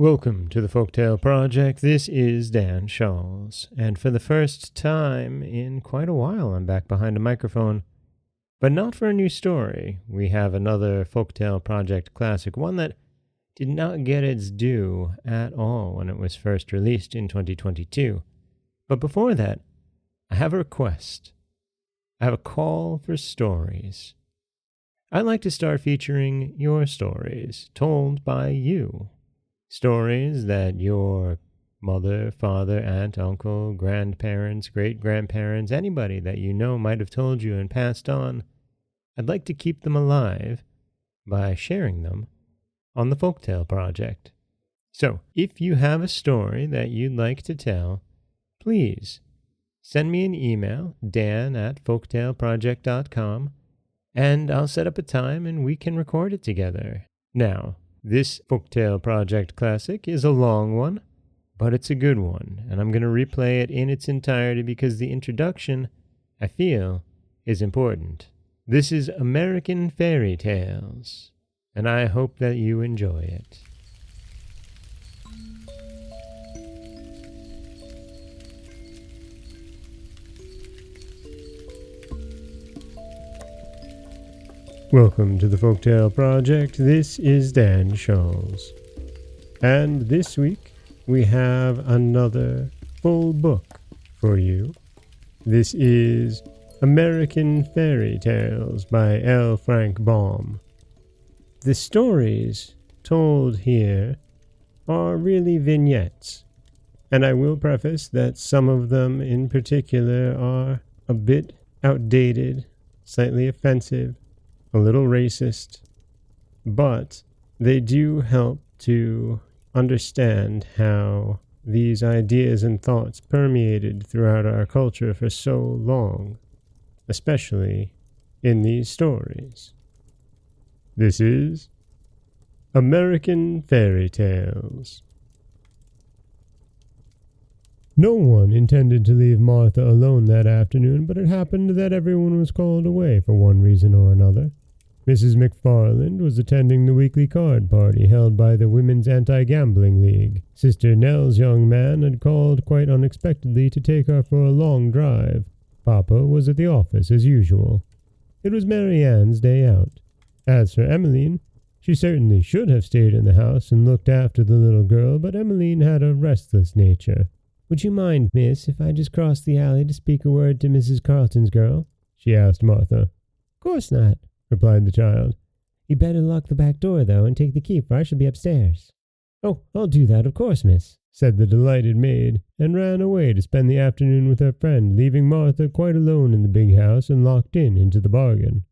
Welcome to the Folktale Project. This is Dan Shawls, and for the first time in quite a while, I'm back behind a microphone, but not for a new story. We have another Folktale Project classic, one that did not get its due at all when it was first released in 2022. But before that, I have a request. I have a call for stories. I'd like to start featuring your stories, told by you. Stories that your mother, father, aunt, uncle, grandparents, great-grandparents, anybody that you know might have told you and passed on. I'd like to keep them alive by sharing them on the Folktale Project. So, if you have a story that you'd like to tell, please send me an email, dan@folktaleproject.com, and I'll set up a time and we can record it together. Now, this Folktale Project classic is a long one, but it's a good one, and I'm going to replay it in its entirety because the introduction, I feel, is important. This is American Fairytales, and I hope that you enjoy it. Welcome to the Folktale Project. This is Dan Shawls. And this week, we have another full book for you. This is American Fairytales by L. Frank Baum. The stories told here are really vignettes, and I will preface that some of them in particular are a bit outdated, slightly offensive, a little racist, but they do help to understand how these ideas and thoughts permeated throughout our culture for so long, especially in these stories. This is American Fairytales. No one intended to leave Martha alone that afternoon, but it happened that everyone was called away for one reason or another. Mrs. McFarland was attending the weekly card party held by the Women's Anti-Gambling League. Sister Nell's young man had called quite unexpectedly to take her for a long drive. Papa was at the office as usual. It was Mary Ann's day out. As for Emmeline, she certainly should have stayed in the house and looked after the little girl, but Emmeline had a restless nature. "Would you mind, miss, if I just crossed the alley to speak a word to Mrs. Carleton's girl?" she asked Martha. "Course not," replied the child. "You'd better lock the back door, though, and take the key, for I shall be upstairs." "Oh, I'll do that, of course, miss," said the delighted maid, and ran away to spend the afternoon with her friend, leaving Martha quite alone in the big house and locked in into the bargain.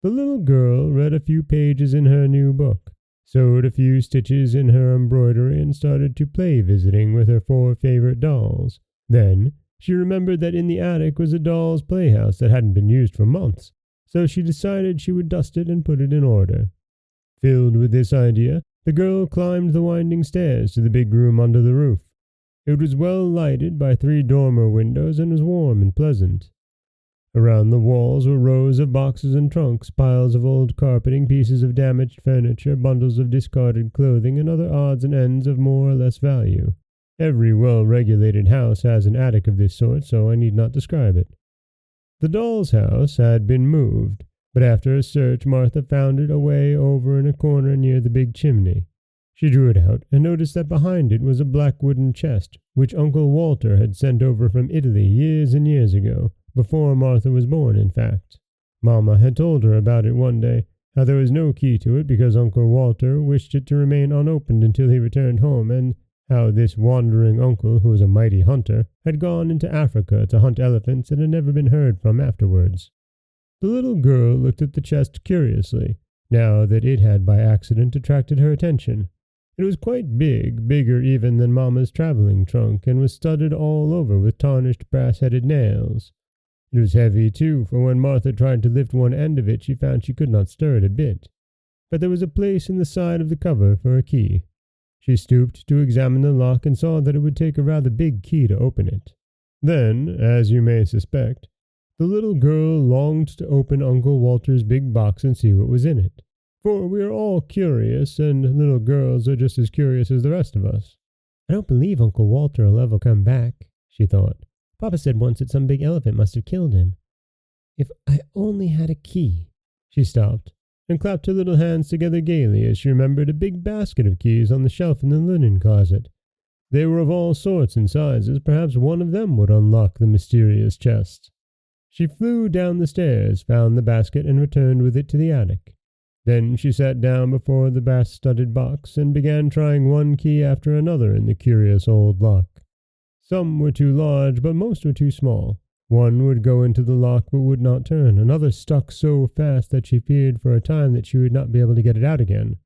The little girl read a few pages in her new book, sewed a few stitches in her embroidery, and started to play visiting with her 4 favorite dolls. Then she remembered that in the attic was a doll's playhouse that hadn't been used for months, so she decided she would dust it and put it in order. Filled with this idea, the girl climbed the winding stairs to the big room under the roof. It was well lighted by 3 dormer windows and was warm and pleasant. Around the walls were rows of boxes and trunks, piles of old carpeting, pieces of damaged furniture, bundles of discarded clothing, and other odds and ends of more or less value. Every well-regulated house has an attic of this sort, so I need not describe it. The doll's house had been moved, but after a search Martha found it away over in a corner near the big chimney. She drew it out and noticed that behind it was a black wooden chest, which Uncle Walter had sent over from Italy years and years ago, before Martha was born, in fact. Mamma had told her about it one day, how there was no key to it because Uncle Walter wished it to remain unopened until he returned home, and how this wandering uncle, who was a mighty hunter, had gone into Africa to hunt elephants and had never been heard from afterwards. The little girl looked at the chest curiously, now that it had by accident attracted her attention. It was quite big, bigger even than Mamma's traveling trunk, and was studded all over with tarnished brass-headed nails. It was heavy, too, for when Martha tried to lift one end of it, she found she could not stir it a bit. But there was a place in the side of the cover for a key. She stooped to examine the lock and saw that it would take a rather big key to open it. Then, as you may suspect, the little girl longed to open Uncle Walter's big box and see what was in it. for we are all curious, and little girls are just as curious as the rest of us." "I don't believe Uncle Walter will ever come back," she thought. "Papa said once that some big elephant must have killed him. If I only had a key." She stopped and clapped her little hands together gaily as she remembered a big basket of keys on the shelf in the linen closet. They were of all sorts and sizes. Perhaps one of them would unlock the mysterious chest. She flew down the stairs, found the basket, and returned with it to the attic. Then she sat down before the brass-studded box and began trying one key after another in the curious old lock. Some were too large, but most were too small. One would go into the lock but would not turn. Another stuck so fast that she feared for a time that she would not be able to get it out again.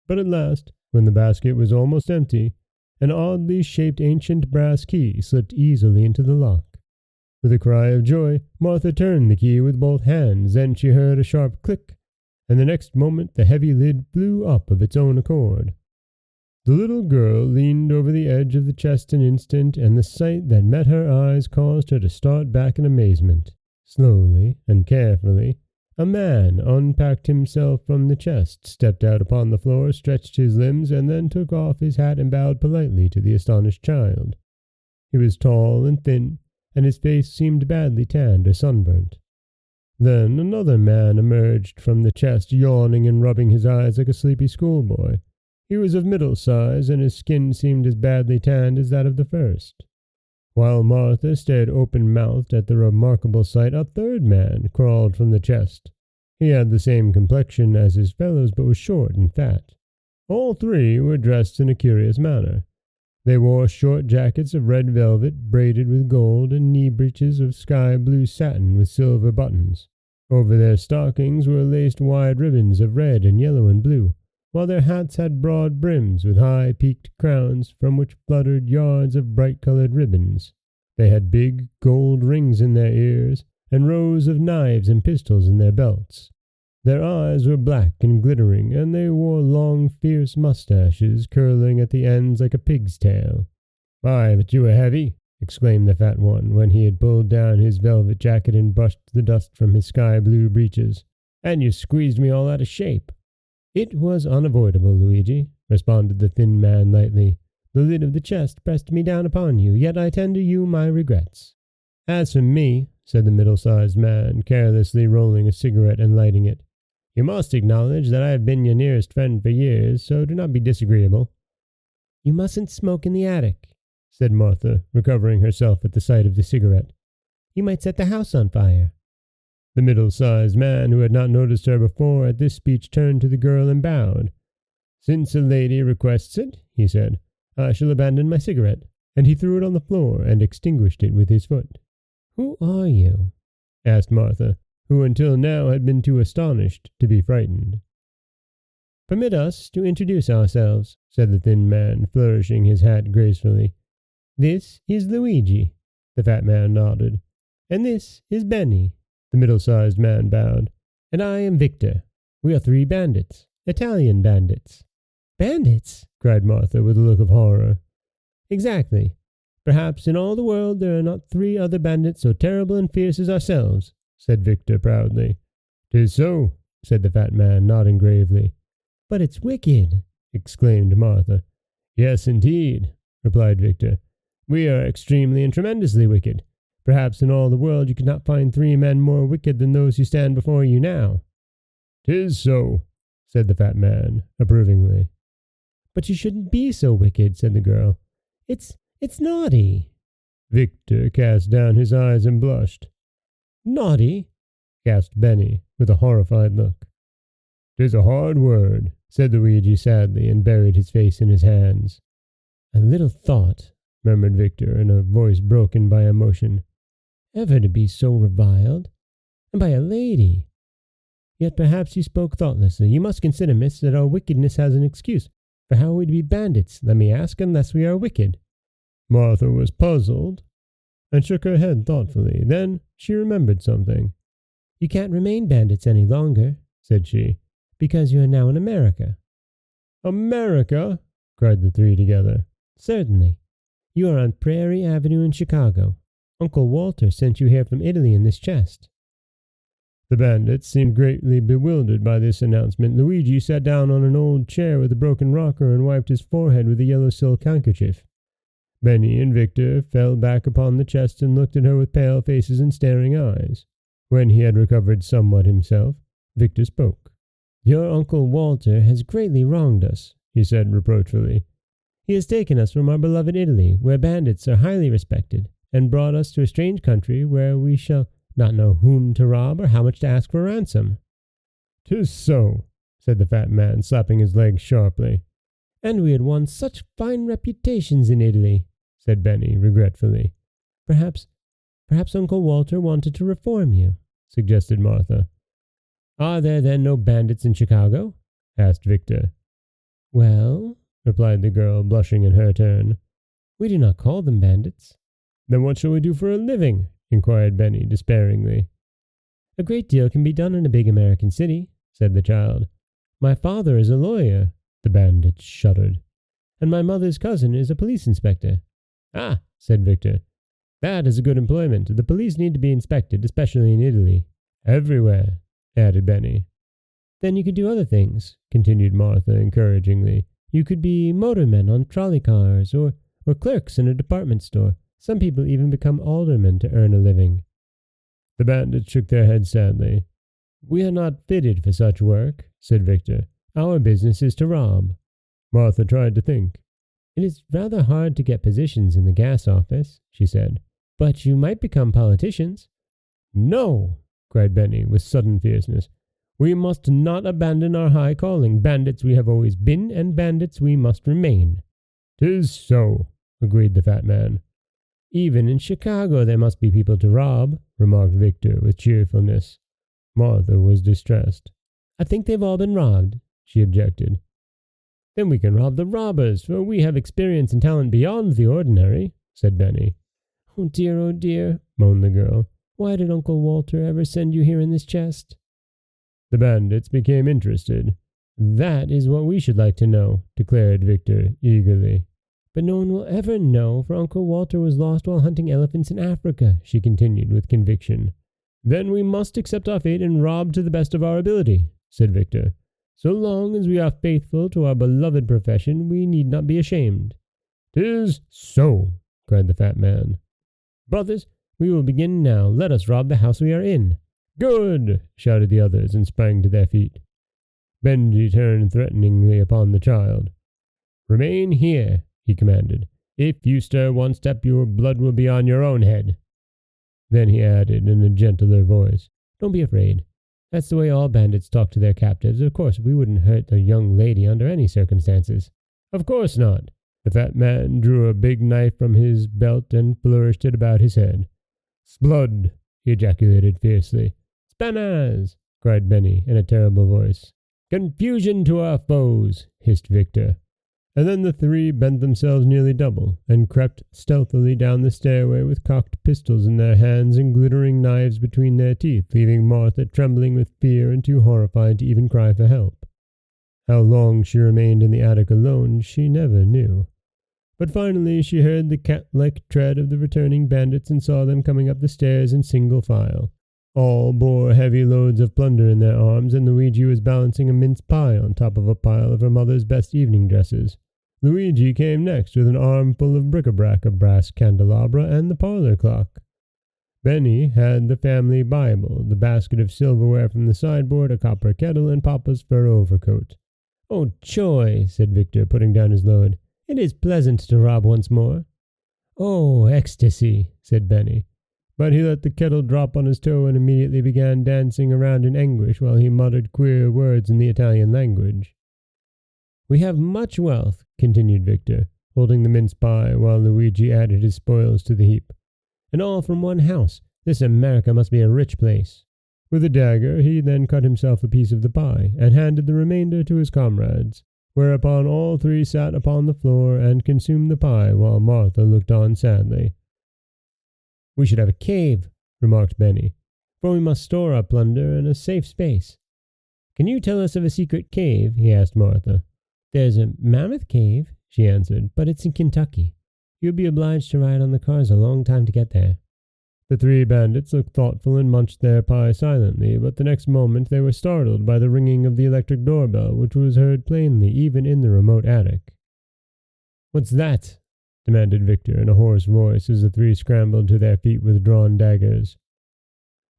But at last, when the basket was almost empty, an oddly shaped ancient brass key slipped easily into the lock. With a cry of joy, Martha turned the key with both hands. Then she heard a sharp click, and the next moment the heavy lid flew up of its own accord. The little girl leaned over the edge of the chest an instant, and the sight that met her eyes caused her to start back in amazement. Slowly and carefully, a man unpacked himself from the chest, stepped out upon the floor, stretched his limbs, and then took off his hat and bowed politely to the astonished child. He was tall and thin, and his face seemed badly tanned or sunburnt. Then another man emerged from the chest, yawning and rubbing his eyes like a sleepy schoolboy. He was of middle size, and his skin seemed as badly tanned as that of the first. While Martha stared open-mouthed at the remarkable sight, a third man crawled from the chest. He had the same complexion as his fellows, but was short and fat. All three were dressed in a curious manner. They wore short jackets of red velvet, braided with gold, and knee-breeches of sky-blue satin with silver buttons. Over their stockings were laced wide ribbons of red and yellow and blue, while their hats had broad brims with high peaked crowns from which fluttered yards of bright-colored ribbons. They had big gold rings in their ears, and rows of knives and pistols in their belts. Their eyes were black and glittering, and they wore long, fierce mustaches curling at the ends like a pig's tail. "My, but you are heavy!" exclaimed the fat one, when he had pulled down his velvet jacket and brushed the dust from his sky-blue breeches. "And you squeezed me all out of shape." "It was unavoidable, Luigi," responded the thin man lightly. "The lid of the chest pressed me down upon you, yet I tender you my regrets." "As for me," said the middle-sized man, carelessly rolling a cigarette and lighting it, "you must acknowledge that I have been your nearest friend for years, so do not be disagreeable." "You mustn't smoke in the attic," said Martha, recovering herself at the sight of the cigarette. "You might set the house on fire." The middle-sized man, who had not noticed her before, at this speech turned to the girl and bowed. "Since a lady requests it," he said, "I shall abandon my cigarette," and he threw it on the floor and extinguished it with his foot. "Who are you?" asked Martha, who until now had been too astonished to be frightened. "Permit us to introduce ourselves," said the thin man, flourishing his hat gracefully. "This is Luigi," the fat man nodded, "and this is Benny." The middle-sized man bowed. "And I am Victor. We are 3 bandits, Italian bandits." "Bandits?" cried Martha with a look of horror. "Exactly. Perhaps in all the world there are not 3 other bandits so terrible and fierce as ourselves," said Victor proudly. "'Tis so," said the fat man, nodding gravely. "But it's wicked," exclaimed Martha. "Yes, indeed," replied Victor. "We are extremely and tremendously wicked. Perhaps in all the world you could not find 3 men more wicked than those who stand before you now." "'Tis so," said the fat man, approvingly. "But you shouldn't be so wicked," said the girl. It's naughty." Victor cast down his eyes and blushed. "Naughty?" gasped Benny, with a horrified look. "'Tis a hard word," said Luigi sadly, and buried his face in his hands. "I little thought," murmured Victor, in a voice broken by emotion, "ever to be so reviled, and by a lady. Yet perhaps you spoke thoughtlessly. You must consider, miss, that our wickedness has an excuse. For how are we to be bandits, let me ask, unless we are wicked?" Martha was puzzled, and shook her head thoughtfully. Then she remembered something. "You can't remain bandits any longer," said she, "because you are now in America." "America?" cried the 3 together. "Certainly. You are on Prairie Avenue in Chicago. Uncle Walter sent you here from Italy in this chest." The bandits seemed greatly bewildered by this announcement. Luigi sat down on an old chair with a broken rocker and wiped his forehead with a yellow silk handkerchief. Benny and Victor fell back upon the chest and looked at her with pale faces and staring eyes. When he had recovered somewhat himself, Victor spoke. "Your Uncle Walter has greatly wronged us," he said reproachfully. "He has taken us from our beloved Italy, where bandits are highly respected, and brought us to a strange country where we shall not know whom to rob or how much to ask for ransom." "'Tis so," said the fat man, slapping his leg sharply. "And we had won such fine reputations in Italy," said Benny regretfully. Perhaps Uncle Walter wanted to reform you," suggested Martha. "Are there then no bandits in Chicago?" asked Victor. "Well," replied the girl, blushing in her turn, "we do not call them bandits." "Then what shall we do for a living?" inquired Benny despairingly. "A great deal can be done in a big American city," said the child. "My father is a lawyer," the bandit shuddered, "and my mother's cousin is a police inspector." "Ah," said Victor, "that is a good employment. The police need to be inspected, especially in Italy." "Everywhere," added Benny. "Then you could do other things," continued Martha encouragingly. "You could be motormen on trolley cars, or clerks in a department store. Some people even become aldermen to earn a living." The bandits shook their heads sadly. "We are not fitted for such work," said Victor. "Our business is to rob." Martha tried to think. "It is rather hard to get positions in the gas office," she said. "But you might become politicians." "No!" cried Benny with sudden fierceness. "We must not abandon our high calling. Bandits we have always been, and bandits we must remain." "'Tis so," agreed the fat man. "Even in Chicago there must be people to rob," remarked Victor with cheerfulness. Martha was distressed. "I think they've all been robbed," she objected. "Then we can rob the robbers, for we have experience and talent beyond the ordinary," said Benny. Oh dear, moaned the girl. "Why did Uncle Walter ever send you here in this chest?" The bandits became interested. "That is what we should like to know," declared Victor eagerly. "But no one will ever know, for Uncle Walter was lost while hunting elephants in Africa," she continued with conviction. "Then we must accept our fate and rob to the best of our ability," said Victor. "So long as we are faithful to our beloved profession, we need not be ashamed." "'Tis so," cried the fat man. "Brothers, we will begin now. Let us rob the house we are in." "Good!" shouted the others and sprang to their feet. Benji turned threateningly upon the child. "Remain here," he commanded. "If you stir one step, your blood will be on your own head." Then he added in a gentler voice, "Don't be afraid. That's the way all bandits talk to their captives. Of course, we wouldn't hurt a young lady under any circumstances." "Of course not." The fat man drew a big knife from his belt and flourished it about his head. "Sblood!" he ejaculated fiercely. "Spanners!" cried Benny in a terrible voice. "Confusion to our foes!" hissed Victor. And then the three bent themselves nearly double, and crept stealthily down the stairway with cocked pistols in their hands and glittering knives between their teeth, leaving Martha trembling with fear and too horrified to even cry for help. How long she remained in the attic alone, she never knew. But finally she heard the cat-like tread of the returning bandits and saw them coming up the stairs in single file. All bore heavy loads of plunder in their arms, and Luigi was balancing a mince pie on top of a pile of her mother's best evening dresses. Luigi came next with an armful of bric-a-brac, a brass candelabra, and the parlor clock. Benny had the family Bible, the basket of silverware from the sideboard, a copper kettle, and Papa's fur overcoat. "Oh, joy!" said Victor, putting down his load. "It is pleasant to rob once more." "Oh, ecstasy!" said Benny. But he let the kettle drop on his toe and immediately began dancing around in anguish while he muttered queer words in the Italian language. "We have much wealth," continued Victor, holding the mince pie while Luigi added his spoils to the heap. "And all from one house. This America must be a rich place." With a dagger he then cut himself a piece of the pie, and handed the remainder to his comrades, whereupon all three sat upon the floor and consumed the pie while Martha looked on sadly. "We should have a cave," remarked Benny, "for we must store our plunder in a safe space." "Can you tell us of a secret cave?" he asked Martha. "There's a mammoth cave," she answered, "but it's in Kentucky. You'll be obliged to ride on the cars a long time to get there." The three bandits looked thoughtful and munched their pie silently, but the next moment they were startled by the ringing of the electric doorbell, which was heard plainly even in the remote attic. "What's that?" demanded Victor in a hoarse voice as the three scrambled to their feet with drawn daggers.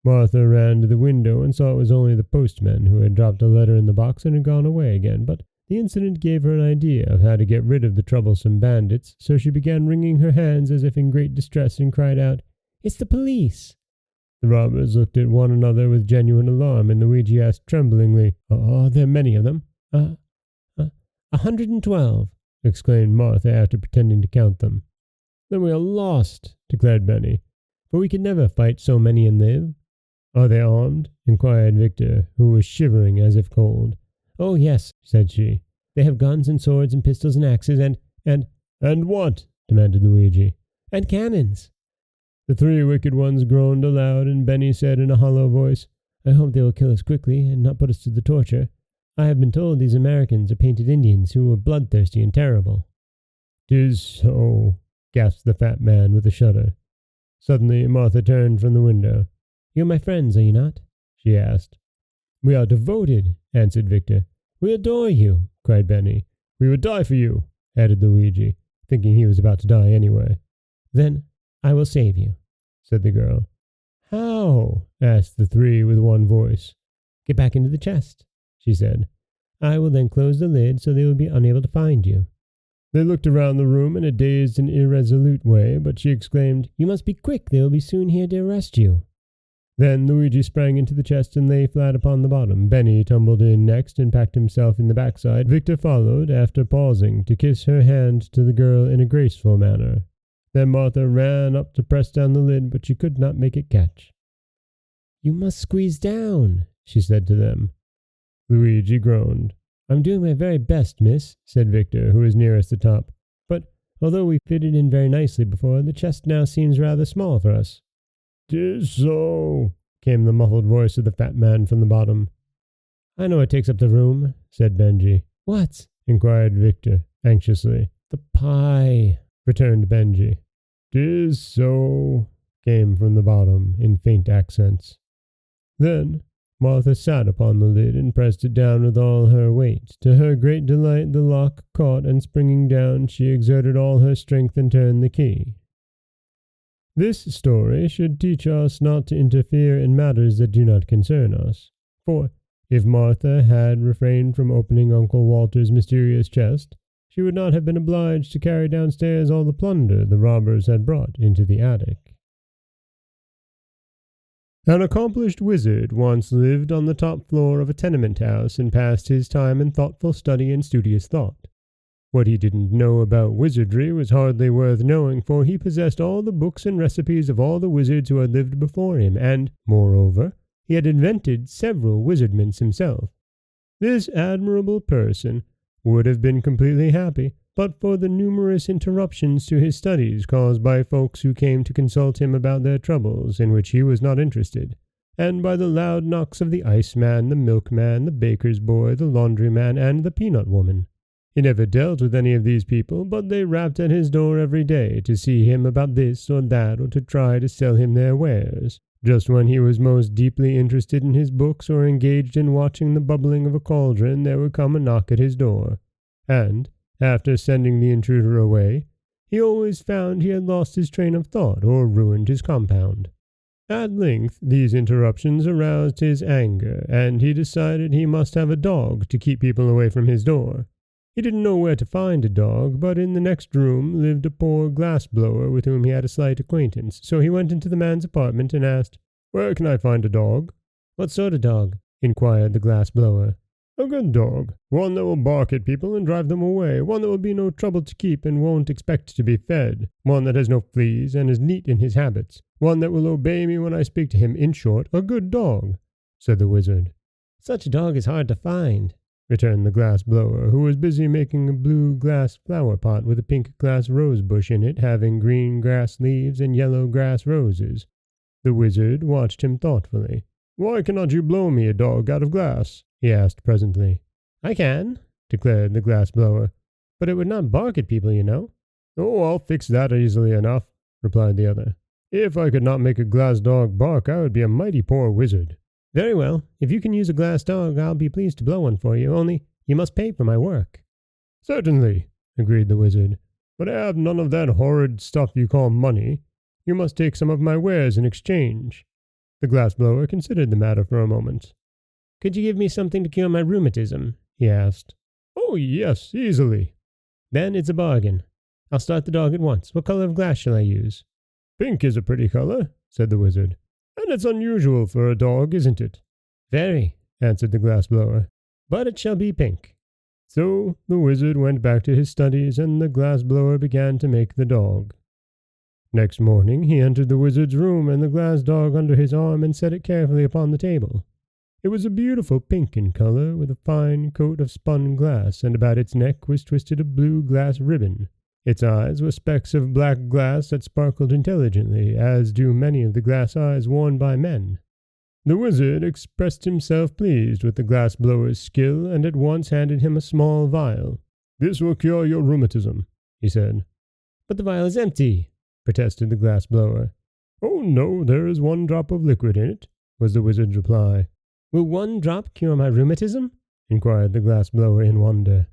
Martha ran to the window and saw it was only the postman, who had dropped a letter in the box and had gone away again, but the incident gave her an idea of how to get rid of the troublesome bandits, so she began wringing her hands as if in great distress and cried out, "It's the police!" The robbers looked at one another with genuine alarm, and Luigi asked tremblingly, "Are there many of them?" 112, exclaimed Martha after pretending to count them. "Then we are lost," declared Benny, "for we could never fight so many and live." "Are they armed?" inquired Victor, who was shivering as if cold. "Oh, yes," said she. "They have guns and swords and pistols and axes and— "And what?" demanded Luigi. "And cannons." The three wicked ones groaned aloud, and Benny said in a hollow voice, "I hope they will kill us quickly and not put us to the torture. I have been told these Americans are painted Indians who are bloodthirsty and terrible." "'Tis so," gasped the fat man with a shudder. Suddenly Martha turned from the window. "You're my friends, are you not?" she asked. "We are devoted," answered Victor. "We adore you," cried Benny. "We would die for you," added Luigi, thinking he was about to die anyway. "Then I will save you," said the girl. "How?" asked the three with one voice. "Get back into the chest," she said. "I will then close the lid so they will be unable to find you." They looked around the room in a dazed and irresolute way, but she exclaimed, "You must be quick, they will be soon here to arrest you." Then Luigi sprang into the chest and lay flat upon the bottom. Benny tumbled in next and packed himself in the backside. Victor followed, after pausing to kiss her hand to the girl in a graceful manner. Then Martha ran up to press down the lid, but she could not make it catch. "You must squeeze down," she said to them. Luigi groaned. "I'm doing my very best, miss," said Victor, who was nearest the top. "But although we fitted in very nicely before, the chest now seems rather small for us." "'Tis so," came the muffled voice of the fat man from the bottom. "I know what takes up the room," said Benji. "What?" inquired Victor, anxiously. "The pie," returned Benji. "'Tis so," came from the bottom, in faint accents. Then Martha sat upon the lid and pressed it down with all her weight. To her great delight the lock caught, and springing down she exerted all her strength and turned the key. This story should teach us not to interfere in matters that do not concern us. For if Martha had refrained from opening Uncle Walter's mysterious chest, she would not have been obliged to carry downstairs all the plunder the robbers had brought into the attic. An accomplished wizard once lived on the top floor of a tenement house and passed his time in thoughtful study and studious thought. What he didn't know about wizardry was hardly worth knowing, for he possessed all the books and recipes of all the wizards who had lived before him, and, moreover, he had invented several wizardments himself. This admirable person would have been completely happy, but for the numerous interruptions to his studies caused by folks who came to consult him about their troubles in which he was not interested, and by the loud knocks of the iceman, the milkman, the baker's boy, the laundryman, and the peanut woman. He never dealt with any of these people, but they rapped at his door every day to see him about this or that, or to try to sell him their wares. Just when he was most deeply interested in his books or engaged in watching the bubbling of a cauldron, there would come a knock at his door. And, after sending the intruder away, he always found he had lost his train of thought or ruined his compound. At length these interruptions aroused his anger, and he decided he must have a dog to keep people away from his door. He didn't know where to find a dog, but in the next room lived a poor glass-blower with whom he had a slight acquaintance, so he went into the man's apartment and asked, "Where can I find a dog?" "What sort of dog?" inquired the glass-blower. "A good dog. One that will bark at people and drive them away. One that will be no trouble to keep and won't expect to be fed. One that has no fleas and is neat in his habits. One that will obey me when I speak to him. In short, a good dog," said the wizard. "Such a dog is hard to find," returned the glass-blower, who was busy making a blue glass flower-pot with a pink glass rose-bush in it, having green grass leaves and yellow grass roses. The wizard watched him thoughtfully. "Why cannot you blow me a dog out of glass?" he asked presently. "I can," declared the glass-blower, "but it would not bark at people, you know." "Oh, I'll fix that easily enough," replied the other. If I could not make a glass dog bark, I would be a mighty poor wizard." "Very well. If you can use a glass dog, I'll be pleased to blow one for you, only you must pay for my work." "Certainly," agreed the wizard, "but I have none of that horrid stuff you call money. You must take some of my wares in exchange." The glass blower considered the matter for a moment. "Could you give me something to cure my rheumatism?" he asked. "Oh, yes, easily." "Then it's a bargain. I'll start the dog at once. What color of glass shall I use?" "Pink is a pretty color," said the wizard. "And it's unusual for a dog, isn't it?" "Very," answered the glass blower. "But it shall be pink." So the wizard went back to his studies, and the glass blower began to make the dog. Next morning he entered the wizard's room, and the glass dog under his arm, and set it carefully upon the table. It was a beautiful pink in color, with a fine coat of spun glass, and about its neck was twisted a blue glass ribbon. Its eyes were specks of black glass that sparkled intelligently, as do many of the glass eyes worn by men. The wizard expressed himself pleased with the glass blower's skill, and at once handed him a small vial. "This will cure your rheumatism," he said. "But the vial is empty," protested the glass blower. "Oh, no, there is 1 drop of liquid in it," was the wizard's reply. "Will 1 drop cure my rheumatism?" inquired the glass blower in wonder.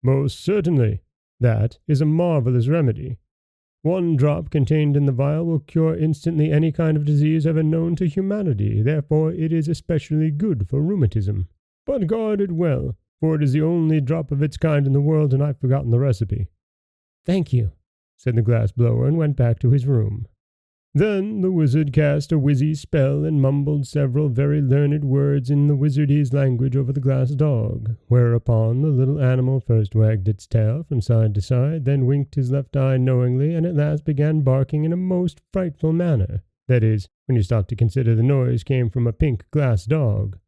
"Most certainly. That is a marvelous remedy. 1 drop contained in the vial will cure instantly any kind of disease ever known to humanity. Therefore it is especially good for rheumatism. But guard it well, for it is the only drop of its kind in the world, and I've forgotten the recipe." "Thank you," said the glass blower, and went back to his room. Then the wizard cast a wizzy spell and mumbled several very learned words in the wizardese language over the glass dog, whereupon the little animal first wagged its tail from side to side, then winked his left eye knowingly, and at last began barking in a most frightful manner. That is, when you stop to consider the noise came from a pink glass dog.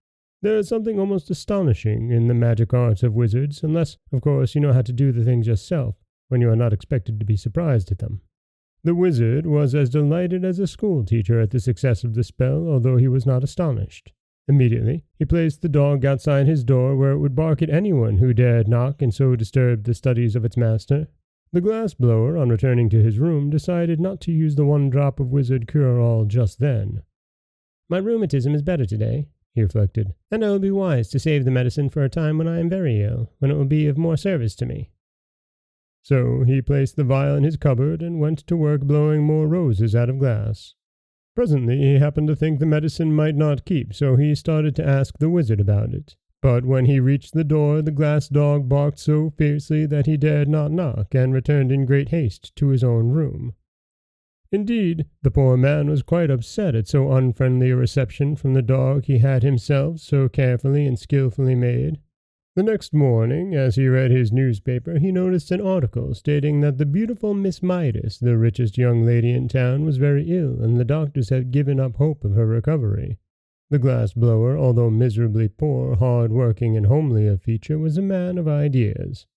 There is something almost astonishing in the magic arts of wizards, unless, of course, you know how to do the things yourself, when you are not expected to be surprised at them. The wizard was as delighted as a schoolteacher at the success of the spell, although he was not astonished. Immediately he placed the dog outside his door, where it would bark at anyone who dared knock and so disturb the studies of its master. The glass blower, on returning to his room, decided not to use the 1 drop of wizard cure-all just then. "My rheumatism is better today," he reflected, "and I will be wise to save the medicine for a time when I am very ill, when it will be of more service to me." So he placed the vial in his cupboard and went to work blowing more roses out of glass. Presently he happened to think the medicine might not keep, so he started to ask the wizard about it. But when he reached the door, the glass dog barked so fiercely that he dared not knock, and returned in great haste to his own room. Indeed, the poor man was quite upset at so unfriendly a reception from the dog he had himself so carefully and skillfully made. The next morning, as he read his newspaper, he noticed an article stating that the beautiful Miss Midas, the richest young lady in town, was very ill, and the doctors had given up hope of her recovery. The glass blower, although miserably poor, hard-working, and homely of feature, was a man of ideas.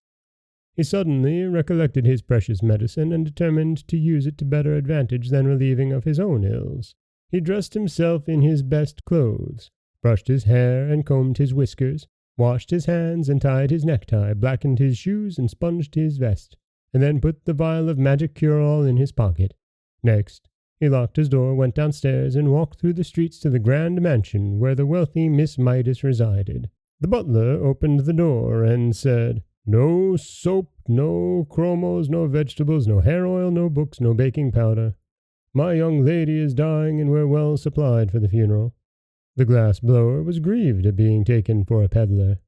He suddenly recollected his precious medicine, and determined to use it to better advantage than relieving of his own ills. He dressed himself in his best clothes, brushed his hair and combed his whiskers, washed his hands and tied his necktie, blackened his shoes and sponged his vest, and then put the vial of magic cure-all in his pocket. Next, he locked his door, went downstairs, and walked through the streets to the grand mansion where the wealthy Miss Midas resided. The butler opened the door and said, "No soap, no chromos, no vegetables, no hair oil, no books, no baking powder. My young lady is dying, and we're well supplied for the funeral." The glass blower was grieved at being taken for a peddler.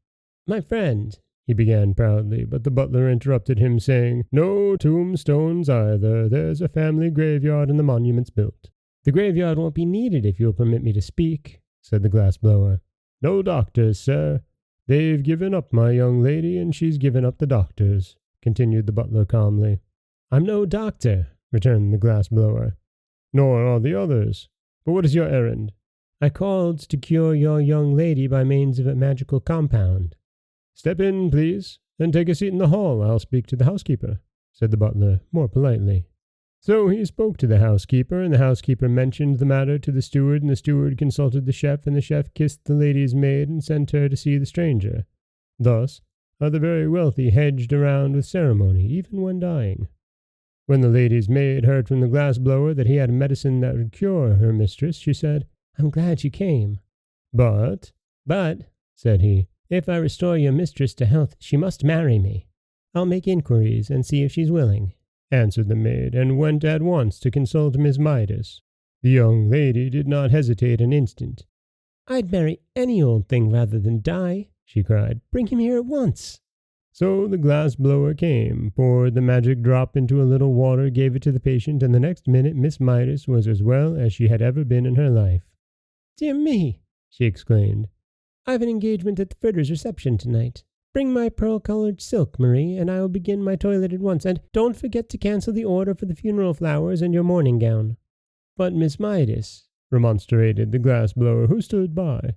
"My friend," he began proudly, but the butler interrupted him, saying, "No tombstones either. There's a family graveyard and the monument's built." "The graveyard won't be needed if you'll permit me to speak," said the glass blower. "No doctors, sir. They've given up my young lady, and she's given up the doctors," continued the butler calmly. "I'm no doctor," returned the glass blower. "Nor are the others. But what is your errand?" "I called to cure your young lady by means of a magical compound." "Step in, please, and take a seat in the hall. I'll speak to the housekeeper," said the butler, more politely. So he spoke to the housekeeper, and the housekeeper mentioned the matter to the steward, and the steward consulted the chef, and the chef kissed the lady's maid and sent her to see the stranger. Thus are the very wealthy hedged around with ceremony, even when dying. When the lady's maid heard from the glass blower that he had a medicine that would cure her mistress, she said, I'm glad you came. But, said he, if I restore your mistress to health, she must marry me. I'll make inquiries and see if she's willing, answered the maid, and went at once to consult Miss Midas. The young lady did not hesitate an instant. I'd marry any old thing rather than die, she cried. Bring him here at once. So the glass blower came, poured the magic drop into a little water, gave it to the patient, and the next minute Miss Midas was as well as she had ever been in her life. Dear me, she exclaimed. I've an engagement at the Fritters' reception tonight. Bring my pearl-colored silk, Marie, and I will begin my toilet at once, and don't forget to cancel the order for the funeral flowers and your morning gown. But Miss Midas, remonstrated the glass blower, who stood by,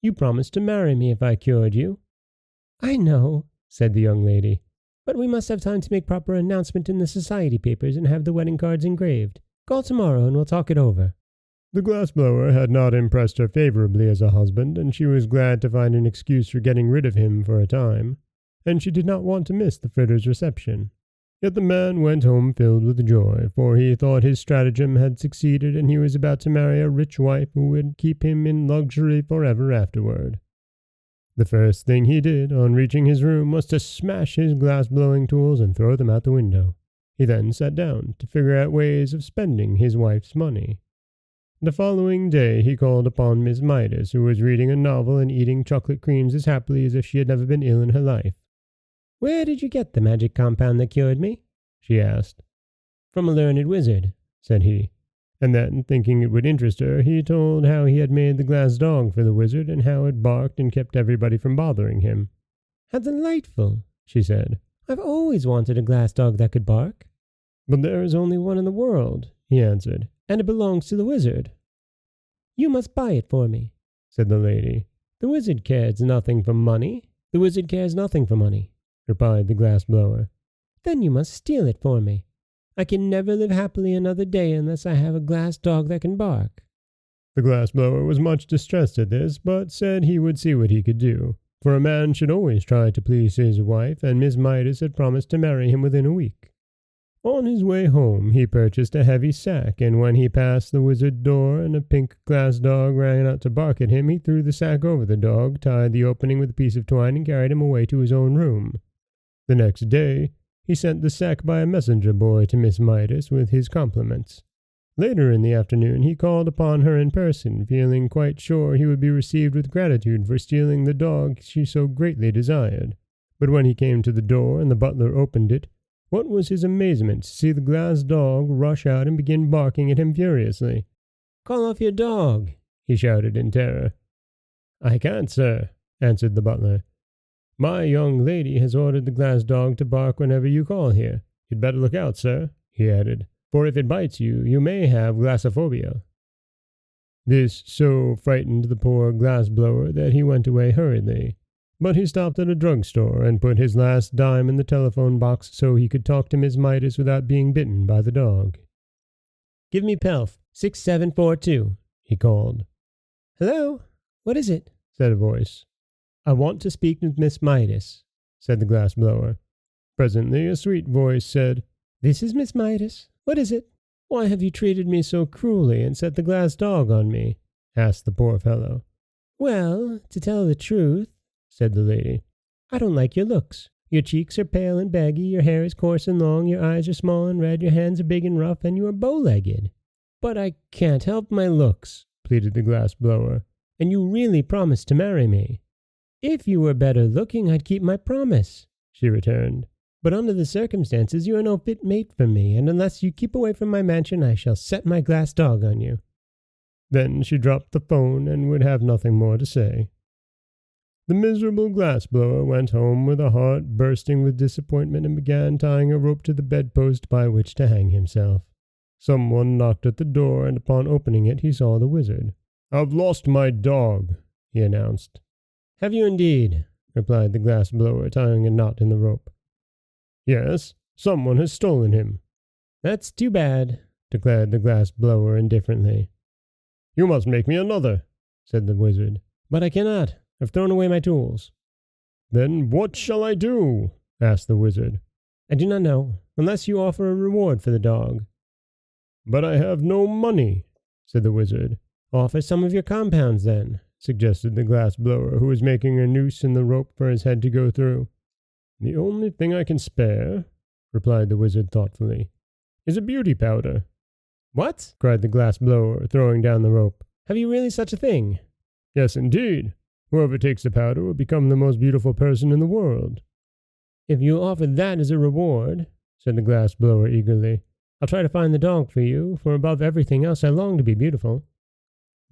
you promised to marry me if I cured you. I know, said the young lady, but we must have time to make proper announcement in the society papers and have the wedding cards engraved. Call tomorrow and we'll talk it over. The glass blower had not impressed her favorably as a husband, and she was glad to find an excuse for getting rid of him for a time, and she did not want to miss the Fritters' reception. Yet the man went home filled with joy, for he thought his stratagem had succeeded, and he was about to marry a rich wife who would keep him in luxury forever afterward. The first thing he did on reaching his room was to smash his glass-blowing tools and throw them out the window. He then sat down to figure out ways of spending his wife's money. The following day he called upon Miss Midas, who was reading a novel and eating chocolate creams as happily as if she had never been ill in her life. Where did you get the magic compound that cured me? She asked. From a learned wizard, said he. And then, thinking it would interest her, he told how he had made the glass dog for the wizard and how it barked and kept everybody from bothering him. How delightful, she said. I've always wanted a glass dog that could bark. But there is only one in the world, he answered, and it belongs to the wizard. You must buy it for me, said the lady. The wizard cares nothing for money. The wizard cares nothing for money, replied the glass blower. Then you must steal it for me. I can never live happily another day unless I have a glass dog that can bark. The glass blower was much distressed at this, but said he would see what he could do, for a man should always try to please his wife, and Miss Midas had promised to marry him within a week. On his way home he purchased a heavy sack, and when he passed the wizard door and a pink glass dog ran out to bark at him, he threw the sack over the dog, tied the opening with a piece of twine, and carried him away to his own room. The next day he sent the sack by a messenger boy to Miss Midas with his compliments. Later in the afternoon he called upon her in person, feeling quite sure he would be received with gratitude for stealing the dog she so greatly desired. But when he came to the door and the butler opened it, what was his amazement to see the glass dog rush out and begin barking at him furiously. "Call off your dog," he shouted in terror. "I can't, sir," answered the butler. "My young lady has ordered the glass dog to bark whenever you call here. You'd better look out, sir," he added, "for if it bites you, you may have glassophobia." This so frightened the poor glass blower that he went away hurriedly. But he stopped at a drugstore and put his last dime in the telephone box so he could talk to Miss Midas without being bitten by the dog. "Give me Pelf, 6742, he called. "Hello? What is it?" said a voice. "I want to speak with Miss Midas," said the glass blower. Presently a sweet voice said, "This is Miss Midas. What is it?" "Why have you treated me so cruelly and set the glass dog on me?" asked the poor fellow. "Well, to tell the truth," said the lady, "I don't like your looks. Your cheeks are pale and baggy, your hair is coarse and long, your eyes are small and red, your hands are big and rough, and you are bow-legged." "But I can't help my looks," pleaded the glass blower, "and you really promised to marry me." "If you were better looking, I'd keep my promise," she returned. "But under the circumstances, you are no fit mate for me, and unless you keep away from my mansion, I shall set my glass dog on you." Then she dropped the phone and would have nothing more to say. The miserable glass blower went home with a heart bursting with disappointment and began tying a rope to the bedpost by which to hang himself. Someone knocked at the door, and upon opening it he saw the wizard. "I've lost my dog," he announced. "Have you indeed?" replied the glass blower, tying a knot in the rope. "Yes, someone has stolen him." "That's too bad," declared the glass blower indifferently. "You must make me another," said the wizard. "But I cannot. I've thrown away my tools." "Then what shall I do?" asked the wizard. I do not know, unless you offer a reward for the dog. But I have no money, said the wizard. Offer some of your compounds, then, suggested the glass blower, who was making a noose in the rope for his head to go through. The only thing I can spare, replied the wizard thoughtfully, is a beauty powder. What? Cried the glass blower, throwing down the rope. Have you really such a thing? Yes, indeed. Whoever takes the powder will become the most beautiful person in the world. If you offer that as a reward, said the glass blower eagerly, I'll try to find the dog for you, for above everything else I long to be beautiful.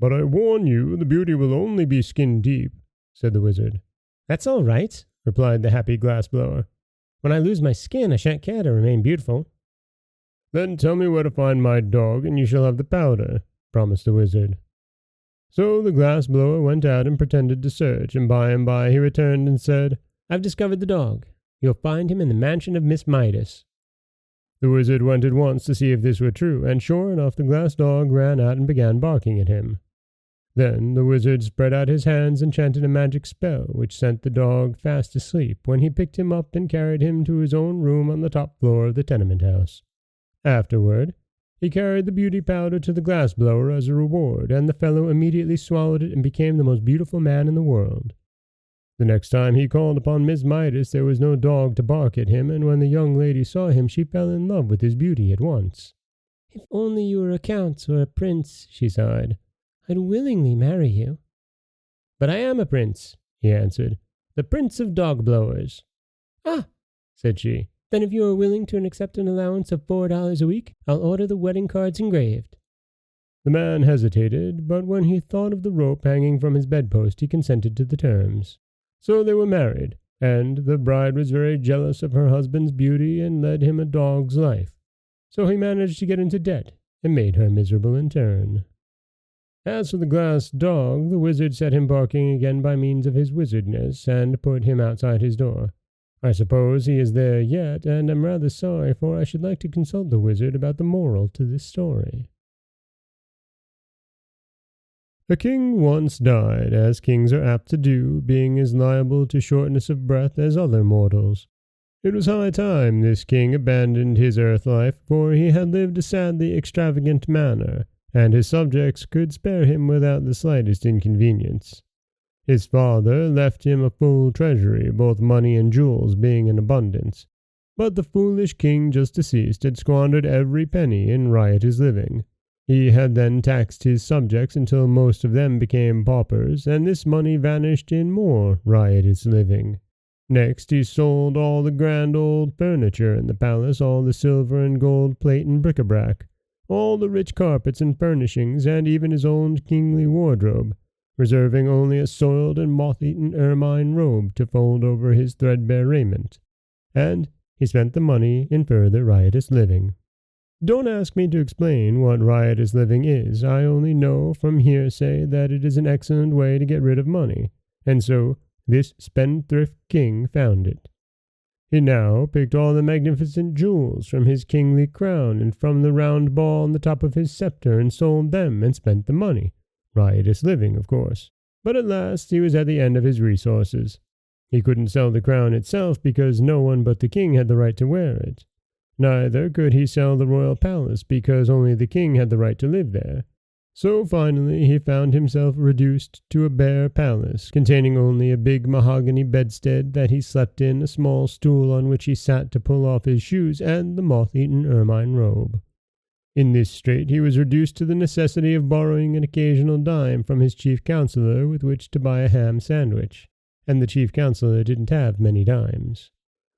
But I warn you, the beauty will only be skin deep, said the wizard. That's all right, replied the happy glass blower. When I lose my skin, I shan't care to remain beautiful. Then tell me where to find my dog, and you shall have the powder, promised the wizard. So the glass blower went out and pretended to search, and by he returned and said, I've discovered the dog. You'll find him in the mansion of Miss Midas. The wizard went at once to see if this were true, and sure enough the glass dog ran out and began barking at him. Then the wizard spread out his hands and chanted a magic spell, which sent the dog fast asleep, when he picked him up and carried him to his own room on the top floor of the tenement house. Afterward, he carried the beauty powder to the glass blower as a reward, and the fellow immediately swallowed it and became the most beautiful man in the world. The next time he called upon Miss Midas, there was no dog to bark at him, and when the young lady saw him, she fell in love with his beauty at once. If only you were a count or a prince, she sighed, I'd willingly marry you. But I am a prince, he answered, the prince of dog blowers. Ah, said she. Then if you are willing to accept an allowance of $4 a week, I'll order the wedding cards engraved. The man hesitated, but when he thought of the rope hanging from his bedpost, he consented to the terms. So they were married, and the bride was very jealous of her husband's beauty and led him a dog's life. So he managed to get into debt, and made her miserable in turn. As for the glass dog, the wizard set him barking again by means of his wizardness, and put him outside his door. I suppose he is there yet, and am rather sorry, for I should like to consult the wizard about the moral to this story. A king once died, as kings are apt to do, being as liable to shortness of breath as other mortals. It was high time this king abandoned his earth life, for he had lived a sadly extravagant manner, and his subjects could spare him without the slightest inconvenience. His father left him a full treasury, both money and jewels being in abundance, but the foolish king just deceased had squandered every penny in riotous living. He had then taxed his subjects until most of them became paupers, and this money vanished in more riotous living. Next he sold all the grand old furniture in the palace, all the silver and gold plate and bric-a-brac, all the rich carpets and furnishings, and even his own kingly wardrobe, reserving only a soiled and moth-eaten ermine robe to fold over his threadbare raiment. And he spent the money in further riotous living. Don't ask me to explain what riotous living is. I only know from hearsay that it is an excellent way to get rid of money, and so this spendthrift king found it. He now picked all the magnificent jewels from his kingly crown and from the round ball on the top of his scepter, and sold them and spent the money. Riotous living, of course. But at last he was at the end of his resources. He couldn't sell the crown itself because no one but the king had the right to wear it. Neither could he sell the royal palace because only the king had the right to live there. So finally he found himself reduced to a bare palace, containing only a big mahogany bedstead that he slept in, a small stool on which he sat to pull off his shoes, and the moth-eaten ermine robe. In this strait he was reduced to the necessity of borrowing an occasional dime from his chief counselor with which to buy a ham sandwich, and the chief counselor didn't have many dimes.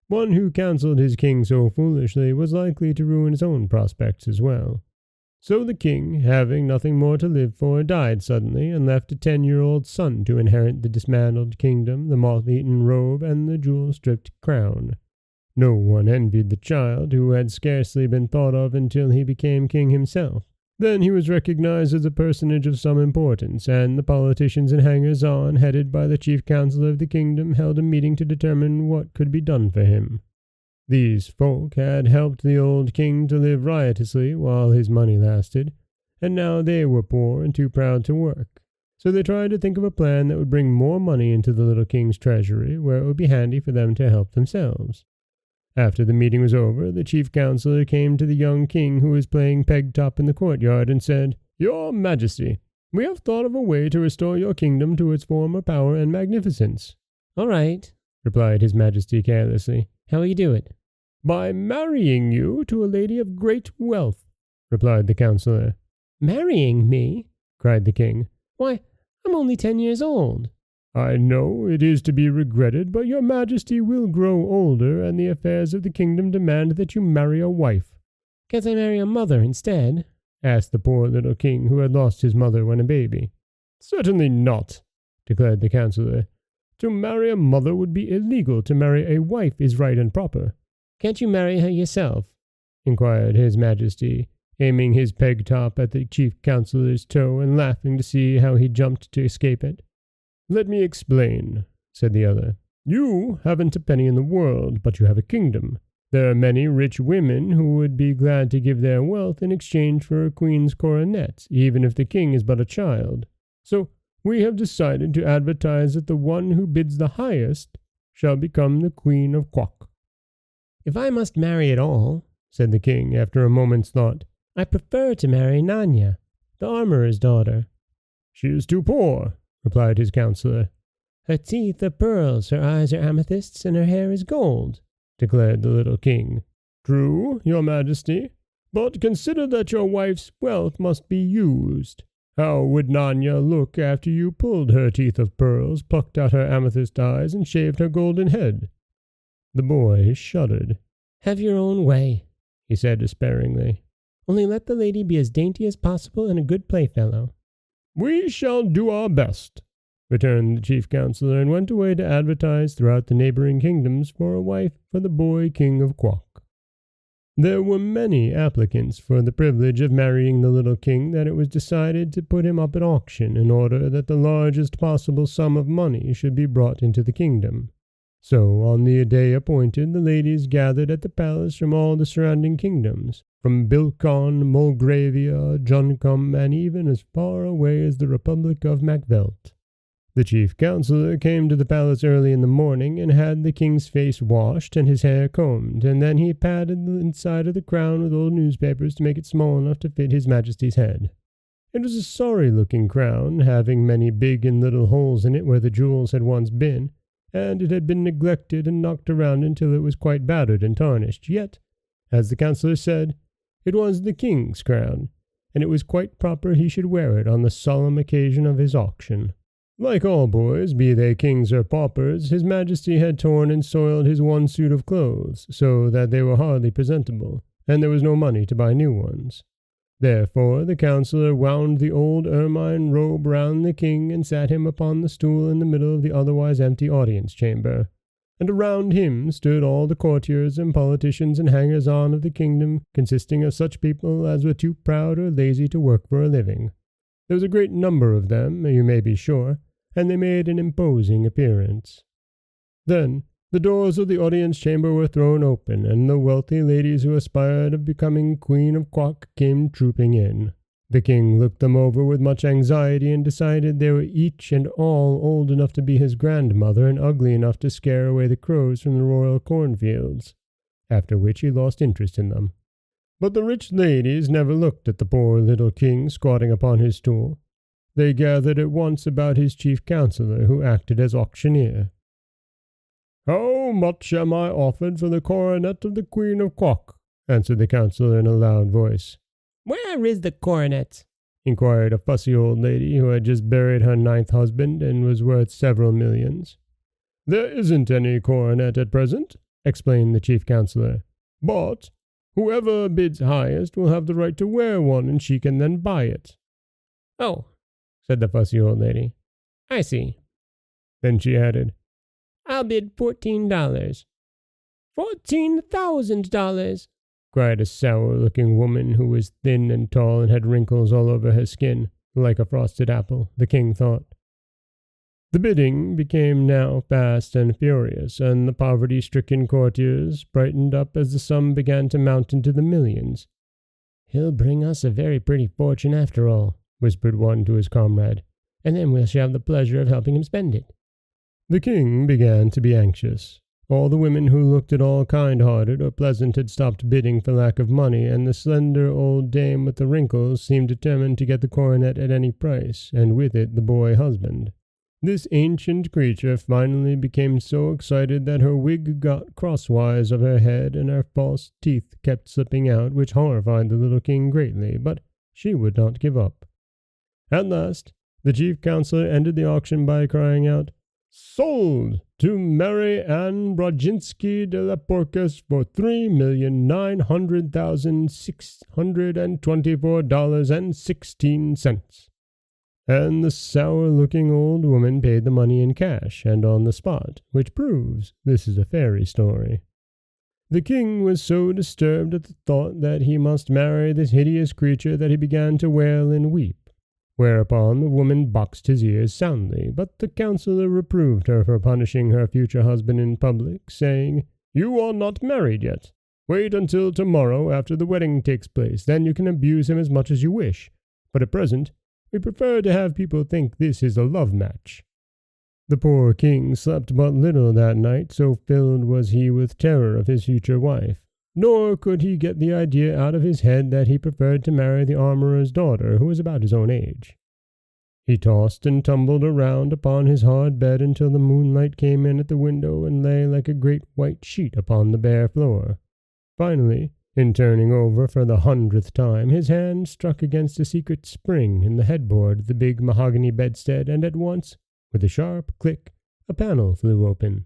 One who counseled his king so foolishly was likely to ruin his own prospects as well. So the king, having nothing more to live for, died suddenly, and left a 10-year-old son to inherit the dismantled kingdom, the moth-eaten robe, and the jewel-stripped crown. No one envied the child, who had scarcely been thought of until he became king himself. Then he was recognized as a personage of some importance, and the politicians and hangers-on, headed by the chief counselor of the kingdom, held a meeting to determine what could be done for him. These folk had helped the old king to live riotously while his money lasted, and now they were poor and too proud to work. So they tried to think of a plan that would bring more money into the little king's treasury, where it would be handy for them to help themselves. After the meeting was over, the chief counselor came to the young king who was playing peg-top in the courtyard and said, "Your Majesty, we have thought of a way to restore your kingdom to its former power and magnificence." "All right," replied his Majesty carelessly. "how will you do it?" "By marrying you to a lady of great wealth," replied the counselor. "Marrying me?" cried the king. "Why, I'm only 10 years old." "I know it is to be regretted, but your Majesty will grow older, and the affairs of the kingdom demand that you marry a wife." "Can't I marry a mother instead?" asked the poor little king who had lost his mother when a baby. "Certainly not," declared the counselor. "To marry a mother would be illegal. To marry a wife is right and proper." "Can't you marry her yourself?" inquired his Majesty, aiming his peg-top at the chief counselor's toe and laughing to see how he jumped to escape it. "Let me explain," said the other. "You haven't a penny in the world, but you have a kingdom. There are many rich women who would be glad to give their wealth in exchange for a queen's coronet, even if the king is but a child. So we have decided to advertise that the one who bids the highest shall become the Queen of Quock." "If I must marry at all," said the king after a moment's thought, "I prefer to marry Nanya, the armorer's daughter." "She is too poor," replied his counselor. "Her teeth are pearls, her eyes are amethysts, and her hair is gold," declared the little king. "True, your Majesty, but consider that your wife's wealth must be used. How would Nanya look after you pulled her teeth of pearls, plucked out her amethyst eyes, and shaved her golden head?" The boy shuddered. "Have your own way," he said despairingly. "Only let the lady be as dainty as possible and a good playfellow." "We shall do our best," returned the chief counselor, and went away to advertise throughout the neighboring kingdoms for a wife for the boy king of Quock. There were many applicants for the privilege of marrying the little king that it was decided to put him up at auction in order that the largest possible sum of money should be brought into the kingdom. So on the day appointed, the ladies gathered at the palace from all the surrounding kingdoms, from Bilkon, Mulgravia, Juncum, and even as far away as the Republic of Macvelt. The chief counselor came to the palace early in the morning and had the king's face washed and his hair combed, and then he padded the inside of the crown with old newspapers to make it small enough to fit his Majesty's head. It was a sorry-looking crown, having many big and little holes in it where the jewels had once been, and it had been neglected and knocked around until it was quite battered and tarnished. Yet, as the counselor said, it was the king's crown, and it was quite proper he should wear it on the solemn occasion of his auction. Like all boys, be they kings or paupers, his Majesty had torn and soiled his one suit of clothes, so that they were hardly presentable, and there was no money to buy new ones. Therefore the counselor wound the old ermine robe round the king and sat him upon the stool in the middle of the otherwise empty audience chamber. And around him stood all the courtiers and politicians and hangers-on of the kingdom, consisting of such people as were too proud or lazy to work for a living. There was a great number of them, you may be sure, and they made an imposing appearance. Then the doors of the audience chamber were thrown open, and the wealthy ladies who aspired of becoming Queen of Quock came trooping in. The king looked them over with much anxiety and decided they were each and all old enough to be his grandmother and ugly enough to scare away the crows from the royal cornfields, after which he lost interest in them. But the rich ladies never looked at the poor little king squatting upon his stool. They gathered at once about his chief counselor, who acted as auctioneer. "How much am I offered for the coronet of the Queen of Quock?" answered the counselor in a loud voice. "Where is the coronet?" inquired a fussy old lady who had just buried her 9th husband and was worth several millions. "There isn't any coronet at present," explained the chief counselor, "but whoever bids highest will have the right to wear one, and she can then buy it." "Oh," said the fussy old lady. "I see." Then she added, "I'll bid $14. $14,000, cried a sour-looking woman who was thin and tall and had wrinkles all over her skin, like a frosted apple, the king thought. The bidding became now fast and furious, and the poverty-stricken courtiers brightened up as the sum began to mount into the millions. "He'll bring us a very pretty fortune after all," whispered one to his comrade, "and then we shall have the pleasure of helping him spend it." The king began to be anxious. All the women who looked at all kind-hearted or pleasant had stopped bidding for lack of money, and the slender old dame with the wrinkles seemed determined to get the coronet at any price, and with it the boy husband. This ancient creature finally became so excited that her wig got crosswise of her head and her false teeth kept slipping out, which horrified the little king greatly, but she would not give up. At last, the chief counselor ended the auction by crying out, "Sold to Mary Ann Brodzinski de la Porcas for $3,900,624.16. And the sour-looking old woman paid the money in cash and on the spot, which proves this is a fairy story. The king was so disturbed at the thought that he must marry this hideous creature that he began to wail and weep. Whereupon the woman boxed his ears soundly, but the counsellor reproved her for punishing her future husband in public, saying, "You are not married yet. Wait until tomorrow after the wedding takes place, then you can abuse him as much as you wish. But at present, we prefer to have people think this is a love match." The poor king slept but little that night, so filled was he with terror of his future wife. Nor could he get the idea out of his head that he preferred to marry the armourer's daughter, who was about his own age. He tossed and tumbled around upon his hard bed until the moonlight came in at the window and lay like a great white sheet upon the bare floor. Finally, in turning over for the 100th time, his hand struck against a secret spring in the headboard of the big mahogany bedstead, and at once, with a sharp click, a panel flew open.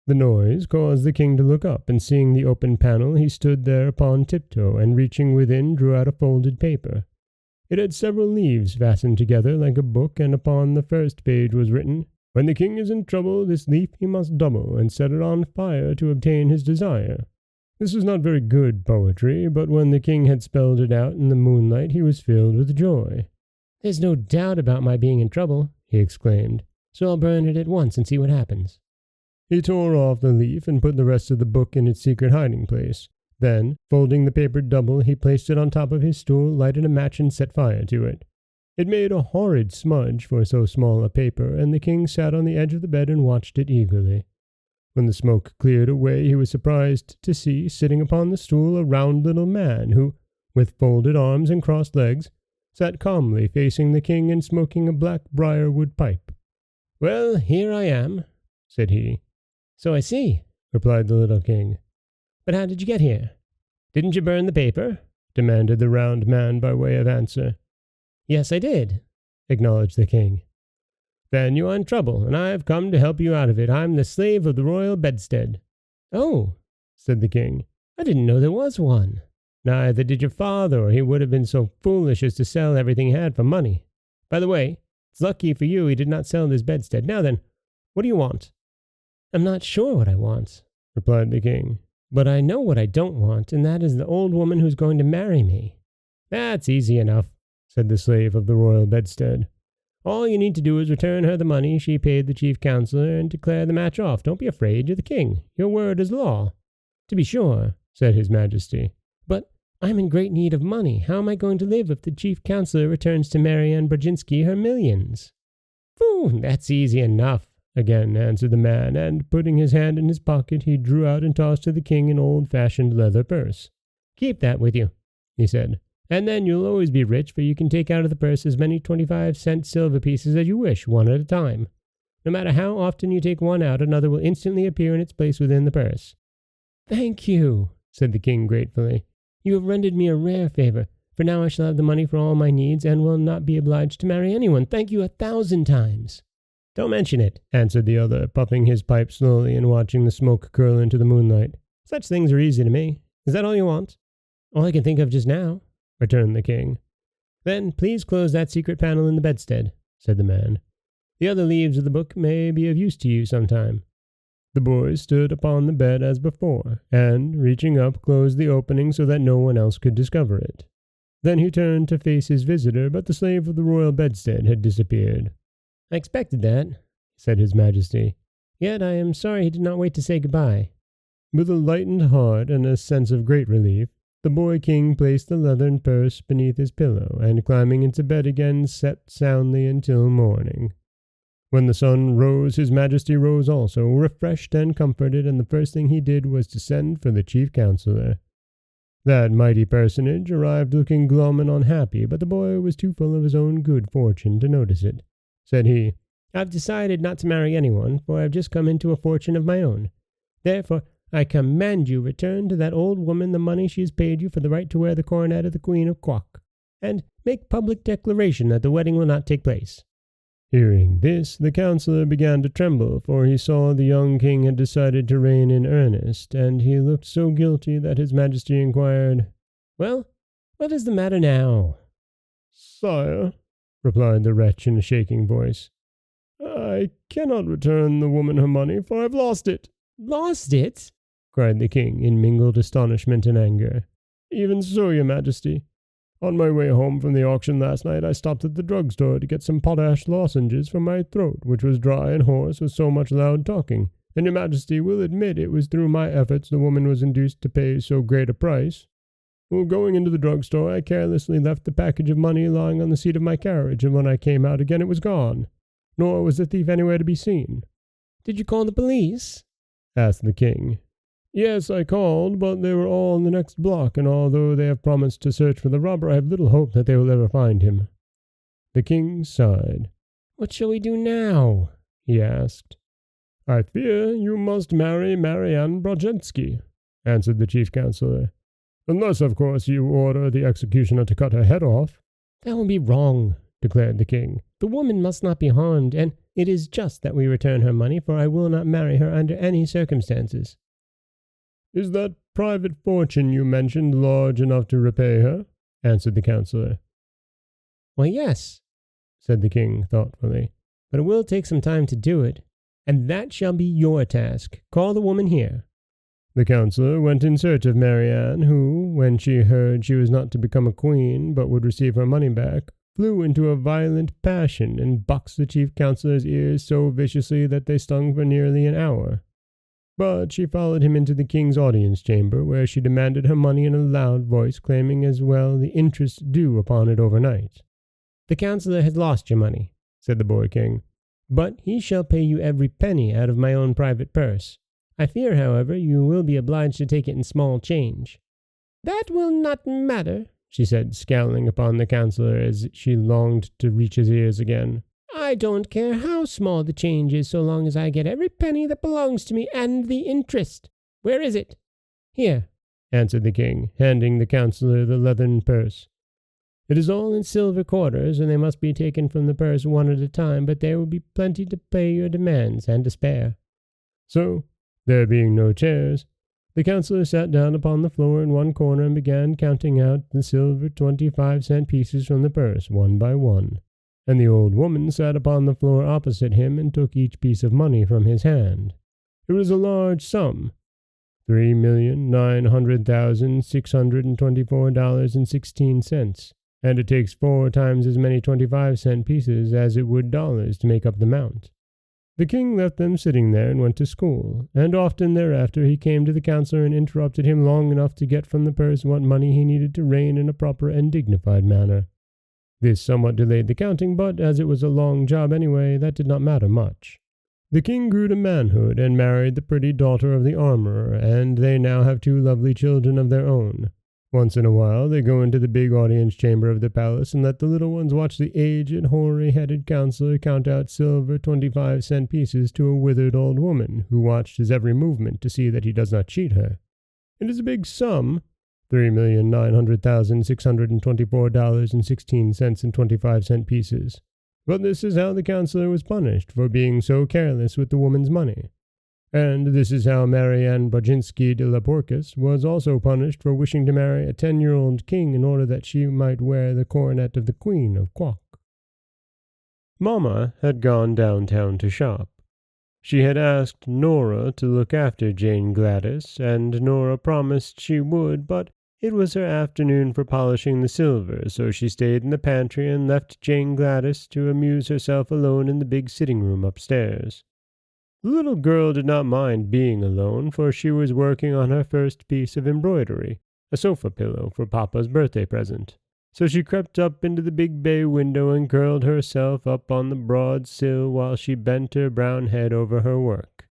The noise caused the king to look up, and seeing the open panel, he stood there upon tiptoe, and reaching within, drew out a folded paper. It had several leaves fastened together like a book, and upon the first page was written, "When the king is in trouble, this leaf he must double, and set it on fire to obtain his desire." This was not very good poetry, but when the king had spelled it out in the moonlight, he was filled with joy. "There's no doubt about my being in trouble," he exclaimed, "so I'll burn it at once and see what happens." He tore off the leaf and put the rest of the book in its secret hiding place. Then, folding the paper double, he placed it on top of his stool, lighted a match, and set fire to it. It made a horrid smudge for so small a paper, and the king sat on the edge of the bed and watched it eagerly. When the smoke cleared away, he was surprised to see, sitting upon the stool, a round little man who, with folded arms and crossed legs, sat calmly facing the king and smoking a black briar-wood pipe. "Well, here I am," said he. "So I see," replied the little king. "But how did you get here?" "Didn't you burn the paper?" demanded the round man by way of answer. "Yes, I did," acknowledged the king. "Then you are in trouble, and I have come to help you out of it. I'm the slave of the royal bedstead." "Oh," said the king, "I didn't know there was one." "Neither did your father, or he would have been so foolish as to sell everything he had for money. By the way, it's lucky for you he did not sell this bedstead. Now then, what do you want?" "I'm not sure what I want," replied the king, "but I know what I don't want, and that is the old woman who's going to marry me." "That's easy enough," said the slave of the royal bedstead. "All you need to do is return her the money she paid the chief counselor and declare the match off. Don't be afraid, you're the king. Your word is law." "To be sure," said his majesty, "but I'm in great need of money. How am I going to live if the chief counselor returns to Mary Ann Brodzinski her millions?" "Pooh, that's easy enough," again answered the man, and putting his hand in his pocket, he drew out and tossed to the king an old-fashioned leather purse. "Keep that with you," he said, "and then you'll always be rich, for you can take out of the purse as many 25-cent silver pieces as you wish, one at a time. No matter how often you take one out, another will instantly appear in its place within the purse." "Thank you," said the king gratefully. "You have rendered me a rare favor, for now I shall have the money for all my needs, and will not be obliged to marry anyone. Thank you 1,000 times. "Don't mention it," answered the other, puffing his pipe slowly and watching the smoke curl into the moonlight. "Such things are easy to me. Is that all you want?" "All I can think of just now," returned the king. "Then please close that secret panel in the bedstead," said the man. "The other leaves of the book may be of use to you sometime." The boy stood upon the bed as before, and, reaching up, closed the opening so that no one else could discover it. Then he turned to face his visitor, but the slave of the royal bedstead had disappeared. "I expected that," said his majesty. "Yet I am sorry he did not wait to say goodbye." With a lightened heart and a sense of great relief, the boy king placed the leathern purse beneath his pillow, and climbing into bed again, slept soundly until morning. When the sun rose, his majesty rose also, refreshed and comforted, and the first thing he did was to send for the chief counselor. That mighty personage arrived looking glum and unhappy, but the boy was too full of his own good fortune to notice it. Said he, "I've decided not to marry anyone, for I've just come into a fortune of my own. Therefore, I command you return to that old woman the money she has paid you for the right to wear the coronet of the Queen of Quock, and make public declaration that the wedding will not take place." Hearing this, the counselor began to tremble, for he saw the young king had decided to reign in earnest, and he looked so guilty that his majesty inquired, "Well, what is the matter now?" "Sire," replied the wretch in a shaking voice, "I cannot return the woman her money, for I've lost it." "Lost it?" cried the king in mingled astonishment and anger. "Even so, your majesty. On my way home from the auction last night, I stopped at the drugstore to get some potash lozenges for my throat, which was dry and hoarse with so much loud talking, and your majesty will admit it was through my efforts the woman was induced to pay so great a price. Well, going into the drugstore, I carelessly left the package of money lying on the seat of my carriage, and when I came out again it was gone, nor was the thief anywhere to be seen." "Did you call the police?" asked the king. "Yes, I called, but they were all in the next block, and although they have promised to search for the robber, I have little hope that they will ever find him." The king sighed. "What shall we do now?" he asked. "I fear you must marry Marianne Brodzinski," answered the chief counselor. "Unless, of course, you order the executioner to cut her head off." "That would be wrong," declared the king. "The woman must not be harmed, and it is just that we return her money, for I will not marry her under any circumstances." "Is that private fortune you mentioned large enough to repay her?" answered the counselor. "Why, yes," said the king thoughtfully, "but it will take some time to do it, and that shall be your task. Call the woman here." The counselor went in search of Marianne, who, when she heard she was not to become a queen, but would receive her money back, flew into a violent passion and boxed the chief counselor's ears so viciously that they stung for nearly an hour. But she followed him into the king's audience chamber, where she demanded her money in a loud voice, claiming as well the interest due upon it overnight. "The counselor has lost your money," said the boy king, "but he shall pay you every penny out of my own private purse. I fear, however, you will be obliged to take it in small change." "That will not matter," she said, scowling upon the counselor as she longed to reach his ears again. "I don't care how small the change is, so long as I get every penny that belongs to me and the interest. Where is it?" "Here," answered the king, handing the counselor the leathern purse. "It is all in silver quarters, and they must be taken from the purse one at a time, but there will be plenty to pay your demands and to spare." So, there being no chairs, the counselor sat down upon the floor in one corner and began counting out the silver 25-cent pieces from the purse one by one. And the old woman sat upon the floor opposite him and took each piece of money from his hand. It was a large sum, $3,900,624.16, and it takes 4 times as many 25-cent pieces as it would dollars to make up the amount. The king left them sitting there and went to school, and often thereafter he came to the counselor and interrupted him long enough to get from the purse what money he needed to reign in a proper and dignified manner. This somewhat delayed the counting, but as it was a long job anyway, that did not matter much. The king grew to manhood and married the pretty daughter of the armorer, and they now have 2 lovely children of their own. Once in a while they go into the big audience chamber of the palace and let the little ones watch the aged, hoary-headed counselor count out silver 25-cent pieces to a withered old woman, who watched his every movement to see that he does not cheat her. It is a big sum, $3,900,624.16 in 25-cent pieces. But this is how the counselor was punished for being so careless with the woman's money. And this is how Marianne Brodzinski de la Porcus was also punished for wishing to marry a 10-year-old king in order that she might wear the coronet of the Queen of Quock. Mamma had gone downtown to shop. She had asked Nora to look after Jane Gladys, and Nora promised she would, but it was her afternoon for polishing the silver, so she stayed in the pantry and left Jane Gladys to amuse herself alone in the big sitting room upstairs. The little girl did not mind being alone, for she was working on her first piece of embroidery, a sofa pillow for Papa's birthday present. So she crept up into the big bay window and curled herself up on the broad sill while she bent her brown head over her work.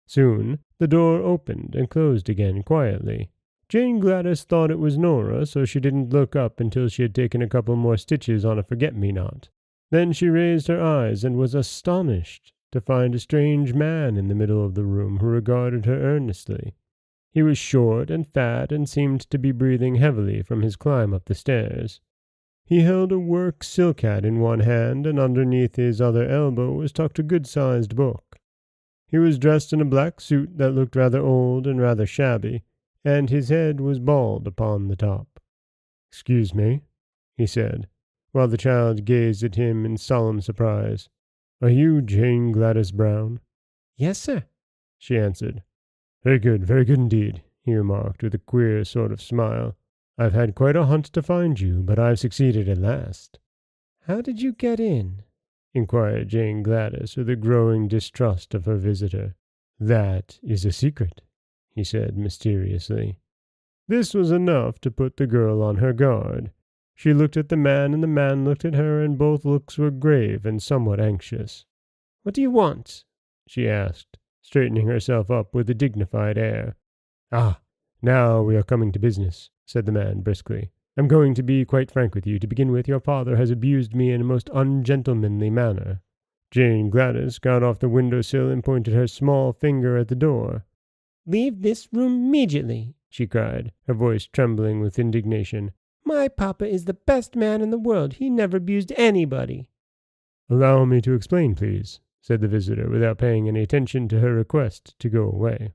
Soon the door opened and closed again quietly. Jane Gladys thought it was Nora, so she didn't look up until she had taken a couple more stitches on a forget-me-not. Then she raised her eyes and was astonished to find a strange man in the middle of the room who regarded her earnestly. He was short and fat and seemed to be breathing heavily from his climb up the stairs. He held a work silk hat in one hand, and underneath his other elbow was tucked a good-sized book. He was dressed in a black suit that looked rather old and rather shabby, and his head was bald upon the top. "Excuse me," he said, while the child gazed at him in solemn surprise. "Are you Jane Gladys Brown?" "Yes, sir," she answered. Very good indeed," he remarked with a queer sort of smile. "I've had quite a hunt to find you, but I've succeeded at last." "How did you get in?" inquired Jane Gladys with a growing distrust of her visitor. "That is a secret," he said mysteriously. This was enough to put the girl on her guard. She looked at the man, and the man looked at her, and both looks were grave and somewhat anxious. "What do you want?" she asked, straightening herself up with a dignified air. "Ah, now we are coming to business," said the man briskly. "I'm going to be quite frank with you. To begin with, your father has abused me in a most ungentlemanly manner." Jane Gladys got off the window-sill and pointed her small finger at the door. "Leave this room immediately," she cried, her voice trembling with indignation. "My papa is the best man in the world. He never abused anybody." "Allow me to explain, please," said the visitor, without paying any attention to her request to go away.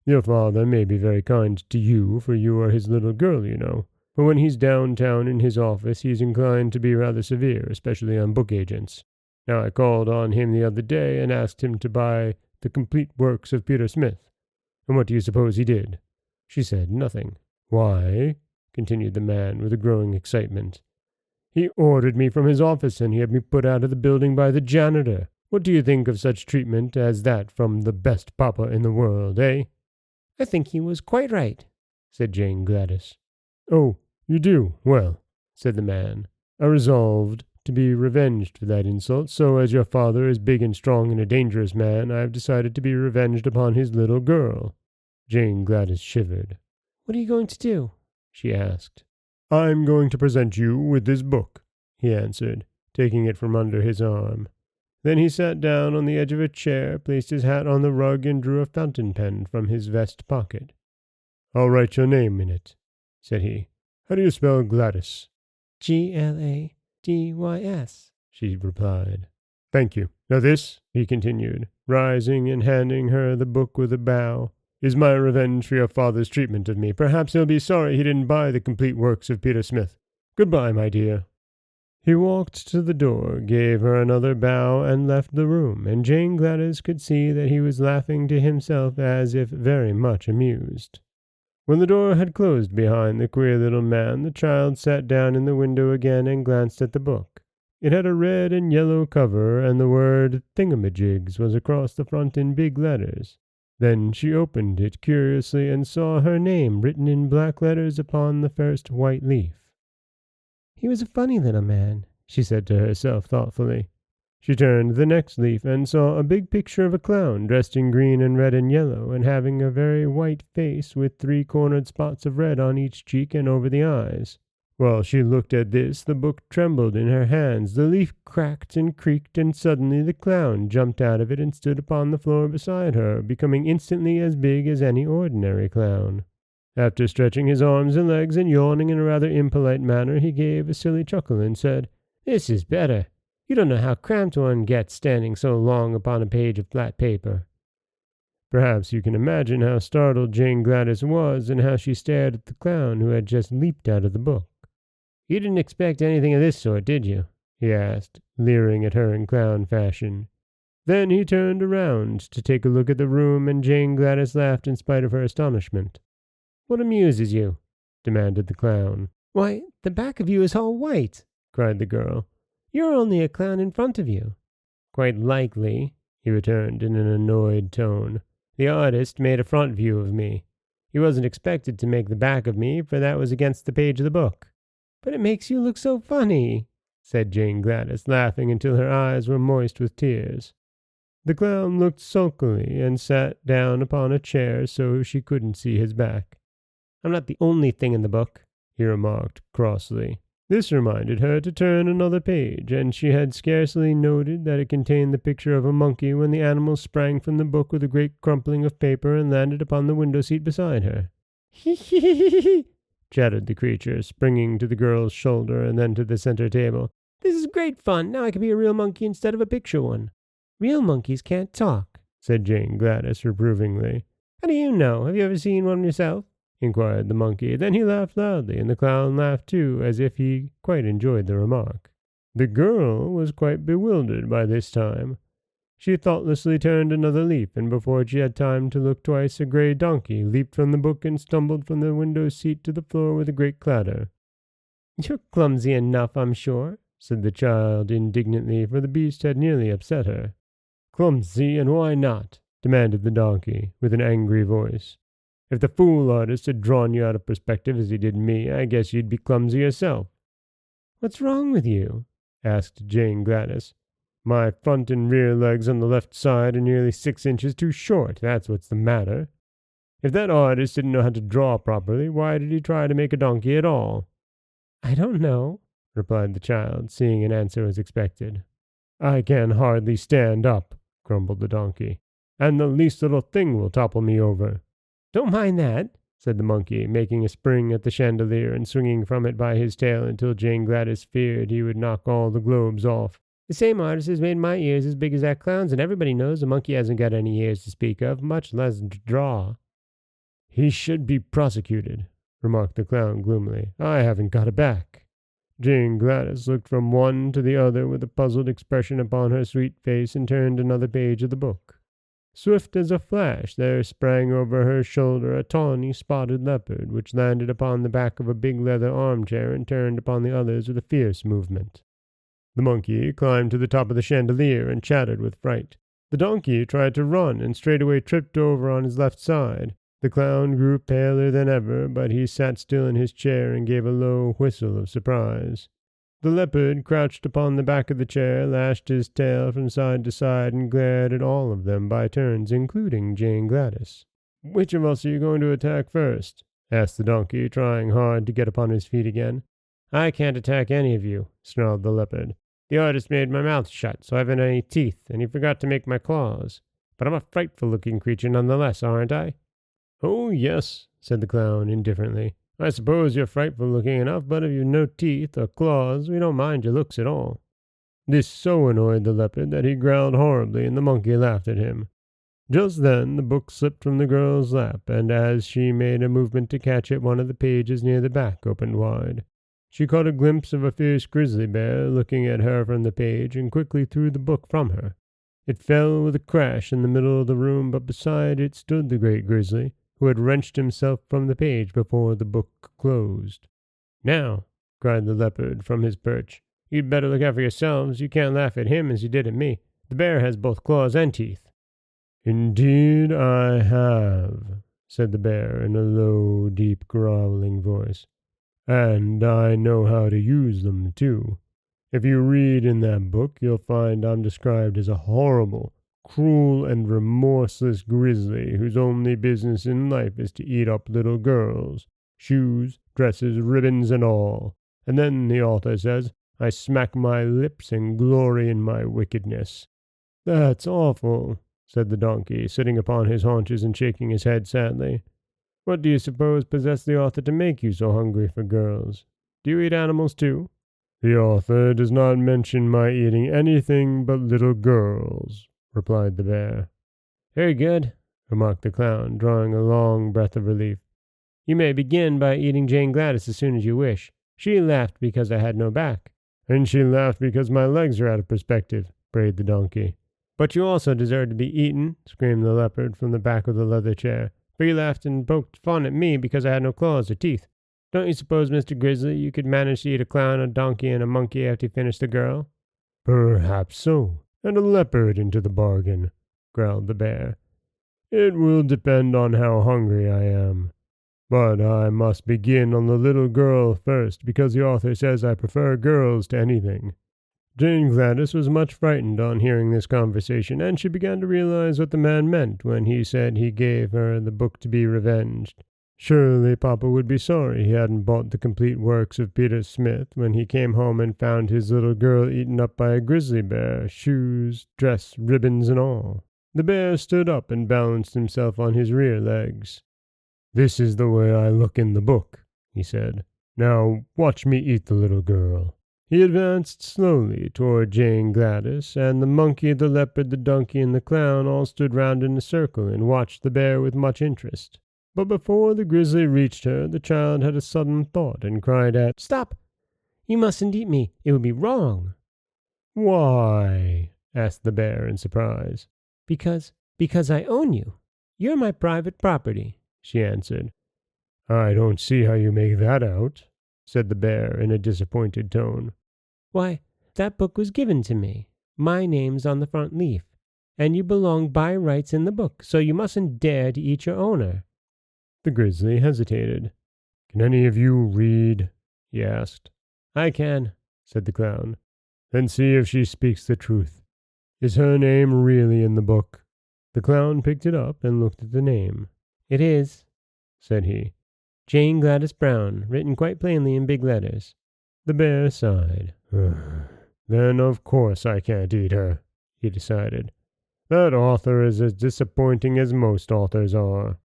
"Your father may be very kind to you, for you are his little girl, you know. But when he's downtown in his office, he's inclined to be rather severe, especially on book agents. Now, I called on him the other day and asked him to buy the complete works of Peter Smith. And what do you suppose he did?" She said nothing. "Why," continued the man with a growing excitement, "he ordered me from his office, and he had me put out of the building by the janitor. What do you think of such treatment as that from the best papa in the world, eh?" "I think he was quite right," said Jane Gladys. "Oh, you do? Well," said the man, "I resolved to be revenged for that insult, so as your father is big and strong and a dangerous man, I have decided to be revenged upon his little girl." Jane Gladys shivered. "What are you going to do?" she asked. "I'm going to present you with this book," he answered, taking it from under his arm. Then he sat down on the edge of a chair, placed his hat on the rug, and drew a fountain pen from his vest pocket. "I'll write your name in it," said he. "How do you spell Gladys?" "Gladys," she replied. "Thank you. Now this," he continued, rising and handing her the book with a bow, "is my revenge for your father's treatment of me. Perhaps he'll be sorry he didn't buy the complete works of Peter Smith. Goodbye, my dear." He walked to the door, gave her another bow, and left the room, and Jane Gladys could see that he was laughing to himself as if very much amused. When the door had closed behind the queer little man, the child sat down in the window again and glanced at the book. It had a red and yellow cover, and the word Thingamajigs was across the front in big letters. Then she opened it curiously and saw her name written in black letters upon the first white leaf. "He was a funny little man," she said to herself thoughtfully. She turned the next leaf and saw a big picture of a clown dressed in green and red and yellow, and having a very white face with 3-cornered spots of red on each cheek and over the eyes. While she looked at this, the book trembled in her hands, the leaf cracked and creaked, and suddenly the clown jumped out of it and stood upon the floor beside her, becoming instantly as big as any ordinary clown. After stretching his arms and legs and yawning in a rather impolite manner, he gave a silly chuckle and said, "This is better. You don't know how cramped one gets standing so long upon a page of flat paper." Perhaps you can imagine how startled Jane Gladys was, and how she stared at the clown who had just leaped out of the book. "You didn't expect anything of this sort, did you?" he asked, leering at her in clown fashion. Then he turned around to take a look at the room, and Jane Gladys laughed in spite of her astonishment. "What amuses you?" demanded the clown. "Why, the back of you is all white," cried the girl. "You're only a clown in front of you." "Quite likely," he returned in an annoyed tone. "The artist made a front view of me. He wasn't expected to make the back of me, for that was against the page of the book." But it makes you look so funny, said Jane Gladys, laughing until her eyes were moist with tears. The clown looked sulkily and sat down upon a chair so she couldn't see his back. I'm not the only thing in the book, he remarked crossly. This reminded her to turn another page, and she had scarcely noted that it contained the picture of a monkey when the animal sprang from the book with a great crumpling of paper and landed upon the window-seat beside her. Hee hee hee hee hee, chattered the creature, springing to the girl's shoulder and then to the center table. This is great fun. Now I can be a real monkey instead of a picture one. Real monkeys can't talk, said Jane Gladys reprovingly. How do you know? Have you ever seen one yourself? Inquired the monkey. Then he laughed loudly, and the clown laughed too, as if he quite enjoyed the remark. The girl was quite bewildered by this time. She thoughtlessly turned another leaf, and before she had time to look twice, a gray donkey leaped from the book and stumbled from the window seat to the floor with a great clatter. You're clumsy enough, I'm sure, said the child indignantly, for the beast had nearly upset her. Clumsy, and why not? Demanded the donkey, with an angry voice. If the fool artist had drawn you out of perspective as he did me, I guess you'd be clumsy yourself. What's wrong with you? Asked Jane Gladys. My front and rear legs on the left side are nearly 6 inches too short, that's what's the matter. If that artist didn't know how to draw properly, why did he try to make a donkey at all? I don't know, replied the child, seeing an answer was expected. I can hardly stand up, grumbled the donkey, and the least little thing will topple me over. Don't mind that, said the monkey, making a spring at the chandelier and swinging from it by his tail until Jane Gladys feared he would knock all the globes off. The same artist has made my ears as big as that clown's, and everybody knows a monkey hasn't got any ears to speak of, much less to draw. He should be prosecuted, remarked the clown gloomily. I haven't got a back. Jane Gladys looked from one to the other with a puzzled expression upon her sweet face and turned another page of the book. Swift as a flash there sprang over her shoulder a tawny spotted leopard, which landed upon the back of a big leather armchair and turned upon the others with a fierce movement. The monkey climbed to the top of the chandelier and chattered with fright. The donkey tried to run and straightway tripped over on his left side. The clown grew paler than ever, but he sat still in his chair and gave a low whistle of surprise. The leopard crouched upon the back of the chair, lashed his tail from side to side, and glared at all of them by turns, including Jane Gladys. Which of us are you going to attack first? Asked the donkey, trying hard to get upon his feet again. I can't attack any of you, snarled the leopard. The artist made my mouth shut, so I haven't any teeth, and he forgot to make my claws. But I'm a frightful-looking creature nonetheless, aren't I? Oh, yes, said the clown indifferently. I suppose you're frightful-looking enough, but if you've no teeth or claws, we don't mind your looks at all. This so annoyed the leopard that he growled horribly, and the monkey laughed at him. Just then the book slipped from the girl's lap, and as she made a movement to catch it, one of the pages near the back opened wide. She caught a glimpse of a fierce grizzly bear looking at her from the page, and quickly threw the book from her. It fell with a crash in the middle of the room, but beside it stood the great grizzly, who had wrenched himself from the page before the book closed. Now, cried the leopard from his perch, you'd better look out for yourselves. You can't laugh at him as you did at me. The bear has both claws and teeth. Indeed I have, said the bear in a low, deep, growling voice. And I know how to use them, too. If you read in that book, you'll find I'm described as a horrible, cruel, and remorseless grizzly whose only business in life is to eat up little girls, shoes, dresses, ribbons, and all. And then the author says, I smack my lips and glory in my wickedness. That's awful, said the donkey, sitting upon his haunches and shaking his head sadly. What do you suppose possessed the author to make you so hungry for girls? Do you eat animals too? The author does not mention my eating anything but little girls, replied the bear. Very good, remarked the clown, drawing a long breath of relief. You may begin by eating Jane Gladys as soon as you wish. She laughed because I had no back. And she laughed because my legs are out of perspective, brayed the donkey. But you also deserve to be eaten, screamed the leopard from the back of the leather chair. For you laughed and poked fun at me because I had no claws or teeth. Don't you suppose, Mr. Grizzly, you could manage to eat a clown, a donkey, and a monkey after you finished the girl? Perhaps so, and a leopard into the bargain, growled the bear. It will depend on how hungry I am. But I must begin on the little girl first, because the author says I prefer girls to anything." Jane Gladys was much frightened on hearing this conversation, and she began to realize what the man meant when he said he gave her the book to be revenged. Surely Papa would be sorry he hadn't bought the complete works of Peter Smith when he came home and found his little girl eaten up by a grizzly bear, shoes, dress, ribbons, and all. The bear stood up and balanced himself on his rear legs. "This is the way I look in the book," he said. "Now watch me eat the little girl." He advanced slowly toward Jane Gladys, and the monkey, the leopard, the donkey, and the clown all stood round in a circle and watched the bear with much interest. But before the grizzly reached her, the child had a sudden thought and cried out, "Stop! You mustn't eat me. It would be wrong." "Why?" asked the bear in surprise. Because I own you. You're my private property," she answered. "I don't see how you make that out," said the bear in a disappointed tone. "Why, that book was given to me. My name's on the front leaf, and you belong by rights in the book, so you mustn't dare to eat your owner." The grizzly hesitated. "Can any of you read?" he asked. "I can," said the clown. "Then see if she speaks the truth. Is her name really in the book?" The clown picked it up and looked at the name. "It is," said he. "Jane Gladys Brown, written quite plainly in big letters." The bear sighed. "Then of course I can't eat her," he decided. "That author is as disappointing as most authors are."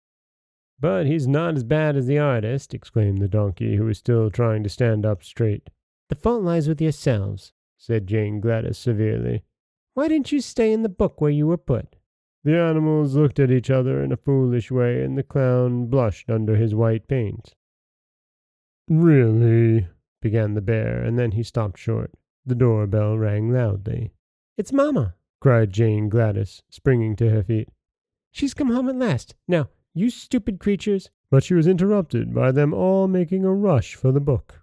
"But he's not as bad as the artist," exclaimed the donkey, who was still trying to stand up straight. "The fault lies with yourselves," said Jane Gladys severely. "Why didn't you stay in the book where you were put?" The animals looked at each other in a foolish way, and the clown blushed under his white paint. "Really?" began the bear, and then he stopped short. The doorbell rang loudly. "It's Mama!" cried Jane Gladys, springing to her feet. "She's come home at last. Now, you stupid creatures—" But she was interrupted by them all making a rush for the book.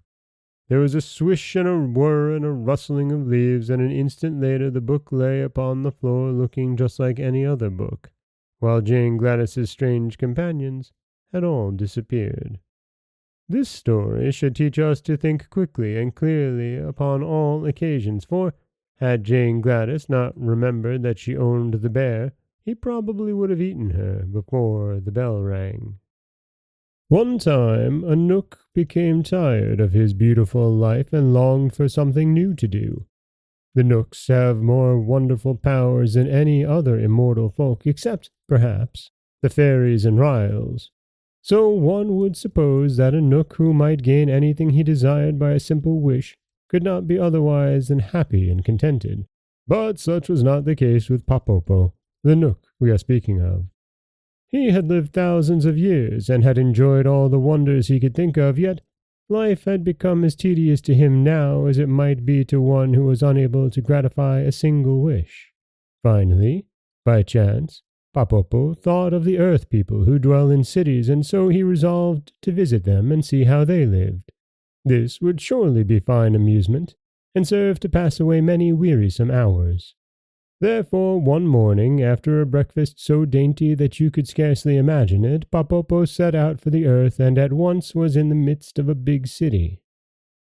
There was a swish and a whir and a rustling of leaves, and an instant later the book lay upon the floor looking just like any other book, while Jane Gladys's strange companions had all disappeared. This story should teach us to think quickly and clearly upon all occasions, for had Jane Gladys not remembered that she owned the bear, he probably would have eaten her before the bell rang. One time a Nook became tired of his beautiful life and longed for something new to do. The Nooks have more wonderful powers than any other immortal folk, except, perhaps, the fairies and Ryls. So one would suppose that a Nook who might gain anything he desired by a simple wish could not be otherwise than happy and contented. But such was not the case with Popopo, the Nook we are speaking of. He had lived thousands of years and had enjoyed all the wonders he could think of, yet life had become as tedious to him now as it might be to one who was unable to gratify a single wish. Finally, by chance, Popopo thought of the earth people who dwell in cities, and so he resolved to visit them and see how they lived. This would surely be fine amusement, and serve to pass away many wearisome hours. Therefore, one morning, after a breakfast so dainty that you could scarcely imagine it, Popopo set out for the earth and at once was in the midst of a big city.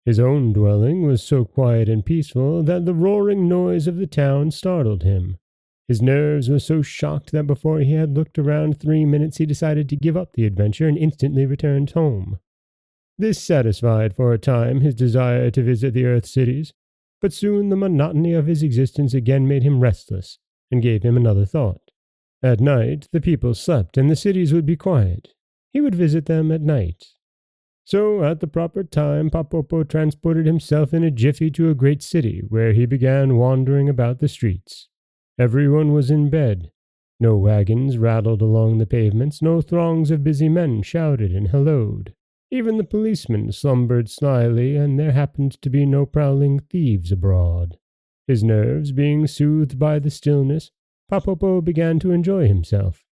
His own dwelling was so quiet and peaceful that the roaring noise of the town startled him. His nerves were so shocked that before he had looked around 3 minutes he decided to give up the adventure and instantly returned home. This satisfied for a time his desire to visit the earth cities, but soon the monotony of his existence again made him restless, and gave him another thought. At night the people slept, and the cities would be quiet. He would visit them at night. So at the proper time Popopo transported himself in a jiffy to a great city, where he began wandering about the streets. Everyone was in bed. No wagons rattled along the pavements, no throngs of busy men shouted and hallooed. Even the policemen slumbered slyly, and there happened to be no prowling thieves abroad. His nerves being soothed by the stillness, Popopo began to enjoy himself.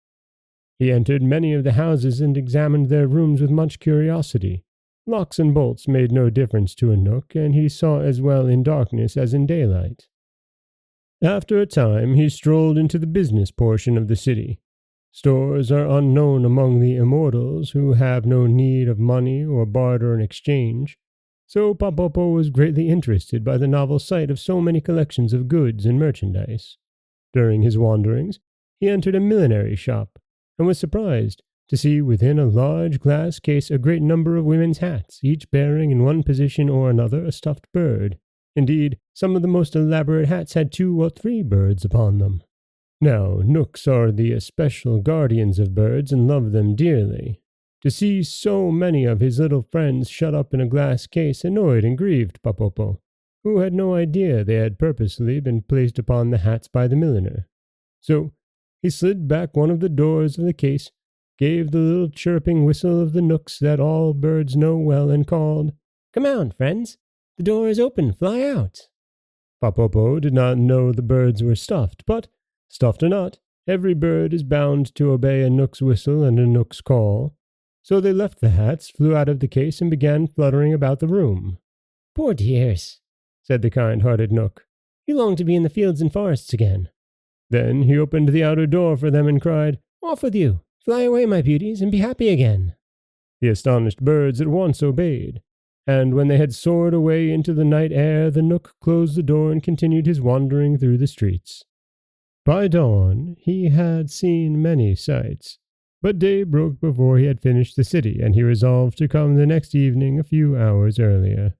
He entered many of the houses and examined their rooms with much curiosity. Locks and bolts made no difference to a Nook, and he saw as well in darkness as in daylight. After a time he strolled into the business portion of the city. Stores are unknown among the immortals, who have no need of money or barter in exchange, so Popopo was greatly interested by the novel sight of so many collections of goods and merchandise. During his wanderings, he entered a millinery shop, and was surprised to see within a large glass case a great number of women's hats, each bearing in one position or another a stuffed bird. Indeed, some of the most elaborate hats had 2 or 3 birds upon them. Now, Knooks are the especial guardians of birds and love them dearly. To see so many of his little friends shut up in a glass case annoyed and grieved Popopo, who had no idea they had purposely been placed upon the hats by the milliner. So he slid back one of the doors of the case, gave the little chirping whistle of the Knooks that all birds know well, and called, "Come on, friends! The door is open, fly out!" Popopo did not know the birds were stuffed, but, stuffed or not, every bird is bound to obey a Knook's whistle and a Knook's call. So they left the hats, flew out of the case, and began fluttering about the room. "Poor dears," said the kind-hearted Knook. "You long to be in the fields and forests again." Then he opened the outer door for them and cried, "Off with you! Fly away, my beauties, and be happy again." The astonished birds at once obeyed, and when they had soared away into the night air, the Knook closed the door and continued his wandering through the streets. By dawn he had seen many sights, but day broke before he had finished the city, and he resolved to come the next evening a few hours earlier.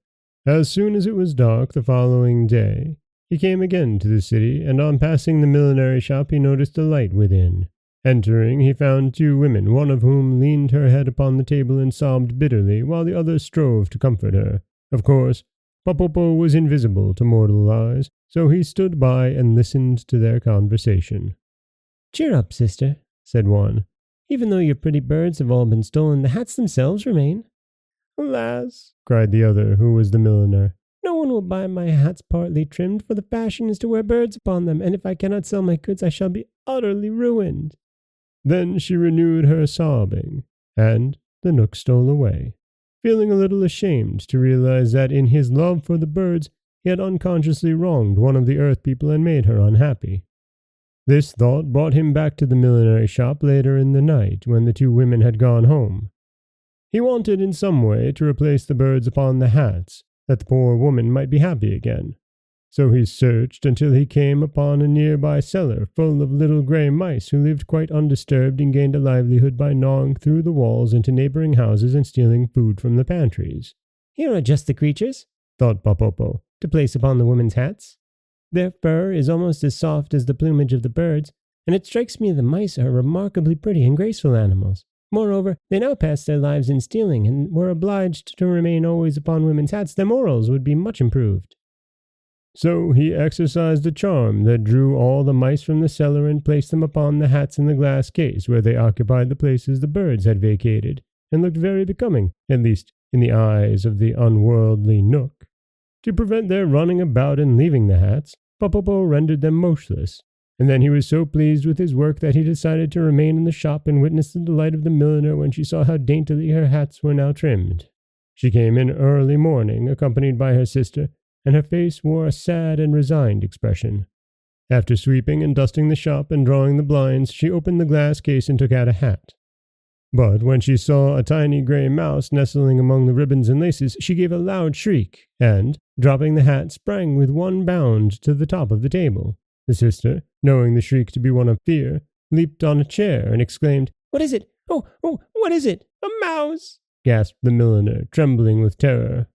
As soon as it was dark the following day, he came again to the city, and on passing the millinery shop he noticed a light within. Entering, he found 2 women, one of whom leaned her head upon the table and sobbed bitterly, while the other strove to comfort her. Of course, Popopo was invisible to mortal eyes, so he stood by and listened to their conversation. "Cheer up, sister," said one. "Even though your pretty birds have all been stolen, the hats themselves remain." "Alas," cried the other, who was the milliner, "no one will buy my hats partly trimmed, for the fashion is to wear birds upon them, and if I cannot sell my goods I shall be utterly ruined." Then she renewed her sobbing, and the Knook stole away, feeling a little ashamed to realize that in his love for the birds he had unconsciously wronged one of the earth people and made her unhappy. This thought brought him back to the millinery shop later in the night, when the 2 women had gone home. He wanted in some way to replace the birds upon the hats, that the poor woman might be happy again. So he searched until he came upon a nearby cellar full of little grey mice who lived quite undisturbed and gained a livelihood by gnawing through the walls into neighboring houses and stealing food from the pantries. "Here are just the creatures," thought Popopo, "to place upon the women's hats. Their fur is almost as soft as the plumage of the birds, and it strikes me the mice are remarkably pretty and graceful animals. Moreover, they now pass their lives in stealing, and were obliged to remain always upon women's hats, their morals would be much improved." So he exercised a charm that drew all the mice from the cellar and placed them upon the hats in the glass case, where they occupied the places the birds had vacated, and looked very becoming, at least in the eyes of the unworldly Knook. To prevent their running about and leaving the hats, Popopo rendered them motionless, and then he was so pleased with his work that he decided to remain in the shop and witness the delight of the milliner when she saw how daintily her hats were now trimmed. She came in early morning, accompanied by her sister, and her face wore a sad and resigned expression. After sweeping and dusting the shop and drawing the blinds, she opened the glass case and took out a hat. But when she saw a tiny grey mouse nestling among the ribbons and laces, she gave a loud shriek, and, dropping the hat, sprang with one bound to the top of the table. The sister, knowing the shriek to be one of fear, leaped on a chair and exclaimed, "What is it? Oh, what is it? A mouse!" gasped the milliner, trembling with terror.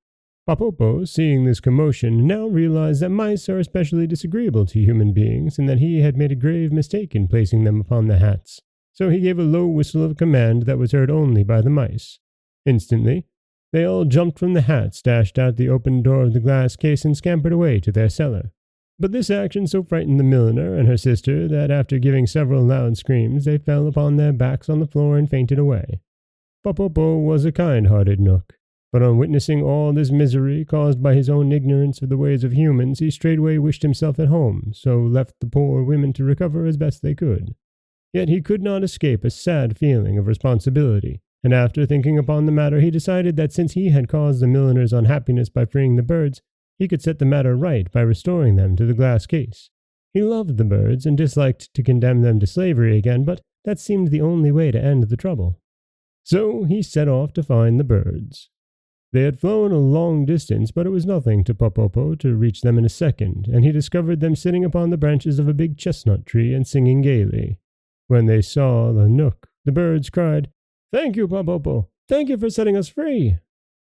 Popopo, seeing this commotion, now realized that mice are especially disagreeable to human beings, and that he had made a grave mistake in placing them upon the hats. So he gave a low whistle of command that was heard only by the mice. Instantly, they all jumped from the hats, dashed out the open door of the glass case, and scampered away to their cellar. But this action so frightened the milliner and her sister that after giving several loud screams, they fell upon their backs on the floor and fainted away. Popopo was a kind-hearted Knook, but on witnessing all this misery caused by his own ignorance of the ways of humans, he straightway wished himself at home, so left the poor women to recover as best they could. Yet he could not escape a sad feeling of responsibility, and after thinking upon the matter, he decided that since he had caused the milliner's unhappiness by freeing the birds, he could set the matter right by restoring them to the glass case. He loved the birds and disliked to condemn them to slavery again, but That seemed the only way to end the trouble. So he set off to find the birds. They had flown a long distance, but it was nothing to Popopo to reach them in a second, and he discovered them sitting upon the branches of a big chestnut tree and singing gaily. When they saw the Nook, the birds cried, "Thank you, Popopo! Thank you for setting us free!"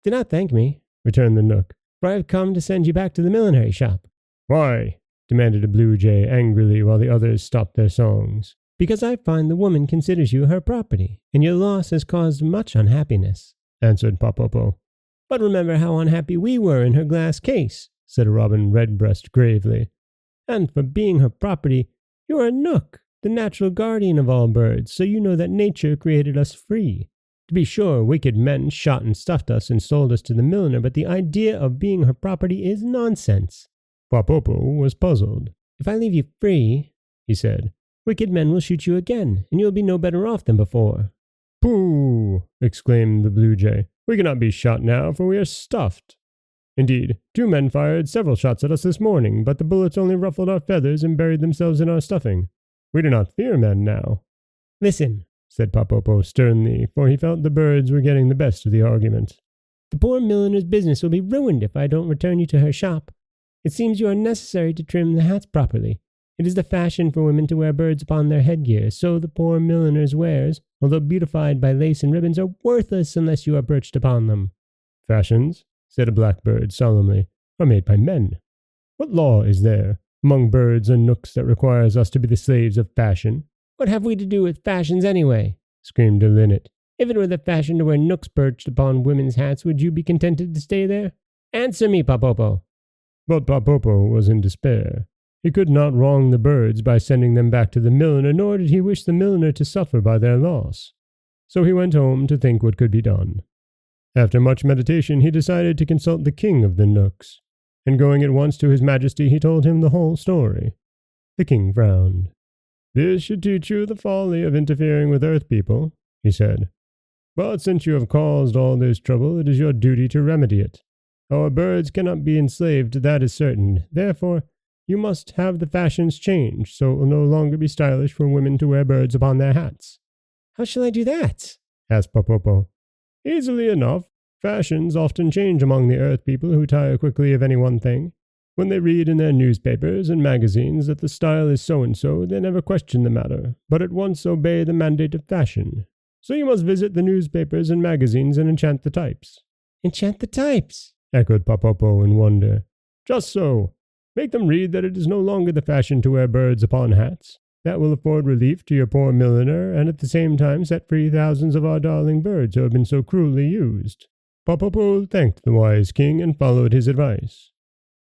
"Do not thank me," returned the Nook, "for I have come to send you back to the millinery shop." "Why?" demanded a blue jay angrily while the others stopped their songs. "Because I find the woman considers you her property, and your loss has caused much unhappiness," answered Popopo. "But remember how unhappy we were in her glass case," said a robin redbreast gravely. "And for being her property, you are a Nook, the natural guardian of all birds, so you know that nature created us free. To be sure, wicked men shot and stuffed us and sold us to the milliner, but the idea of being her property is nonsense." Popopo was puzzled. "If I leave you free," he said, "wicked men will shoot you again, and you will be no better off than before." "Pooh!" exclaimed the blue jay. "We cannot be shot now, for we are stuffed. Indeed, 2 men fired several shots at us this morning, but the bullets only ruffled our feathers and buried themselves in our stuffing. We do not fear men now." "Listen," said Popopo sternly, for he felt the birds were getting the best of the argument. "The poor milliner's business will be ruined if I don't return you to her shop. It seems you are necessary to trim the hats properly. It is the fashion for women to wear birds upon their headgear, so the poor milliner's wares, although beautified by lace and ribbons, are worthless unless you are perched upon them." "Fashions," said a blackbird solemnly, "are made by men. What law is there among birds and Nooks that requires us to be the slaves of fashion?" "What have we to do with fashions anyway?" screamed a linnet. "If it were the fashion to wear Nooks perched upon women's hats, would you be contented to stay there? Answer me, Popopo." But Popopo was in despair. He could not wrong the birds by sending them back to the milliner, nor did he wish the milliner to suffer by their loss. So he went home to think what could be done. After much meditation, he decided to consult the king of the Nooks, and going at once to his majesty, he told him the whole story. The king frowned. "This should teach you the folly of interfering with earth people," he said. "But since you have caused all this trouble, it is your duty to remedy it. Our birds cannot be enslaved, that is certain. Therefore, you must have the fashions changed, so it will no longer be stylish for women to wear birds upon their hats." "How shall I do that?" asked Popopo. "Easily enough. Fashions often change among the earth people who tire quickly of any one thing. When they read in their newspapers and magazines that the style is so-and-so, they never question the matter, but at once obey the mandate of fashion. So you must visit the newspapers and magazines and enchant the types." "Enchant the types?" echoed Popopo in wonder. "Just so. Make them read that it is no longer the fashion to wear birds upon hats. That will afford relief to your poor milliner, and at the same time set free thousands of our darling birds who have been so cruelly used." Popopo thanked the wise king and followed his advice.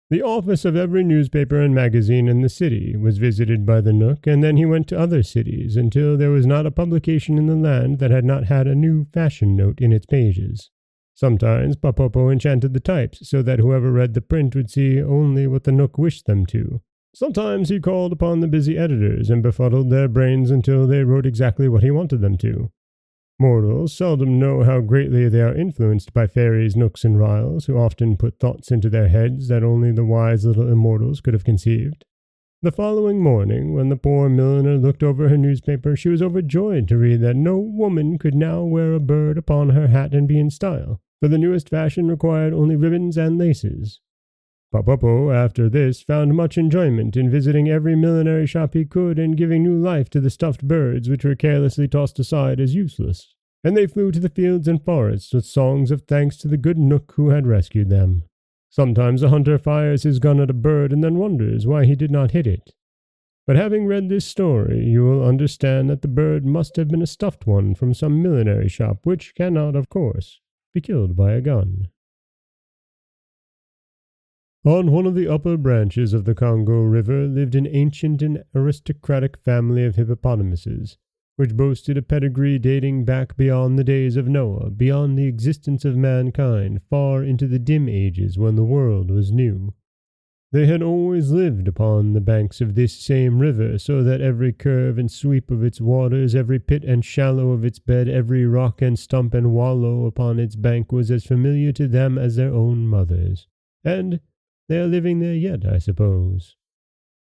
The office of every newspaper and magazine in the city was visited by the Nook, and then he went to other cities until there was not a publication in the land that had not had a new fashion note in its pages. Sometimes Popopo enchanted the types so that whoever read the print would see only what the Nook wished them to. Sometimes he called upon the busy editors and befuddled their brains until they wrote exactly what he wanted them to. Mortals seldom know how greatly they are influenced by fairies, Nooks, and Ryls, who often put thoughts into their heads that only the wise little immortals could have conceived. The following morning, when the poor milliner looked over her newspaper, she was overjoyed to read that no woman could now wear a bird upon her hat and be in style, for the newest fashion required only ribbons and laces. Popopo, after this, found much enjoyment in visiting every millinery shop he could and giving new life to the stuffed birds which were carelessly tossed aside as useless, and they flew to the fields and forests with songs of thanks to the good Nook who had rescued them. Sometimes a hunter fires his gun at a bird and then wonders why he did not hit it. But having read this story, you will understand that the bird must have been a stuffed one from some millinery shop, which cannot, of course, be killed by a gun. On one of the upper branches of the Congo River lived an ancient and aristocratic family of hippopotamuses, which boasted a pedigree dating back beyond the days of Noah, beyond the existence of mankind, far into the dim ages when the world was new. They had always lived upon the banks of this same river, so that every curve and sweep of its waters, every pit and shallow of its bed, every rock and stump and wallow upon its bank was as familiar to them as their own mothers. And they are living there yet, I suppose.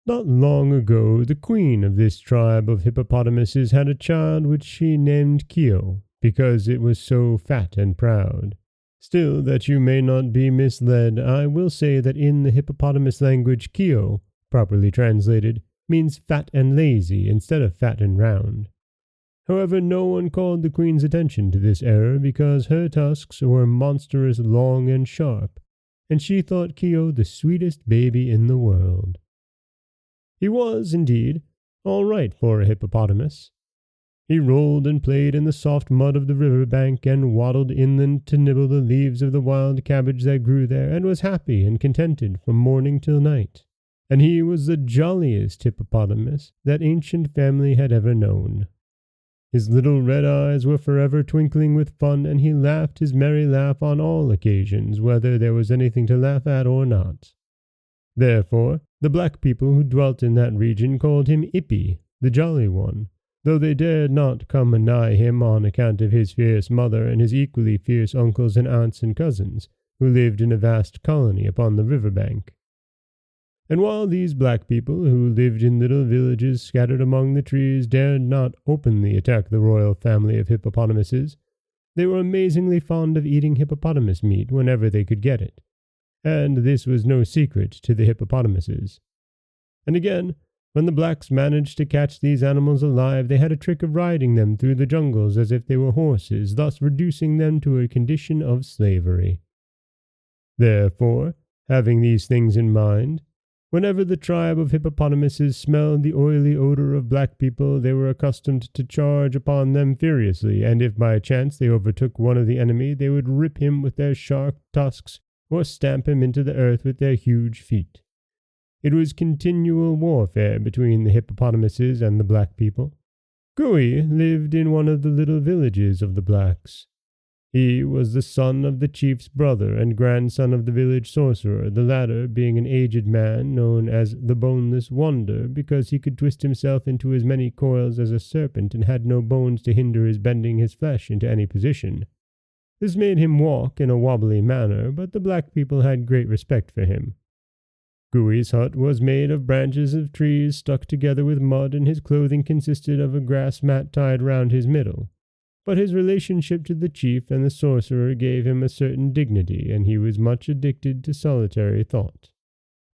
Not long ago, the queen of this tribe of hippopotamuses had a child which she named Kio, because it was so fat and proud. Still, that you may not be misled, I will say that in the hippopotamus language, Kio, properly translated, means fat and lazy instead of fat and round. However, no one called the queen's attention to this error because her tusks were monstrous long and sharp, and she thought Kio the sweetest baby in the world. He was, indeed, all right for a hippopotamus. He rolled and played in the soft mud of the river bank and waddled inland to nibble the leaves of the wild cabbage that grew there, and was happy and contented from morning till night. And he was the jolliest hippopotamus that ancient family had ever known. His little red eyes were forever twinkling with fun, and he laughed his merry laugh on all occasions, whether there was anything to laugh at or not. Therefore, the black people who dwelt in that region called him Ippy, the Jolly One, though they dared not come anigh him on account of his fierce mother and his equally fierce uncles and aunts and cousins, who lived in a vast colony upon the river bank. And while these black people, who lived in little villages scattered among the trees, dared not openly attack the royal family of hippopotamuses, they were amazingly fond of eating hippopotamus meat whenever they could get it, and this was no secret to the hippopotamuses. And again, when the blacks managed to catch these animals alive, they had a trick of riding them through the jungles as if they were horses, thus reducing them to a condition of slavery. Therefore, having these things in mind, whenever the tribe of hippopotamuses smelled the oily odor of black people, they were accustomed to charge upon them furiously, and if by chance they overtook one of the enemy, they would rip him with their sharp tusks, or stamp him into the earth with their huge feet. It was continual warfare between the hippopotamuses and the black people. Gooey lived in one of the little villages of the blacks. He was the son of the chief's brother and grandson of the village sorcerer, the latter being an aged man known as the Boneless Wonder, because he could twist himself into as many coils as a serpent and had no bones to hinder his bending his flesh into any position. This made him walk in a wobbly manner, but the black people had great respect for him. Gooey's hut was made of branches of trees stuck together with mud, and his clothing consisted of a grass mat tied round his middle. But his relationship to the chief and the sorcerer gave him a certain dignity, and he was much addicted to solitary thought.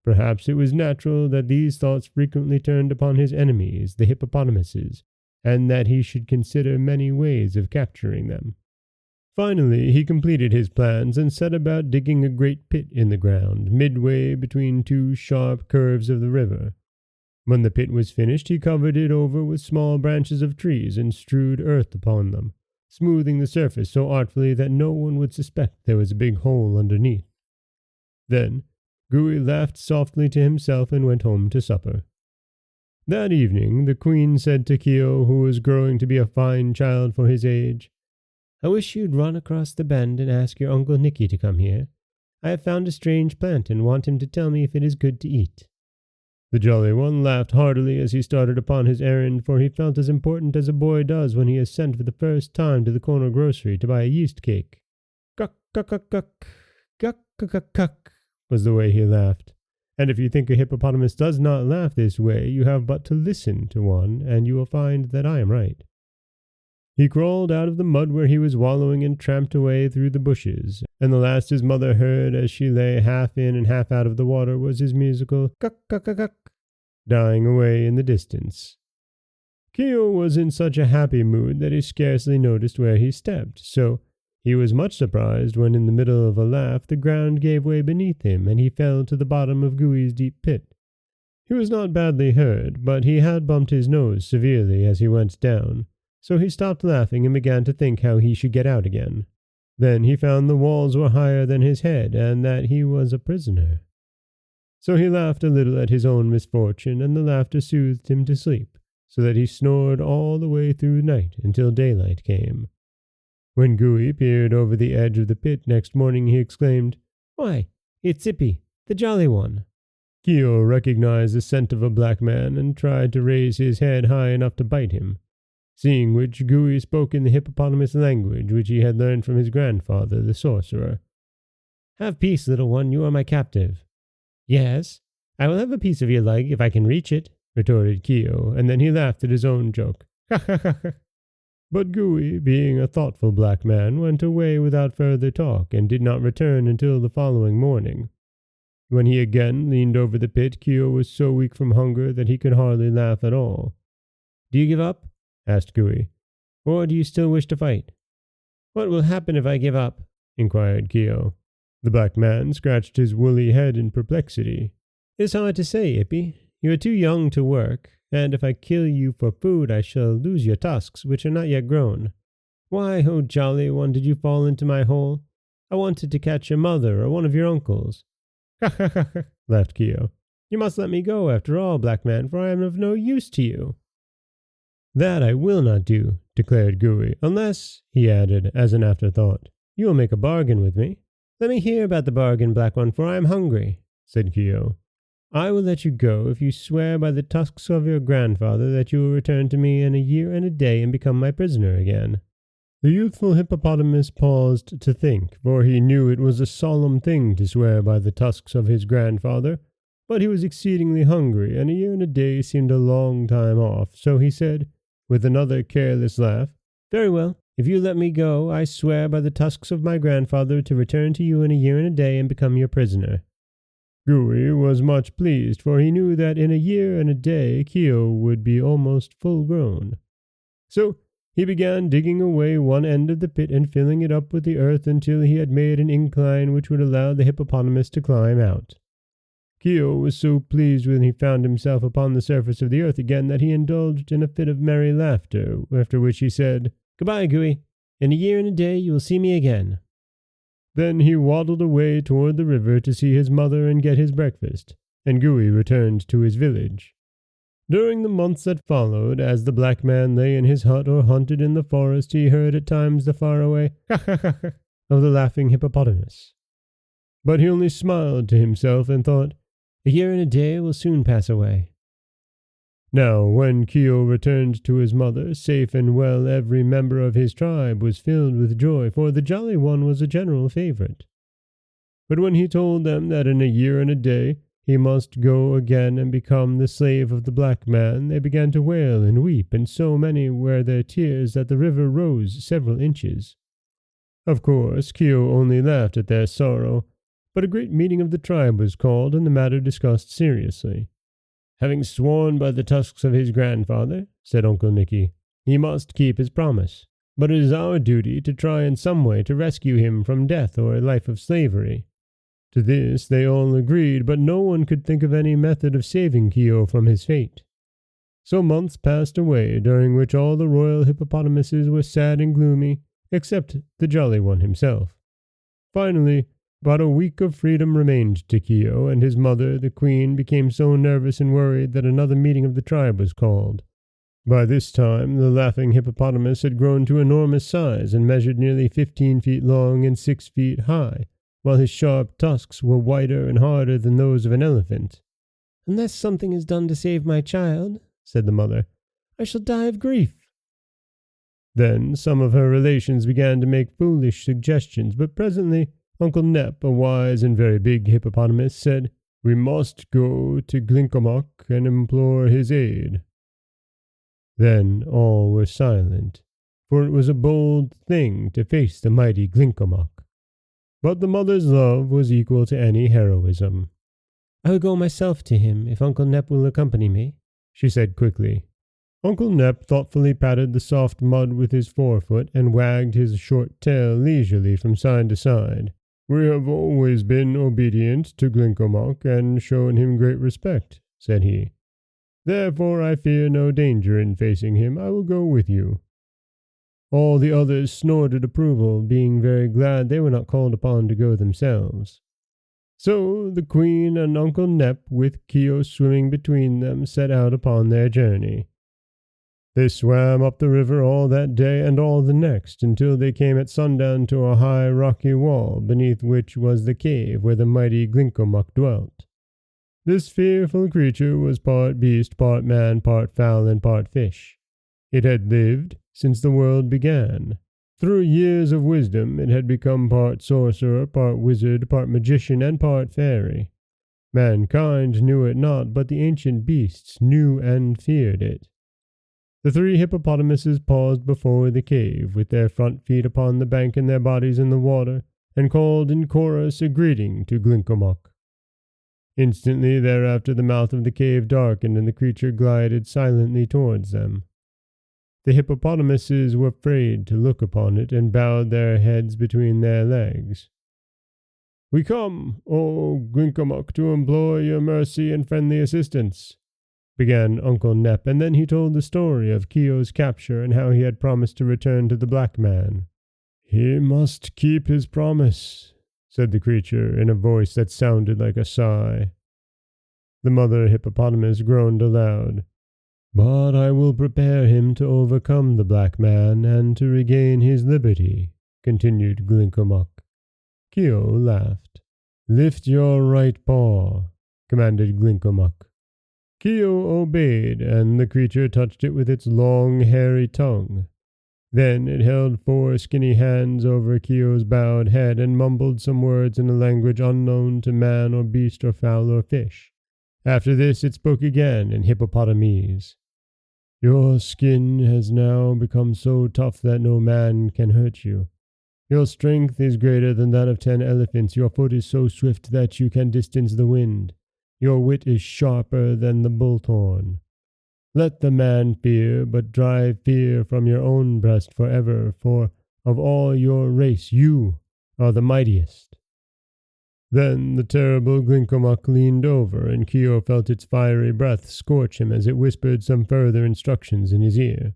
Perhaps it was natural that these thoughts frequently turned upon his enemies, the hippopotamuses, and that he should consider many ways of capturing them. Finally, he completed his plans and set about digging a great pit in the ground, midway between two sharp curves of the river. When the pit was finished, he covered it over with small branches of trees and strewed earth upon them, smoothing the surface so artfully that no one would suspect there was a big hole underneath. Then Gooey laughed softly to himself and went home to supper. That evening the queen said to Kio, who was growing to be a fine child for his age, "I wish you'd run across the bend and ask your Uncle Nicky to come here. I have found a strange plant and want him to tell me if it is good to eat." The Jolly One laughed heartily as he started upon his errand, for he felt as important as a boy does when he is sent for the first time to the corner grocery to buy a yeast cake. "Guck, guck, guck, guck, guck, guck, guck, guck," was the way he laughed. And if you think a hippopotamus does not laugh this way, you have but to listen to one, and you will find that I am right. He crawled out of the mud where he was wallowing and tramped away through the bushes, and the last his mother heard as she lay half in and half out of the water was his musical "cuck, cuck, cuck, cuck," dying away in the distance. Kio was in such a happy mood that he scarcely noticed where he stepped, so he was much surprised when in the middle of a laugh the ground gave way beneath him, and he fell to the bottom of Gooey's deep pit. He was not badly hurt, but he had bumped his nose severely as he went down, so he stopped laughing and began to think how he should get out again. Then he found the walls were higher than his head, and that he was a prisoner. So he laughed a little at his own misfortune, and the laughter soothed him to sleep, so that he snored all the way through the night until daylight came. When Gooey peered over the edge of the pit next morning, he exclaimed, "Why, it's Ippy, the Jolly One." Kio recognized the scent of a black man and tried to raise his head high enough to bite him, seeing which Gooey spoke in the hippopotamus language which he had learned from his grandfather, the sorcerer. "Have peace, little one, you are my captive." "Yes, I will have a piece of your leg if I can reach it, retorted Keo, and then he laughed at his own joke. Ha ha ha ha. But Gooey, being a thoughtful black man, went away without further talk, and did not return until the following morning. When he again leaned over the pit, Keo was so weak from hunger that he could hardly laugh at all. Do you give up? asked Gooey. Or do you still wish to fight? What will happen if I give up? inquired Keo. The black man scratched his woolly head in perplexity. It is hard to say, Ippy. You are too young to work, and if I kill you for food I shall lose your tusks, which are not yet grown. Why, oh jolly one, did you fall into my hole? I wanted to catch your mother or one of your uncles. Ha ha ha ha, laughed Keo. You must let me go after all, black man, for I am of no use to you. That I will not do, declared Gooey, unless, he added, as an afterthought, you will make a bargain with me. Let me hear about the bargain, black one, for I am hungry, said Keo. I will let you go if you swear by the tusks of your grandfather that you will return to me in a year and a day and become my prisoner again. The youthful hippopotamus paused to think, for he knew it was a solemn thing to swear by the tusks of his grandfather, but he was exceedingly hungry, and a year and a day seemed a long time off, so he said, with another careless laugh, Very well. If you let me go, I swear by the tusks of my grandfather to return to you in a year and a day and become your prisoner. Gooey was much pleased, for he knew that in a year and a day Keo would be almost full grown. So he began digging away one end of the pit and filling it up with the earth until he had made an incline which would allow the hippopotamus to climb out. Keo was so pleased when he found himself upon the surface of the earth again that he indulged in a fit of merry laughter, after which he said, Goodbye, Gooey. In a year and a day you will see me again. Then he waddled away toward the river to see his mother and get his breakfast, and Gooey returned to his village. During the months that followed, as the black man lay in his hut or hunted in the forest, he heard at times the faraway ha-ha-ha of the laughing hippopotamus. But he only smiled to himself and thought, A year and a day will soon pass away. Now, when Keo returned to his mother, safe and well, every member of his tribe was filled with joy, for the Jolly One was a general favorite. But when he told them that in a year and a day he must go again and become the slave of the black man, they began to wail and weep, and so many were their tears that the river rose several inches. Of course, Keo only laughed at their sorrow, but a great meeting of the tribe was called, and the matter discussed seriously. Having sworn by the tusks of his grandfather, said Uncle Nicky, he must keep his promise, but it is our duty to try in some way to rescue him from death or a life of slavery. To this they all agreed, but no one could think of any method of saving Keo from his fate. So months passed away, during which all the royal hippopotamuses were sad and gloomy, except the Jolly One himself. Finally, about a week of freedom remained to Keo, and his mother, the queen, became so nervous and worried that another meeting of the tribe was called. By this time, the laughing hippopotamus had grown to enormous size and measured nearly 15 feet long and 6 feet high, while his sharp tusks were whiter and harder than those of an elephant. Unless something is done to save my child, said the mother, I shall die of grief. Then some of her relations began to make foolish suggestions, but presently Uncle Nep, a wise and very big hippopotamus, said, We must go to Glinkomok and implore his aid. Then all were silent, for it was a bold thing to face the mighty Glinkomok. But the mother's love was equal to any heroism. I will go myself to him, if Uncle Nep will accompany me, she said quickly. Uncle Nep thoughtfully patted the soft mud with his forefoot and wagged his short tail leisurely from side to side. We have always been obedient to Glinkomok and shown him great respect, said he. Therefore I fear no danger in facing him. I will go with you. All the others snorted approval, being very glad they were not called upon to go themselves. So the queen and Uncle Nep, with Keo swimming between them, set out upon their journey. They swam up the river all that day and all the next, until they came at sundown to a high rocky wall, beneath which was the cave where the mighty Glinkomok dwelt. This fearful creature was part beast, part man, part fowl, and part fish. It had lived since the world began. Through years of wisdom it had become part sorcerer, part wizard, part magician, and part fairy. Mankind knew it not, but the ancient beasts knew and feared it. The 3 hippopotamuses paused before the cave, with their front feet upon the bank and their bodies in the water, and called in chorus a greeting to Glinkomok. Instantly thereafter the mouth of the cave darkened, and the creature glided silently towards them. The hippopotamuses were afraid to look upon it, and bowed their heads between their legs. "We come, O Glinkomok, to implore your mercy and friendly assistance," began Uncle Nep, and then he told the story of Keogh's capture and how he had promised to return to the black man. "He must keep his promise," said the creature in a voice that sounded like a sigh. The mother hippopotamus groaned aloud. "But I will prepare him to overcome the black man and to regain his liberty," continued Glinkomok. Keogh laughed. "Lift your right paw," commanded Glinkomok. Keogh obeyed, and the creature touched it with its long, hairy tongue. Then it held 4 skinny hands over Keogh's bowed head and mumbled some words in a language unknown to man or beast or fowl or fish. After this it spoke again in hippopotamese. "Your skin has now become so tough that no man can hurt you. Your strength is greater than that of 10 elephants. Your foot is so swift that you can distance the wind. Your wit is sharper than the bullthorn. Let the man fear, but drive fear from your own breast forever, for of all your race you are the mightiest." Then the terrible Glinkomok leaned over, and Keogh felt its fiery breath scorch him as it whispered some further instructions in his ear.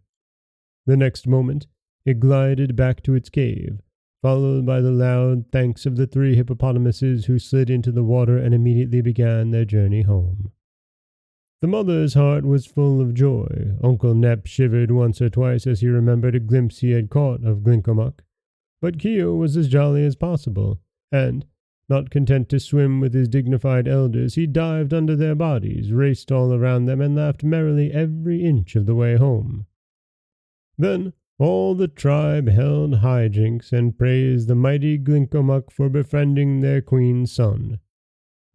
The next moment it glided back to its cave, followed by the loud thanks of the 3 hippopotamuses, who slid into the water and immediately began their journey home. The mother's heart was full of joy. Uncle Nep shivered once or twice as he remembered a glimpse he had caught of Glinkomok. But Keogh was as jolly as possible, and, not content to swim with his dignified elders, he dived under their bodies, raced all around them, and laughed merrily every inch of the way home. Then all the tribe held hijinks and praised the mighty Glinkomok for befriending their queen's son.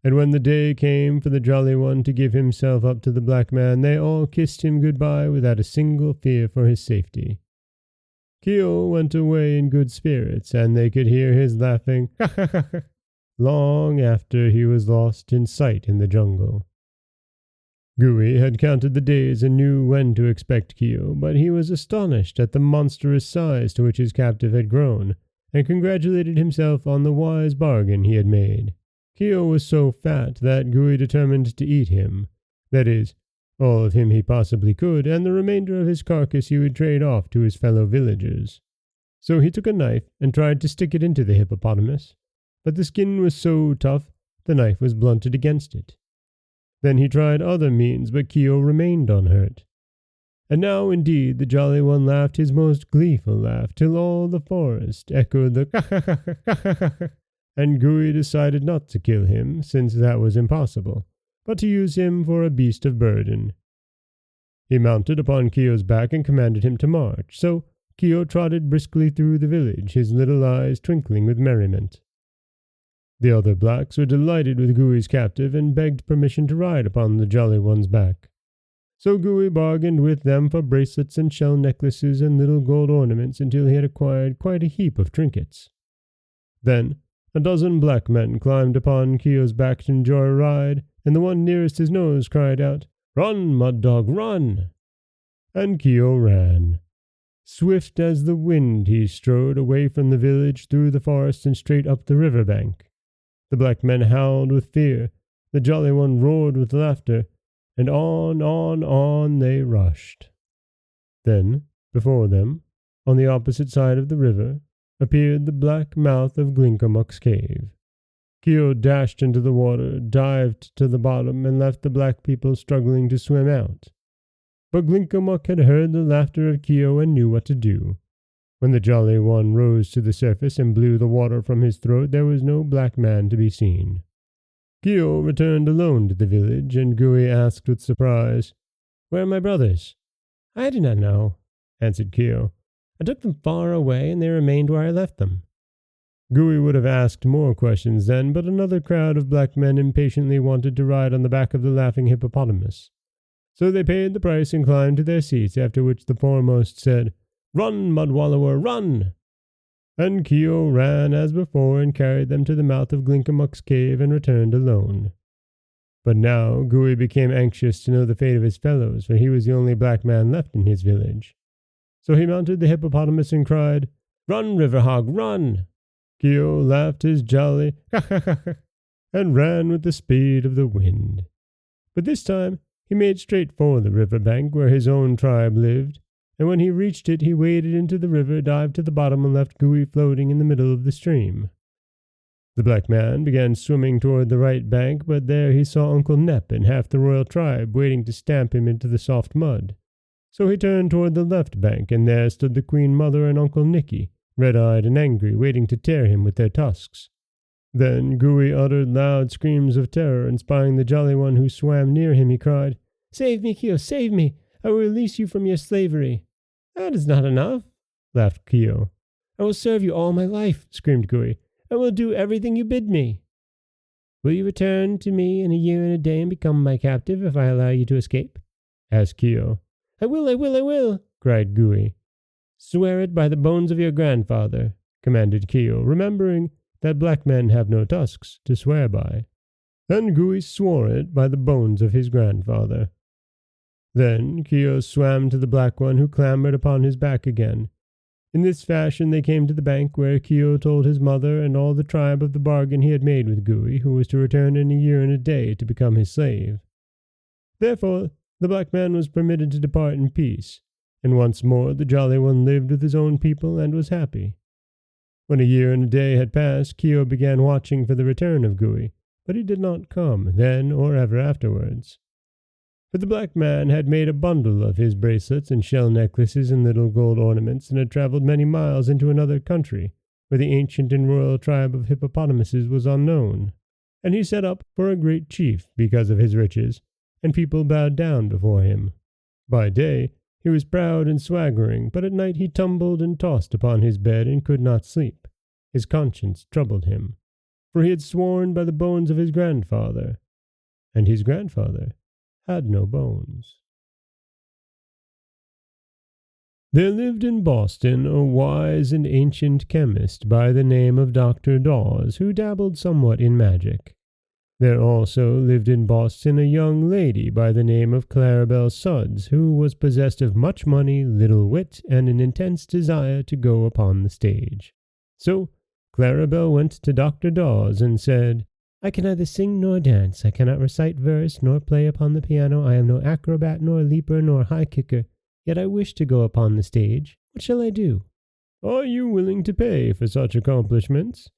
And when the day came for the Jolly One to give himself up to the black man, they all kissed him good-bye without a single fear for his safety. Keogh went away in good spirits, and they could hear his laughing ha-ha-ha long after he was lost in sight in the jungle. Gooey had counted the days and knew when to expect Keogh, but he was astonished at the monstrous size to which his captive had grown, and congratulated himself on the wise bargain he had made. Keogh was so fat that Gooey determined to eat him, that is, all of him he possibly could, and the remainder of his carcass he would trade off to his fellow villagers. So he took a knife and tried to stick it into the hippopotamus, but the skin was so tough the knife was blunted against it. Then he tried other means, but Keogh remained unhurt. And now indeed the Jolly One laughed his most gleeful laugh, till all the forest echoed the ha-ha-ha-ha-ha-ha, and Gooey decided not to kill him, since that was impossible, but to use him for a beast of burden. He mounted upon Keogh's back and commanded him to march, so Keogh trotted briskly through the village, his little eyes twinkling with merriment. The other blacks were delighted with Gooey's captive, and begged permission to ride upon the Jolly One's back. So Gooey bargained with them for bracelets and shell necklaces and little gold ornaments until he had acquired quite a heap of trinkets. Then a dozen black men climbed upon Keogh's back to enjoy a ride, and the one nearest his nose cried out, "Run, Mud Dog, run!" And Keogh ran. Swift as the wind he strode away from the village, through the forest, and straight up the river bank. The black men howled with fear, the Jolly One roared with laughter, and on they rushed. Then, before them, on the opposite side of the river, appeared the black mouth of Glinkomok's cave. Keogh dashed into the water, dived to the bottom, and left the black people struggling to swim out. But Glinkomok had heard the laughter of Keogh and knew what to do. When the Jolly One rose to the surface and blew the water from his throat, there was no black man to be seen. Keogh returned alone to the village, and Gooey asked with surprise, "Where are my brothers?" "I do not know," answered Keogh. "I took them far away, and they remained where I left them." Gooey would have asked more questions then, but another crowd of black men impatiently wanted to ride on the back of the laughing hippopotamus. So they paid the price and climbed to their seats, after which the foremost said, "Run, Mudwallower, run!" And Keo ran as before and carried them to the mouth of Glinkamuck's cave and returned alone. But now Gooey became anxious to know the fate of his fellows, for he was the only black man left in his village. So he mounted the hippopotamus and cried, "Run, Riverhog, run!" Keo laughed his jolly ha and ran with the speed of the wind. But this time he made straight for the river bank where his own tribe lived, and when he reached it he waded into the river, dived to the bottom, and left Gooey floating in the middle of the stream. The black man began swimming toward the right bank, but there he saw Uncle Nep and half the royal tribe waiting to stamp him into the soft mud. So he turned toward the left bank, and there stood the Queen Mother and Uncle Nicky, red-eyed and angry, waiting to tear him with their tusks. Then Gooey uttered loud screams of terror, and spying the Jolly One who swam near him, he cried, "Save me, Keo, save me! I will release you from your slavery." "That is not enough," laughed Keo. "I will serve you all my life," screamed Gooey. "I will do everything you bid me." "Will you return to me in a year and a day and become my captive if I allow you to escape?" asked Keo. "I will," cried Gooey. "Swear it by the bones of your grandfather," commanded Keo, remembering that black men have no tusks to swear by. And Gooey swore it by the bones of his grandfather. Then Keo swam to the black one, who clambered upon his back again. In this fashion they came to the bank, where Keo told his mother and all the tribe of the bargain he had made with Gooey, who was to return in a year and a day to become his slave. Therefore the black man was permitted to depart in peace, and once more the Jolly One lived with his own people and was happy. When a year and a day had passed, Keo began watching for the return of Gooey, but he did not come then or ever afterwards. For the black man had made a bundle of his bracelets and shell necklaces and little gold ornaments, and had travelled many miles into another country, where the ancient and royal tribe of hippopotamuses was unknown. And he set up for a great chief because of his riches, and people bowed down before him. By day he was proud and swaggering, but at night he tumbled and tossed upon his bed and could not sleep. His conscience troubled him, for he had sworn by the bones of his grandfather, and his grandfather had no bones. There lived in Boston a wise and ancient chemist by the name of Dr. Dawes, who dabbled somewhat in magic. There also lived in Boston a young lady by the name of Claribel Sudds, who was possessed of much money, little wit, and an intense desire to go upon the stage. So Claribel went to Dr. Dawes and said, "I can neither sing nor dance. I cannot recite verse nor play upon the piano. I am no acrobat nor leaper nor high kicker. Yet I wish to go upon the stage. What shall I do?" "Are you willing to pay for such accomplishments?"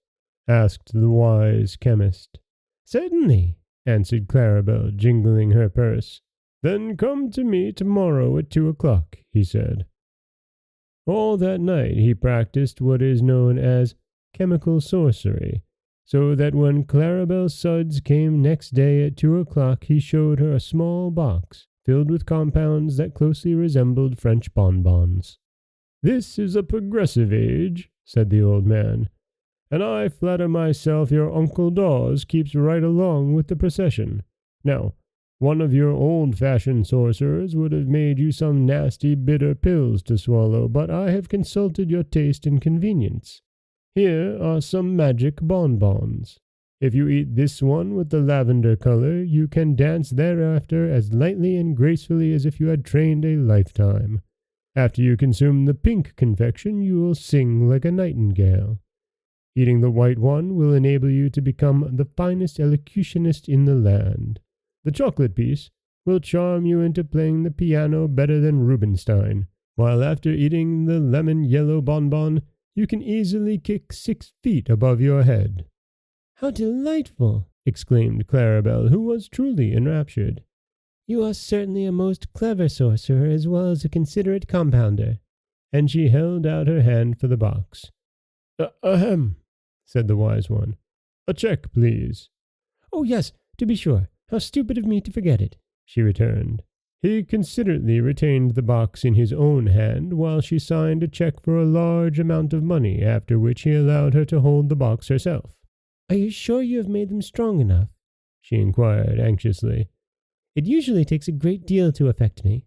asked the wise chemist. "Certainly," answered Claribel, jingling her purse. "Then come to me tomorrow at 2 o'clock," he said. All that night he practiced what is known as chemical sorcery, so that when Claribel Sudds came next day at 2 o'clock, he showed her a small box filled with compounds that closely resembled French bonbons. "This is a progressive age," said the old man, "and I flatter myself your Uncle Dawes keeps right along with the procession. Now, one of your old-fashioned sorcerers would have made you some nasty bitter pills to swallow, but I have consulted your taste and convenience. Here are some magic bonbons. If you eat this one with the lavender color, you can dance thereafter as lightly and gracefully as if you had trained a lifetime. After you consume the pink confection, you will sing like a nightingale. Eating the white one will enable you to become the finest elocutionist in the land. The chocolate piece will charm you into playing the piano better than Rubinstein, while after eating the lemon-yellow bonbon, you can easily kick 6 feet above your head." "How delightful!" exclaimed Claribel, who was truly enraptured. "You are certainly a most clever sorcerer as well as a considerate compounder." And she held out her hand for the box. "Ahem," said the wise one. "A check, please." "Oh, yes, to be sure. How stupid of me to forget it," she returned. He considerately retained the box in his own hand while she signed a check for a large amount of money, after which he allowed her to hold the box herself. "Are you sure you have made them strong enough?" she inquired anxiously. "It usually takes a great deal to affect me."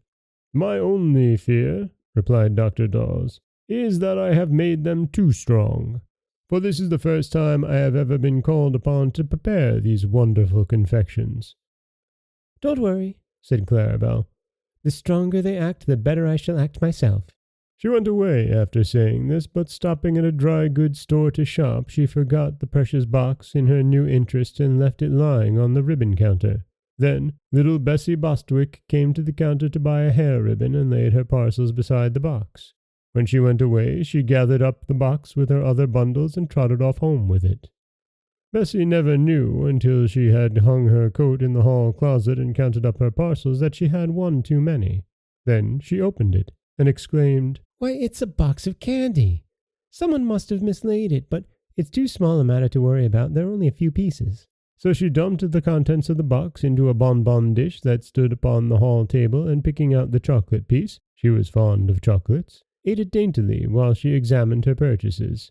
"My only fear," replied Dr. Dawes, "is that I have made them too strong. For this is the first time I have ever been called upon to prepare these wonderful confections." "Don't worry," said Clarabelle. "The stronger they act, the better I shall act myself." She went away after saying this, but stopping at a dry goods store to shop, she forgot the precious box in her new interest and left it lying on the ribbon counter. Then little Bessie Bostwick came to the counter to buy a hair ribbon and laid her parcels beside the box. When she went away, she gathered up the box with her other bundles and trotted off home with it. Bessie never knew, until she had hung her coat in the hall closet and counted up her parcels, that she had one too many. Then she opened it and exclaimed, "Why, it's a box of candy! Someone must have mislaid it, but it's too small a matter to worry about. There are only a few pieces." So she dumped the contents of the box into a bonbon dish that stood upon the hall table, and picking out the chocolate piece, she was fond of chocolates, ate it daintily while she examined her purchases.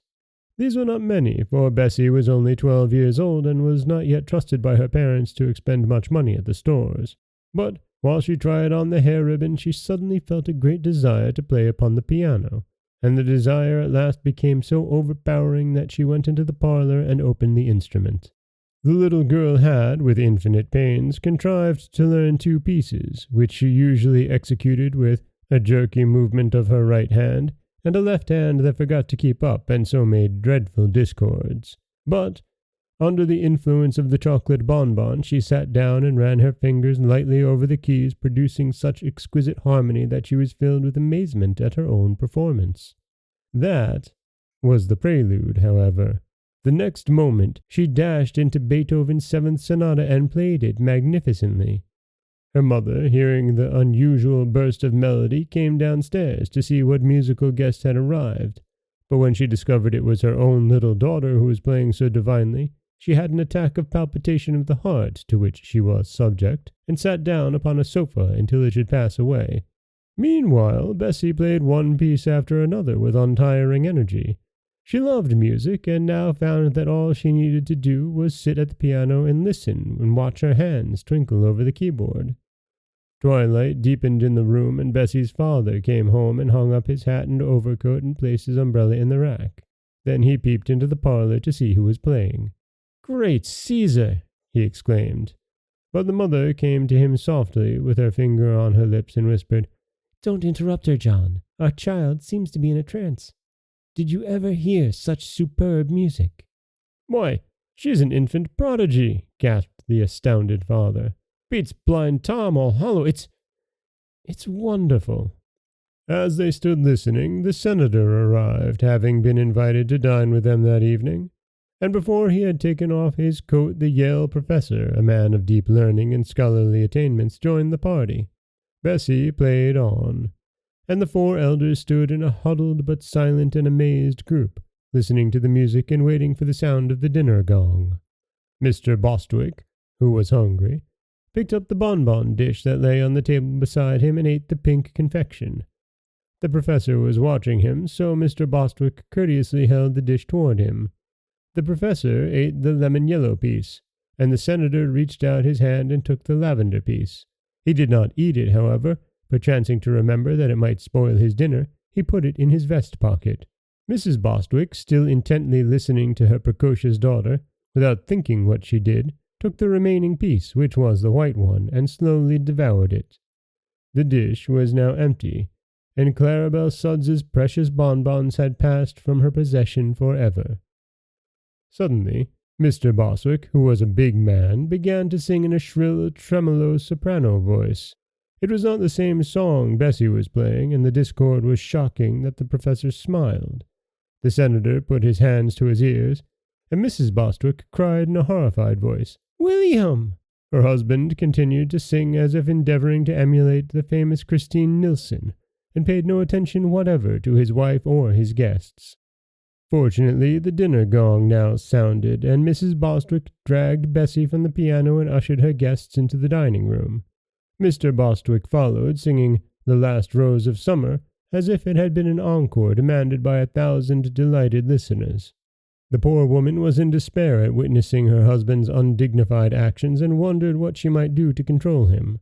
These were not many, for Bessie was only 12 years old and was not yet trusted by her parents to expend much money at the stores. But while she tried on the hair ribbon, she suddenly felt a great desire to play upon the piano, and the desire at last became so overpowering that she went into the parlor and opened the instrument. The little girl had, with infinite pains, contrived to learn 2 pieces, which she usually executed with a jerky movement of her right hand, and a left hand that forgot to keep up, and so made dreadful discords. But, under the influence of the chocolate bonbon, she sat down and ran her fingers lightly over the keys, producing such exquisite harmony that she was filled with amazement at her own performance. That was the prelude, however. The next moment she dashed into Beethoven's 7th Sonata and played it magnificently. Her mother, hearing the unusual burst of melody, came downstairs to see what musical guest had arrived, but when she discovered it was her own little daughter who was playing so divinely, she had an attack of palpitation of the heart to which she was subject, and sat down upon a sofa until it should pass away. Meanwhile, Bessie played one piece after another with untiring energy. She loved music, and now found that all she needed to do was sit at the piano and listen and watch her hands twinkle over the keyboard. Twilight deepened in the room, and Bessie's father came home and hung up his hat and overcoat and placed his umbrella in the rack. Then he peeped into the parlor to see who was playing. "Great Caesar!" he exclaimed. But the mother came to him softly, with her finger on her lips, and whispered, "Don't interrupt her, John. Our child seems to be in a trance. Did you ever hear such superb music?" "Why, she's an infant prodigy!" gasped the astounded father. "Beats Blind Tom all hollow. It's wonderful." As they stood listening, the senator arrived, having been invited to dine with them that evening, and before he had taken off his coat, the Yale professor, a man of deep learning and scholarly attainments, joined the party. Bessie played on, and the 4 elders stood in a huddled but silent and amazed group, listening to the music and waiting for the sound of the dinner gong. Mr. Bostwick, who was hungry, picked up the bonbon dish that lay on the table beside him and ate the pink confection. The professor was watching him, so Mr. Bostwick courteously held the dish toward him. The professor ate the lemon-yellow piece, and the senator reached out his hand and took the lavender piece. He did not eat it, however, but chancing to remember that it might spoil his dinner, he put it in his vest pocket. Mrs. Bostwick, still intently listening to her precocious daughter, without thinking what she did, took the remaining piece, which was the white one, and slowly devoured it. The dish was now empty, and Clarabelle Suds's precious bonbons had passed from her possession forever. Suddenly, Mr. Bostwick, who was a big man, began to sing in a shrill, tremolo soprano voice. It was not the same song Bessie was playing, and the discord was shocking that the professor smiled. The senator put his hands to his ears, and Mrs. Bostwick cried in a horrified voice, "William!" Her husband continued to sing as if endeavoring to emulate the famous Christine Nilsson, and paid no attention whatever to his wife or his guests. Fortunately, the dinner gong now sounded, and Mrs. Bostwick dragged Bessie from the piano and ushered her guests into the dining room. Mr. Bostwick followed, singing "The Last Rose of Summer" as if it had been an encore demanded by 1,000 delighted listeners. The poor woman was in despair at witnessing her husband's undignified actions and wondered what she might do to control him.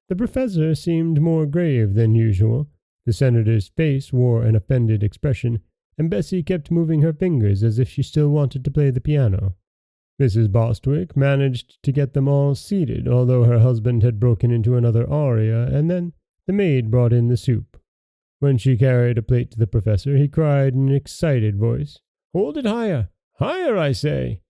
The professor seemed more grave than usual. The senator's face wore an offended expression, and Bessie kept moving her fingers as if she still wanted to play the piano. Mrs. Bostwick managed to get them all seated, although her husband had broken into another aria, and then the maid brought in the soup. When she carried a plate to the professor, he cried in an excited voice, "Hold it higher! Higher, I say!"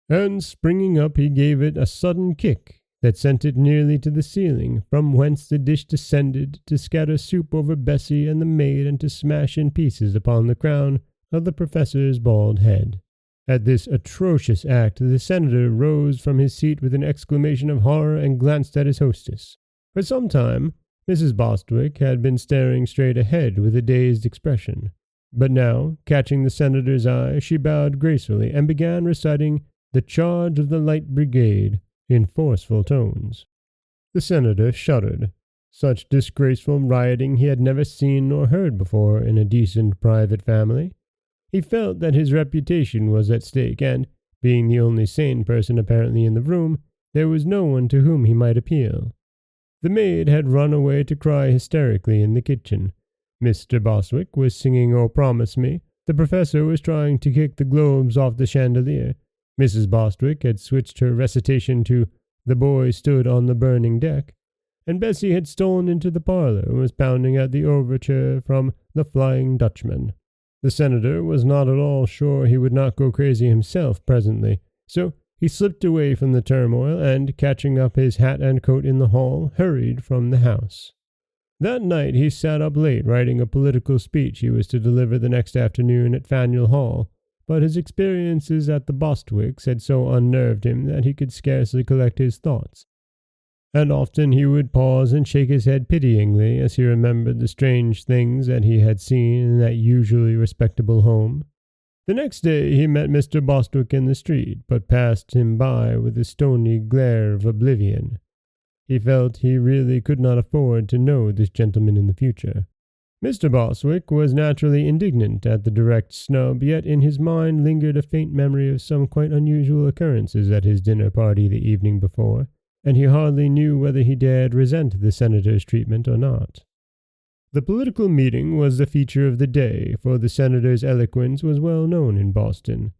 And springing up, he gave it a sudden kick that sent it nearly to the ceiling, from whence the dish descended to scatter soup over Bessie and the maid and to smash in pieces upon the crown of the professor's bald head. At this atrocious act, the senator rose from his seat with an exclamation of horror and glanced at his hostess. For some time, Mrs. Bostwick had been staring straight ahead with a dazed expression. But now, catching the senator's eye, she bowed gracefully and began reciting "The Charge of the Light Brigade" in forceful tones. The senator shuddered. Such disgraceful rioting he had never seen nor heard before in a decent private family. He felt that his reputation was at stake, and, being the only sane person apparently in the room, there was no one to whom he might appeal. The maid had run away to cry hysterically in the kitchen. Mr. Bostwick was singing "Oh, Promise Me." The professor was trying to kick the globes off the chandelier. Mrs. Bostwick had switched her recitation to "The Boy Stood on the Burning Deck," and Bessie had stolen into the parlor and was pounding at the overture from "The Flying Dutchman." The senator was not at all sure he would not go crazy himself presently, so he slipped away from the turmoil and, catching up his hat and coat in the hall, hurried from the house. That night he sat up late writing a political speech he was to deliver the next afternoon at Faneuil Hall, but his experiences at the Bostwicks had so unnerved him that he could scarcely collect his thoughts. And often he would pause and shake his head pityingly as he remembered the strange things that he had seen in that usually respectable home. The next day he met Mr. Bostwick in the street, but passed him by with a stony glare of oblivion. He felt he really could not afford to know this gentleman in the future. Mr. Bostwick was naturally indignant at the direct snub, yet in his mind lingered a faint memory of some quite unusual occurrences at his dinner party the evening before, and he hardly knew whether he dared resent the senator's treatment or not. The political meeting was the feature of the day, for the senator's eloquence was well known in Boston.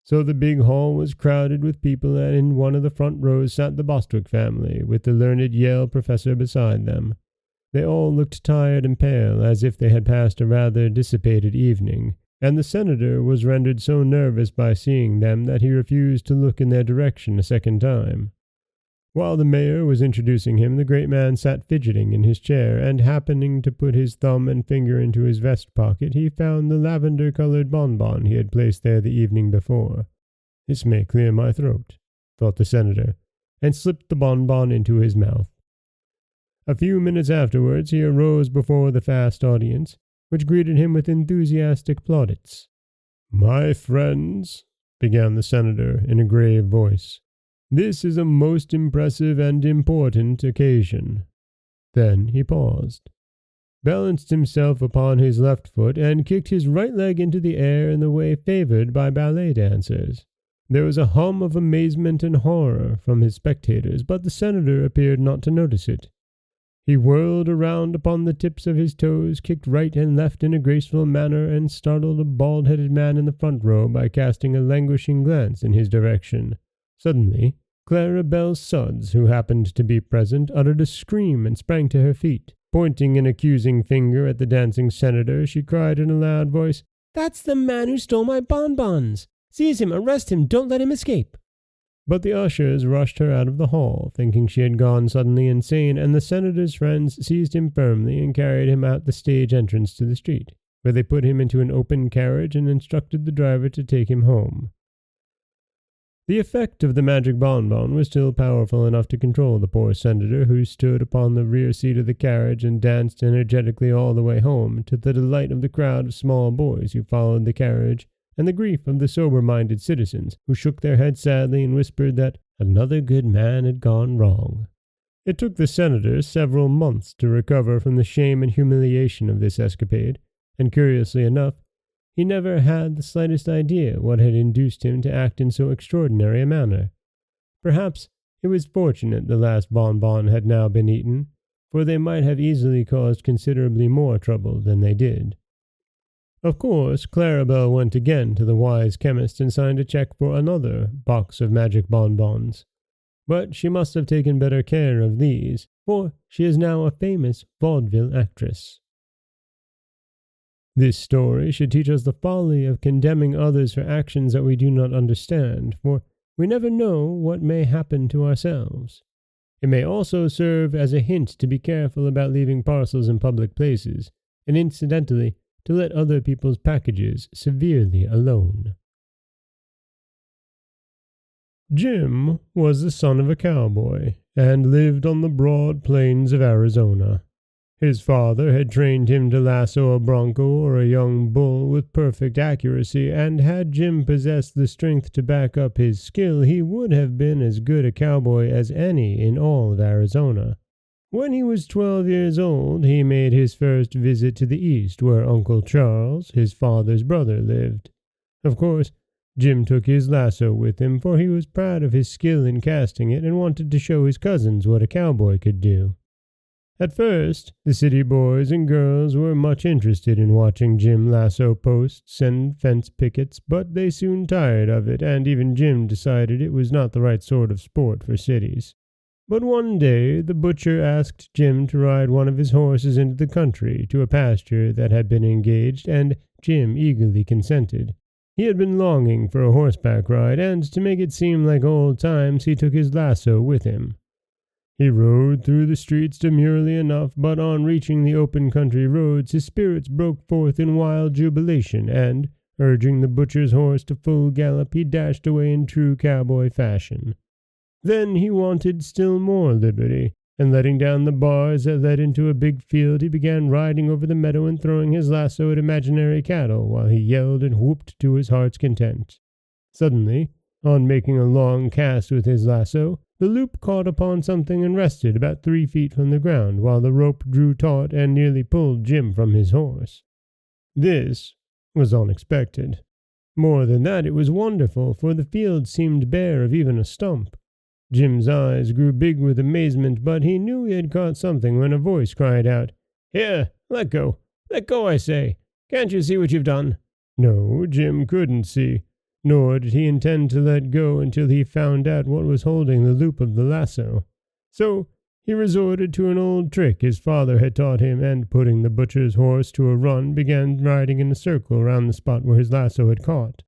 So the big hall was crowded with people, and in one of the front rows sat the Bostwick family, with the learned Yale professor beside them. They all looked tired and pale, as if they had passed a rather dissipated evening, and the senator was rendered so nervous by seeing them that he refused to look in their direction a second time. While the mayor was introducing him, the great man sat fidgeting in his chair, and happening to put his thumb and finger into his vest pocket, he found the lavender-colored bonbon he had placed there the evening before. "This may clear my throat," thought the senator, and slipped the bonbon into his mouth. A few minutes afterwards he arose before the vast audience, which greeted him with enthusiastic plaudits. "My friends," began the senator in a grave voice, "this is a most impressive and important occasion." Then he paused, balanced himself upon his left foot, and kicked his right leg into the air in the way favored by ballet dancers. There was a hum of amazement and horror from his spectators, but the senator appeared not to notice it. He whirled around upon the tips of his toes, kicked right and left in a graceful manner, and startled a bald-headed man in the front row by casting a languishing glance in his direction. Suddenly, Clara Belle Sudds, who happened to be present, uttered a scream and sprang to her feet. Pointing an accusing finger at the dancing senator, she cried in a loud voice, "That's the man who stole my bonbons! Seize him, arrest him, don't let him escape!" But the ushers rushed her out of the hall, thinking she had gone suddenly insane, and the senator's friends seized him firmly and carried him out the stage entrance to the street, where they put him into an open carriage and instructed the driver to take him home. The effect of the magic bonbon was still powerful enough to control the poor senator, who stood upon the rear seat of the carriage and danced energetically all the way home, to the delight of the crowd of small boys who followed the carriage, and the grief of the sober-minded citizens, who shook their heads sadly and whispered that another good man had gone wrong. It took the senator several months to recover from the shame and humiliation of this escapade, and curiously enough, he never had the slightest idea what had induced him to act in so extraordinary a manner. Perhaps it was fortunate the last bonbon had now been eaten, for they might have easily caused considerably more trouble than they did. Of course, Clarabelle went again to the wise chemist and signed a check for another box of magic bonbons. But she must have taken better care of these, for she is now a famous vaudeville actress. This story should teach us the folly of condemning others for actions that we do not understand, for we never know what may happen to ourselves. It may also serve as a hint to be careful about leaving parcels in public places, and incidentally to let other people's packages severely alone. Jim was the son of a cowboy, and lived on the broad plains of Arizona. His father had trained him to lasso a bronco or a young bull with perfect accuracy, and had Jim possessed the strength to back up his skill, he would have been as good a cowboy as any in all of Arizona. When he was 12 years old, he made his first visit to the east, where Uncle Charles, his father's brother, lived. Of course, Jim took his lasso with him, for he was proud of his skill in casting it and wanted to show his cousins what a cowboy could do. At first, the city boys and girls were much interested in watching Jim lasso posts and fence pickets, but they soon tired of it, and even Jim decided it was not the right sort of sport for cities. But one day the butcher asked Jim to ride one of his horses into the country to a pasture that had been engaged, and Jim eagerly consented. He had been longing for a horseback ride, and to make it seem like old times, he took his lasso with him. He rode through the streets demurely enough, but on reaching the open country roads his spirits broke forth in wild jubilation, and, urging the butcher's horse to full gallop, he dashed away in true cowboy fashion. Then he wanted still more liberty, and letting down the bars that led into a big field, he began riding over the meadow and throwing his lasso at imaginary cattle, while he yelled and whooped to his heart's content. Suddenly, on making a long cast with his lasso, the loop caught upon something and rested about 3 feet from the ground, while the rope drew taut and nearly pulled Jim from his horse. This was unexpected. More than that, it was wonderful, for the field seemed bare of even a stump. Jim's eyes grew big with amazement, but he knew he had caught something when a voice cried out, "Here, let go! Let go, I say! Can't you see what you've done?" No, Jim couldn't see, nor did he intend to let go until he found out what was holding the loop of the lasso. So he resorted to an old trick his father had taught him, and putting the butcher's horse to a run, began riding in a circle round the spot where his lasso had caught.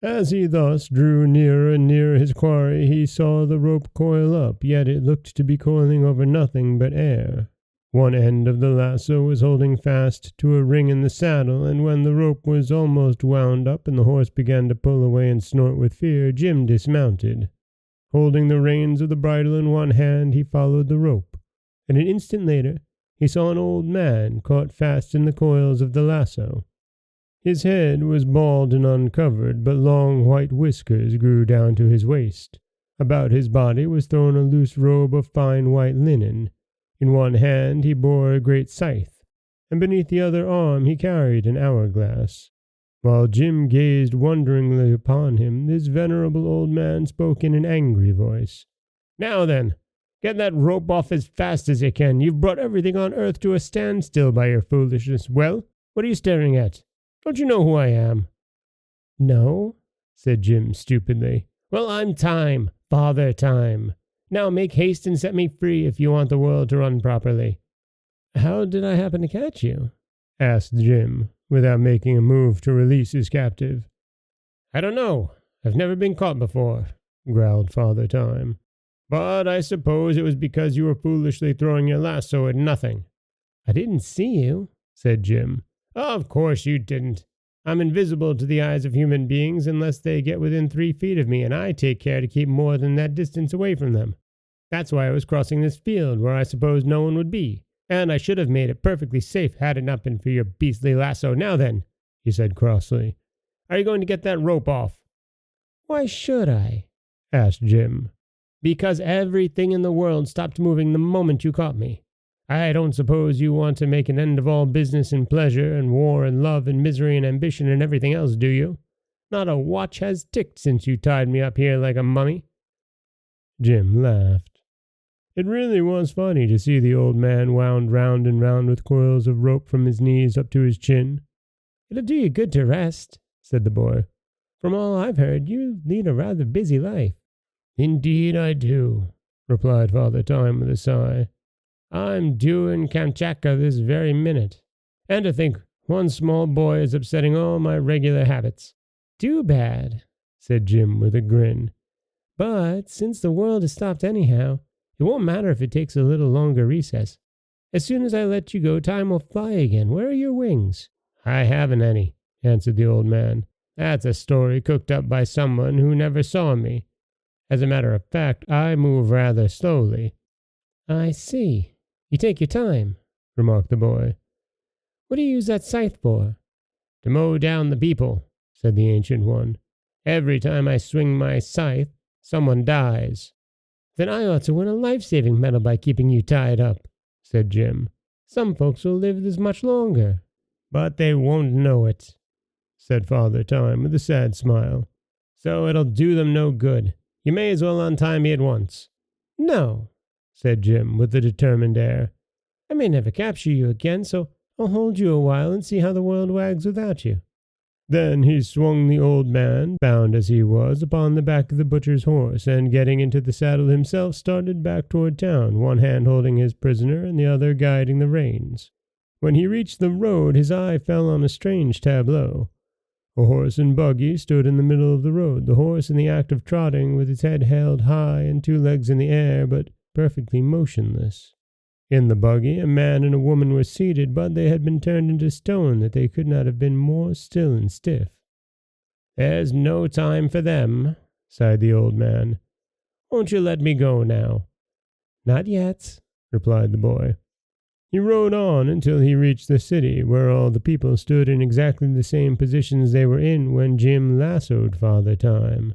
As he thus drew nearer and nearer his quarry, he saw the rope coil up, yet it looked to be coiling over nothing but air. One end of the lasso was holding fast to a ring in the saddle, and when the rope was almost wound up and the horse began to pull away and snort with fear, Jim dismounted. Holding the reins of the bridle in one hand, he followed the rope, and an instant later he saw an old man caught fast in the coils of the lasso. His head was bald and uncovered, but long white whiskers grew down to his waist. About his body was thrown a loose robe of fine white linen. In one hand he bore a great scythe, and beneath the other arm he carried an hourglass. While Jim gazed wonderingly upon him, this venerable old man spoke in an angry voice. "Now then, get that rope off as fast as you can. You've brought everything on earth to a standstill by your foolishness. Well, what are you staring at? Don't you know who I am?" "No," said Jim stupidly. "Well, I'm Time, Father Time. Now make haste and set me free if you want the world to run properly." "How did I happen to catch you?" asked Jim, without making a move to release his captive. "I don't know. I've never been caught before," growled Father Time. "But I suppose it was because you were foolishly throwing your lasso at nothing." "I didn't see you," said Jim. "Of course you didn't. I'm invisible to the eyes of human beings unless they get within 3 feet of me, and I take care to keep more than that distance away from them. That's why I was crossing this field where I supposed no one would be, and I should have made it perfectly safe had it not been for your beastly lasso. Now then," he said crossly, "are you going to get that rope off?" "Why should I?" asked Jim. Because everything in the world stopped moving the moment you caught me. I don't suppose you want to make an end of all business and pleasure and war and love and misery and ambition and everything else, do you? Not a watch has ticked since you tied me up here like a mummy." Jim laughed. It really was funny to see the old man wound round and round with coils of rope from his knees up to his chin. "It'll do you good to rest," said the boy. "From all I've heard, you lead a rather busy life." "Indeed I do," replied Father Time with a sigh. "I'm due in Kamchatka this very minute. And to think one small boy is upsetting all my regular habits." "Too bad," said Jim with a grin. "But since the world has stopped anyhow, it won't matter if it takes a little longer recess. As soon as I let you go, time will fly again. Where are your wings?" "I haven't any," answered the old man. "That's a story cooked up by someone who never saw me. As a matter of fact, I move rather slowly." "I see. You take your time," remarked the boy. "What do you use that scythe for?" "To mow down the people," said the ancient one. "Every time I swing my scythe, someone dies." "Then I ought to win a life-saving medal by keeping you tied up," said Jim. "Some folks will live this much longer." "But they won't know it," said Father Time with a sad smile. "So it'll do them no good. You may as well untie me at once." "No," said Jim with a determined air. "I may never capture you again, so I'll hold you a while and see how the world wags without you." Then he swung the old man, bound as he was, upon the back of the butcher's horse, and getting into the saddle himself, started back toward town, one hand holding his prisoner and the other guiding the reins. When he reached the road, his eye fell on a strange tableau. A horse and buggy stood in the middle of the road, the horse in the act of trotting, with its head held high and two legs in the air, but perfectly motionless. In the buggy, a man and a woman were seated, but they had been turned into stone that they could not have been more still and stiff. "There's no time for them," sighed the old man. "Won't you let me go now?" "Not yet," replied the boy. He rode on until he reached the city, where all the people stood in exactly the same positions they were in when Jim lassoed Father Time.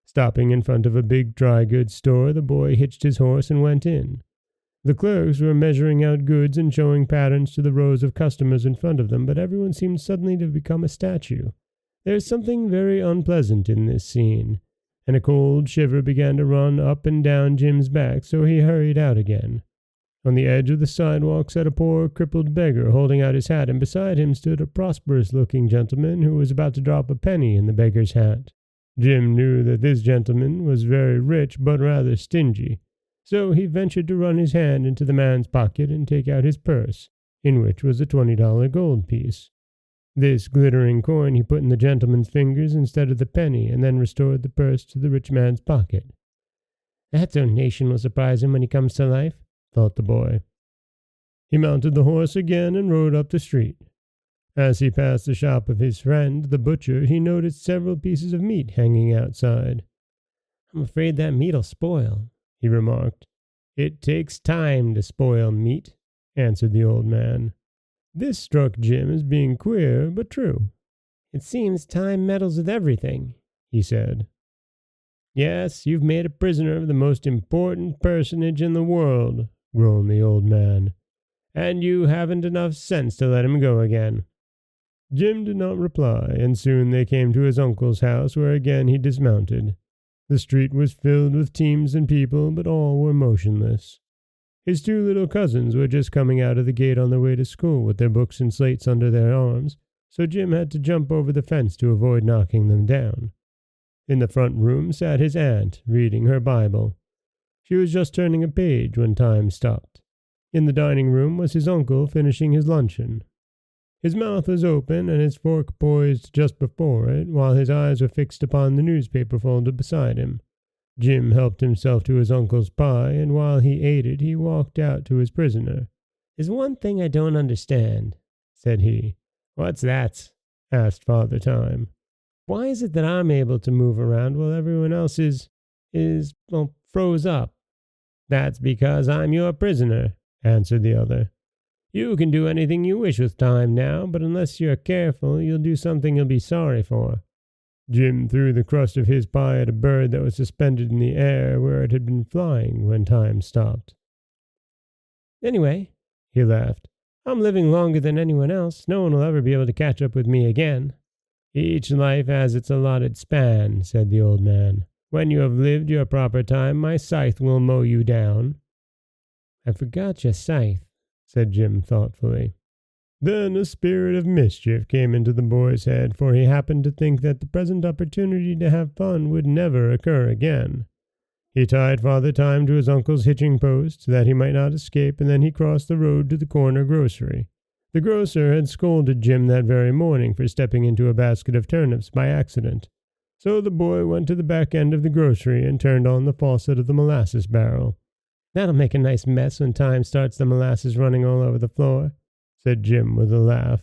Stopping in front of a big dry goods store, the boy hitched his horse and went in. The clerks were measuring out goods and showing patterns to the rows of customers in front of them, but everyone seemed suddenly to become a statue. There was something very unpleasant in this scene, and a cold shiver began to run up and down Jim's back, so he hurried out again. On the edge of the sidewalk sat a poor crippled beggar holding out his hat, and beside him stood a prosperous-looking gentleman who was about to drop a penny in the beggar's hat. Jim knew that this gentleman was very rich but rather stingy, so he ventured to run his hand into the man's pocket and take out his purse, in which was a $20 gold piece. This glittering coin he put in the gentleman's fingers instead of the penny, and then restored the purse to the rich man's pocket. "That donation will surprise him when he comes to life," thought the boy. He mounted the horse again and rode up the street. As he passed the shop of his friend, the butcher, he noticed several pieces of meat hanging outside. "I'm afraid that meat'll spoil," he remarked. "It takes time to spoil meat," answered the old man. This struck Jim as being queer, but true. "It seems time meddles with everything," he said. "Yes, you've made a prisoner of the most important personage in the world," groaned the old man. "And you haven't enough sense to let him go again." Jim did not reply, and soon they came to his uncle's house, where again he dismounted. The street was filled with teams and people, but all were motionless. His two little cousins were just coming out of the gate on their way to school with their books and slates under their arms, so Jim had to jump over the fence to avoid knocking them down. In the front room sat his aunt, reading her Bible. She was just turning a page when Time stopped. In the dining room was his uncle finishing his luncheon. His mouth was open and his fork poised just before it, while his eyes were fixed upon the newspaper folder beside him. Jim helped himself to his uncle's pie, and while he ate it, he walked out to his prisoner. "There's one thing I don't understand," said he. "What's that?" asked Father Time. "Why is it that I'm able to move around while everyone else is froze up?" "That's because I'm your prisoner," answered the other. "You can do anything you wish with Time now, but unless you're careful, you'll do something you'll be sorry for." Jim threw the crust of his pie at a bird that was suspended in the air where it had been flying when time stopped. Anyway, He laughed. I'm living longer than anyone else. No one will ever be able to catch up with me again. Each life has its allotted span, said the old man. When you have lived your proper time, my scythe will mow you down. I forgot your scythe, said Jim thoughtfully. Then a spirit of mischief came into the boy's head, for he happened to think that the present opportunity to have fun would never occur again. He tied Father Time to his uncle's hitching post, that he might not escape, and then he crossed the road to the corner grocery. The grocer had scolded Jim that very morning for stepping into a basket of turnips by accident. So the boy went to the back end of the grocery and turned on the faucet of the molasses barrel. That'll make a nice mess when Time starts the molasses running all over the floor, said Jim with a laugh.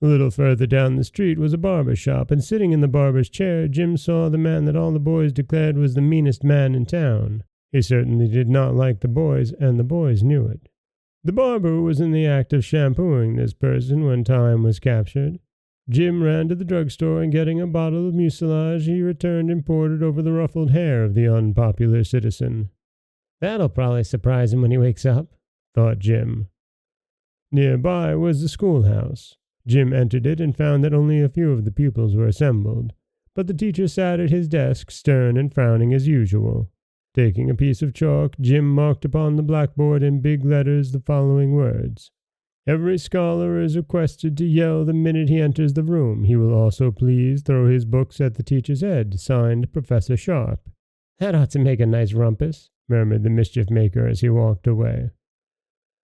A little further down the street was a barber shop, and sitting in the barber's chair, Jim saw the man that all the boys declared was the meanest man in town. He certainly did not like the boys, and the boys knew it. The barber was in the act of shampooing this person when Time was captured. Jim ran to the drugstore, and getting a bottle of mucilage, he returned and poured it over the ruffled hair of the unpopular citizen. That'll probably surprise him when he wakes up, thought Jim. Nearby was the schoolhouse. Jim entered it and found that only a few of the pupils were assembled, but the teacher sat at his desk, stern and frowning as usual. Taking a piece of chalk, Jim marked upon the blackboard in big letters the following words. Every scholar is requested to yell the minute he enters the room. He will also please throw his books at the teacher's head. Signed, Professor Sharp. That ought to make a nice rumpus, murmured the mischief-maker as he walked away.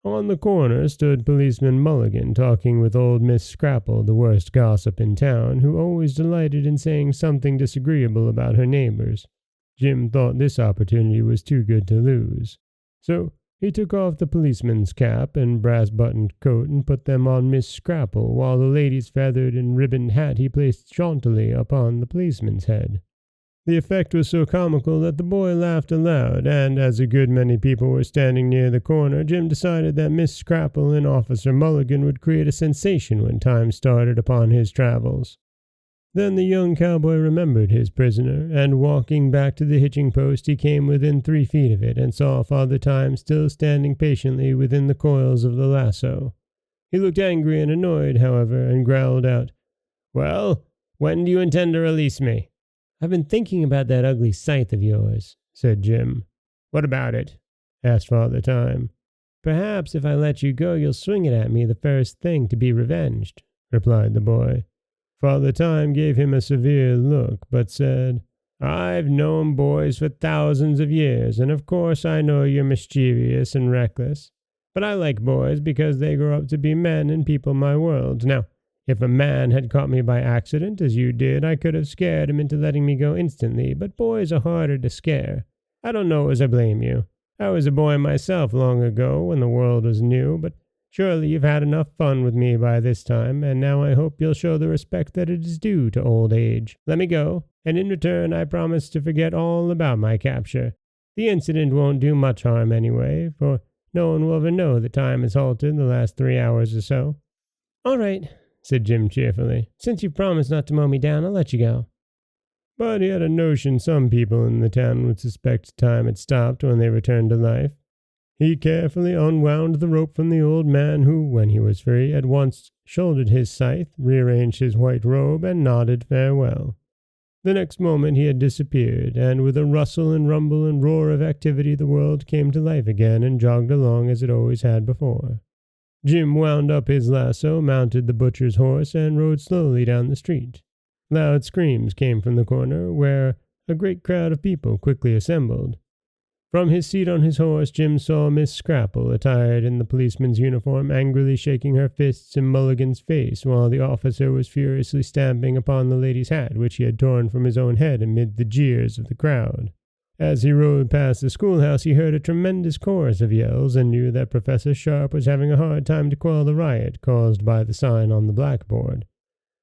On the corner stood Policeman Mulligan, talking with old Miss Scrapple, the worst gossip in town, who always delighted in saying something disagreeable about her neighbors. Jim thought this opportunity was too good to lose. So he took off the policeman's cap and brass-buttoned coat and put them on Miss Scrapple, while the lady's feathered and ribboned hat he placed jauntily upon the policeman's head. The effect was so comical that the boy laughed aloud, and as a good many people were standing near the corner, Jim decided that Miss Scrapple and Officer Mulligan would create a sensation when Time started upon his travels. Then the young cowboy remembered his prisoner, and walking back to the hitching post, he came within 3 feet of it and saw Father Time still standing patiently within the coils of the lasso. He looked angry and annoyed, however, and growled out, "Well, when do you intend to release me?" "I've been thinking about that ugly scythe of yours," said Jim. "What about it?" asked Father Time. "Perhaps if I let you go, you'll swing it at me the first thing to be revenged," replied the boy. Father Time gave him a severe look, but said, "I've known boys for thousands of years, and of course I know you're mischievous and reckless. But I like boys because they grow up to be men and people my world. Now, if a man had caught me by accident, as you did, I could have scared him into letting me go instantly, but boys are harder to scare. I don't know as I blame you. I was a boy myself long ago when the world was new, but surely you've had enough fun with me by this time, and now I hope you'll show the respect that it is due to old age. Let me go, and in return I promise to forget all about my capture. The incident won't do much harm anyway, for no one will ever know that time has halted the last 3 hours or so." "All right," said Jim cheerfully. "Since you've promised not to mow me down, I'll let you go." But he had a notion some people in the town would suspect time had stopped when they returned to life. He carefully unwound the rope from the old man who, when he was free, at once shouldered his scythe, rearranged his white robe, and nodded farewell. The next moment he had disappeared, and with a rustle and rumble and roar of activity the world came to life again and jogged along as it always had before. Jim wound up his lasso, mounted the butcher's horse, and rode slowly down the street. Loud screams came from the corner, where a great crowd of people quickly assembled. From his seat on his horse, Jim saw Miss Scrapple, attired in the policeman's uniform, angrily shaking her fists in Mulligan's face, while the officer was furiously stamping upon the lady's hat, which he had torn from his own head amid the jeers of the crowd. As he rode past the schoolhouse, he heard a tremendous chorus of yells and knew that Professor Sharp was having a hard time to quell the riot caused by the sign on the blackboard.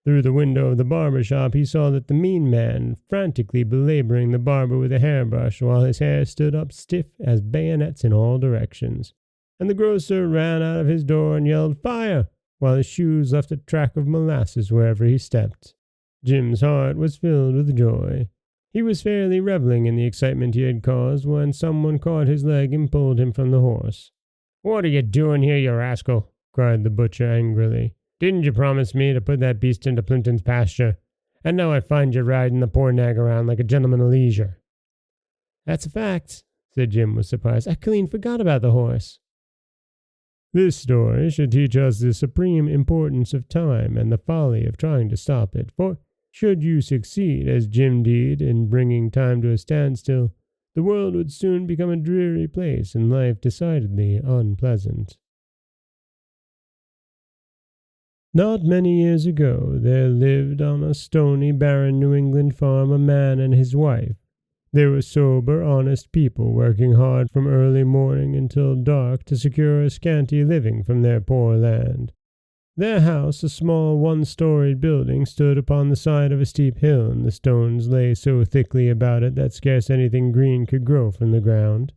Through the window of the barber shop, he saw that the mean man frantically belaboring the barber with a hairbrush, while his hair stood up stiff as bayonets in all directions. And the grocer ran out of his door and yelled, "Fire!" while his shoes left a track of molasses wherever he stepped. Jim's heart was filled with joy. He was fairly reveling in the excitement he had caused when someone caught his leg and pulled him from the horse. "What are you doing here, you rascal?" cried the butcher angrily. "Didn't you promise me to put that beast into Plimpton's pasture? And now I find you riding the poor nag around like a gentleman of leisure." "That's a fact," said Jim with surprise. "I clean forgot about the horse." This story should teach us the supreme importance of time and the folly of trying to stop it, for should you succeed, as Jim did, in bringing time to a standstill, the world would soon become a dreary place and life decidedly unpleasant. Not many years ago, there lived on a stony, barren New England farm a man and his wife. They were sober, honest people, working hard from early morning until dark to secure a scanty living from their poor land. Their house, a small one-storied building, stood upon the side of a steep hill, and the stones lay so thickly about it that scarce anything green could grow from the ground.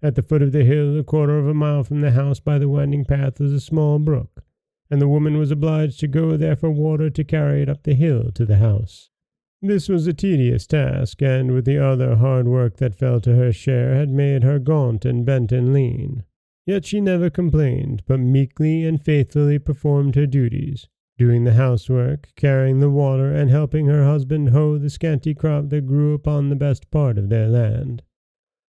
At the foot of the hill, a quarter of a mile from the house by the winding path, was a small brook, and the woman was obliged to go there for water to carry it up the hill to the house. This was a tedious task, and with the other hard work that fell to her share had made her gaunt and bent and lean. Yet she never complained, but meekly and faithfully performed her duties, doing the housework, carrying the water, and helping her husband hoe the scanty crop that grew upon the best part of their land.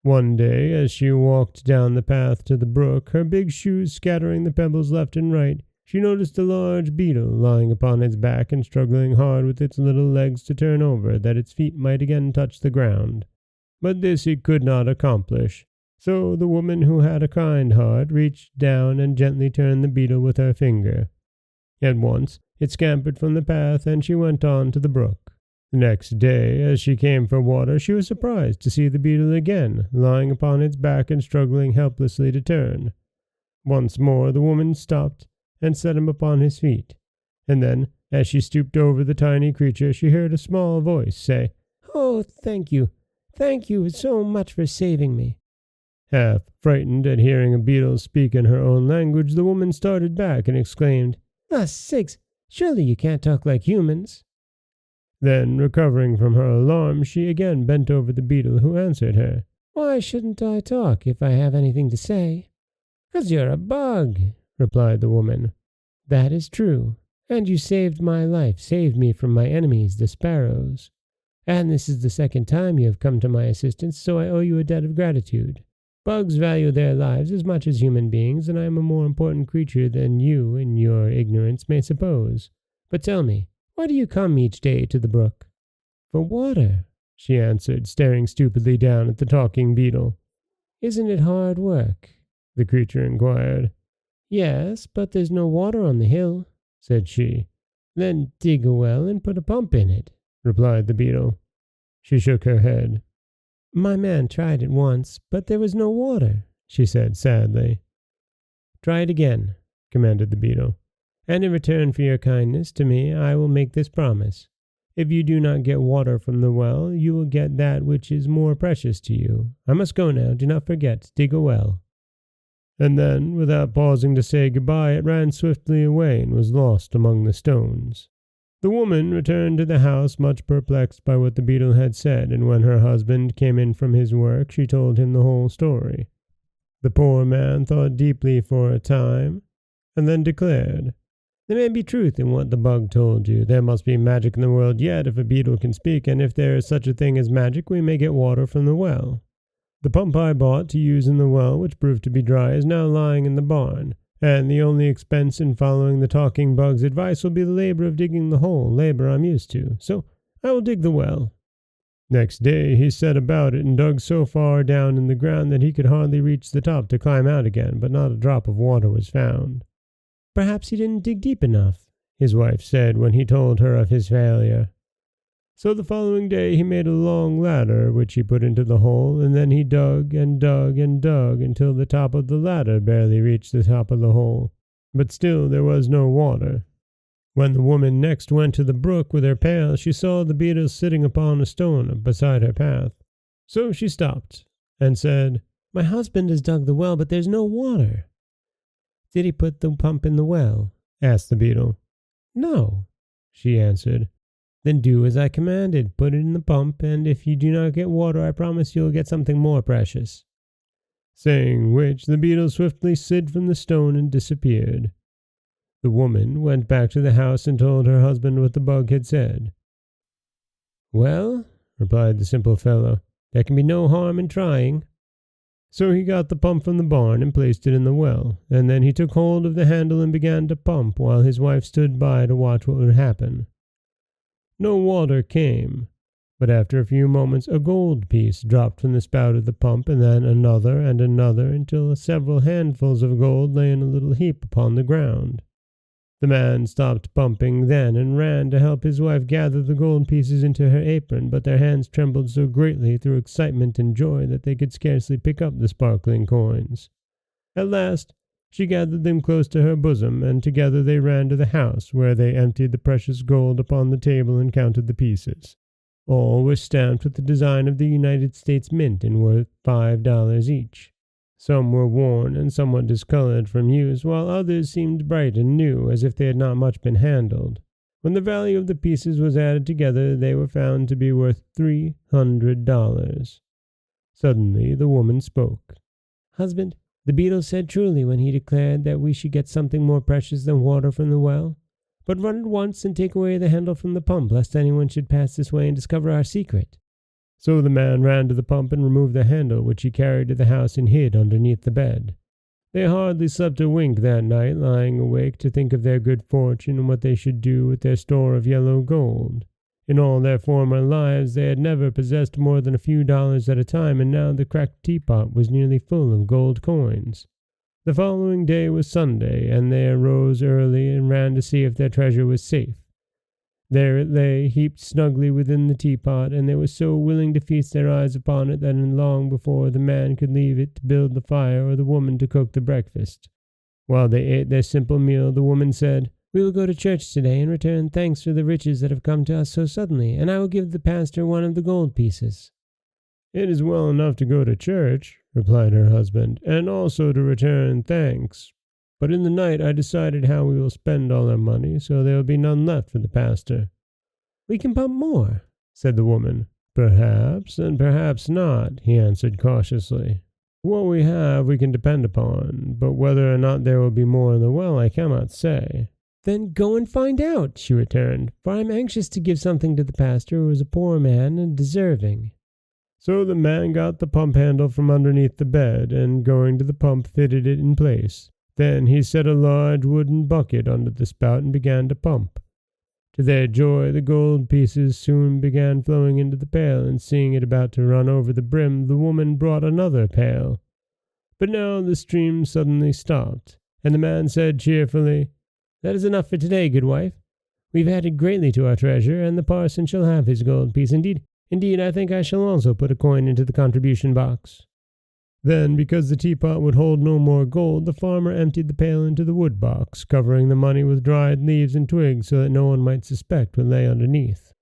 One day, as she walked down the path to the brook, her big shoes scattering the pebbles left and right, she noticed a large beetle lying upon its back and struggling hard with its little legs to turn over, that its feet might again touch the ground. But this it could not accomplish. So the woman, who had a kind heart, reached down and gently turned the beetle with her finger. At once it scampered from the path, and she went on to the brook. The next day, as she came for water, she was surprised to see the beetle again, lying upon its back and struggling helplessly to turn. Once more the woman stopped and set him upon his feet, and then, as she stooped over the tiny creature, she heard a small voice say, "Oh, thank you so much for saving me." Half frightened at hearing a beetle speak in her own language, the woman started back and exclaimed, "Ah, sakes, surely you can't talk like humans." Then, recovering from her alarm, she again bent over the beetle, who answered her. "Why shouldn't I talk if I have anything to say?" "'Cause you're a bug," replied the woman. "That is true, and you saved my life, saved me from my enemies, the sparrows. And this is the second time you have come to my assistance, so I owe you a debt of gratitude. Bugs value their lives as much as human beings, and I am a more important creature than you, in your ignorance, may suppose. But tell me, why do you come each day to the brook?" "For water," she answered, staring stupidly down at the talking beetle. "Isn't it hard work?" the creature inquired. "Yes, but there's no water on the hill," said she. "Then dig a well and put a pump in it," replied the beetle. She shook her head. "My man tried it once, but there was no water," she said sadly. "Try it again," commanded the beetle, "and in return for your kindness to me I will make this promise. If you do not get water from the well, you will get that which is more precious to you. I must go now. Do not forget, dig a well." And then, without pausing to say goodbye, it ran swiftly away and was lost among the stones. The woman returned to the house much perplexed by what the beetle had said, and when her husband came in from his work, she told him the whole story. The poor man thought deeply for a time, and then declared, "There may be truth in what the bug told you. There must be magic in the world yet if a beetle can speak, and if there is such a thing as magic, we may get water from the well. The pump I bought to use in the well, which proved to be dry, is now lying in the barn, and the only expense in following the talking bug's advice will be the labor of digging the hole, labor I'm used to, so I will dig the well." Next day he set about it and dug so far down in the ground that he could hardly reach the top to climb out again, but not a drop of water was found. "Perhaps he didn't dig deep enough," his wife said when he told her of his failure. So the following day he made a long ladder, which he put into the hole, and then he dug and dug and dug until the top of the ladder barely reached the top of the hole. But still there was no water. When the woman next went to the brook with her pail, she saw the beetle sitting upon a stone beside her path. So she stopped and said, "My husband has dug the well, but there's no water." "Did he put the pump in the well?" asked the beetle. "No," she answered. Then do as I commanded, put it in the pump, and if you do not get water, I promise you'll get something more precious." Saying which, the beetle swiftly slid from the stone and disappeared. The woman went back to the house and told her husband what the bug had said. "Well," replied the simple fellow, "there can be no harm in trying." So he got the pump from the barn and placed it in the well, and then he took hold of the handle and began to pump, while his wife stood by to watch what would happen. No water came, but after a few moments a gold piece dropped from the spout of the pump, and then another and another, until several handfuls of gold lay in a little heap upon the ground. The man stopped pumping then and ran to help his wife gather the gold pieces into her apron, but their hands trembled so greatly through excitement and joy that they could scarcely pick up the sparkling coins. At last she gathered them close to her bosom, and together they ran to the house, where they emptied the precious gold upon the table and counted the pieces. All were stamped with the design of the United States Mint and worth $5 each. Some were worn and somewhat discolored from use, while others seemed bright and new, as if they had not much been handled. When the value of the pieces was added together, they were found to be worth $300. Suddenly the woman spoke. "Husband, the beetle said truly when he declared that we should get something more precious than water from the well. But run at once and take away the handle from the pump, lest anyone should pass this way and discover our secret." So the man ran to the pump and removed the handle, which he carried to the house and hid underneath the bed. They hardly slept a wink that night, lying awake to think of their good fortune and what they should do with their store of yellow gold. In all their former lives they had never possessed more than a few dollars at a time, and now the cracked teapot was nearly full of gold coins. The following day was Sunday, and they arose early and ran to see if their treasure was safe. There it lay, heaped snugly within the teapot, and they were so willing to feast their eyes upon it that long before the man could leave it to build the fire or the woman to cook the breakfast. While they ate their simple meal, the woman said, "We will go to church today and return thanks for the riches that have come to us so suddenly, and I will give the pastor one of the gold pieces." "It is well enough to go to church," replied her husband, "and also to return thanks. But in the night I decided how we will spend all our money, so there will be none left for the pastor." "We can pump more," said the woman. "Perhaps, and perhaps not," he answered cautiously. "What we have we can depend upon, but whether or not there will be more in the well I cannot say." "Then go and find out," she returned, "for I am anxious to give something to the pastor, who is a poor man and deserving." So the man got the pump handle from underneath the bed, and going to the pump fitted it in place. Then he set a large wooden bucket under the spout and began to pump. To their joy, the gold pieces soon began flowing into the pail, and seeing it about to run over the brim, the woman brought another pail. But now the stream suddenly stopped, and the man said cheerfully, "That is enough for today, good wife. We've added greatly to our treasure, and the parson shall have his gold piece. Indeed, I think I shall also put a coin into the contribution box." Then, because the teapot would hold no more gold, the farmer emptied the pail into the wood box, covering the money with dried leaves and twigs so that no one might suspect what lay underneath.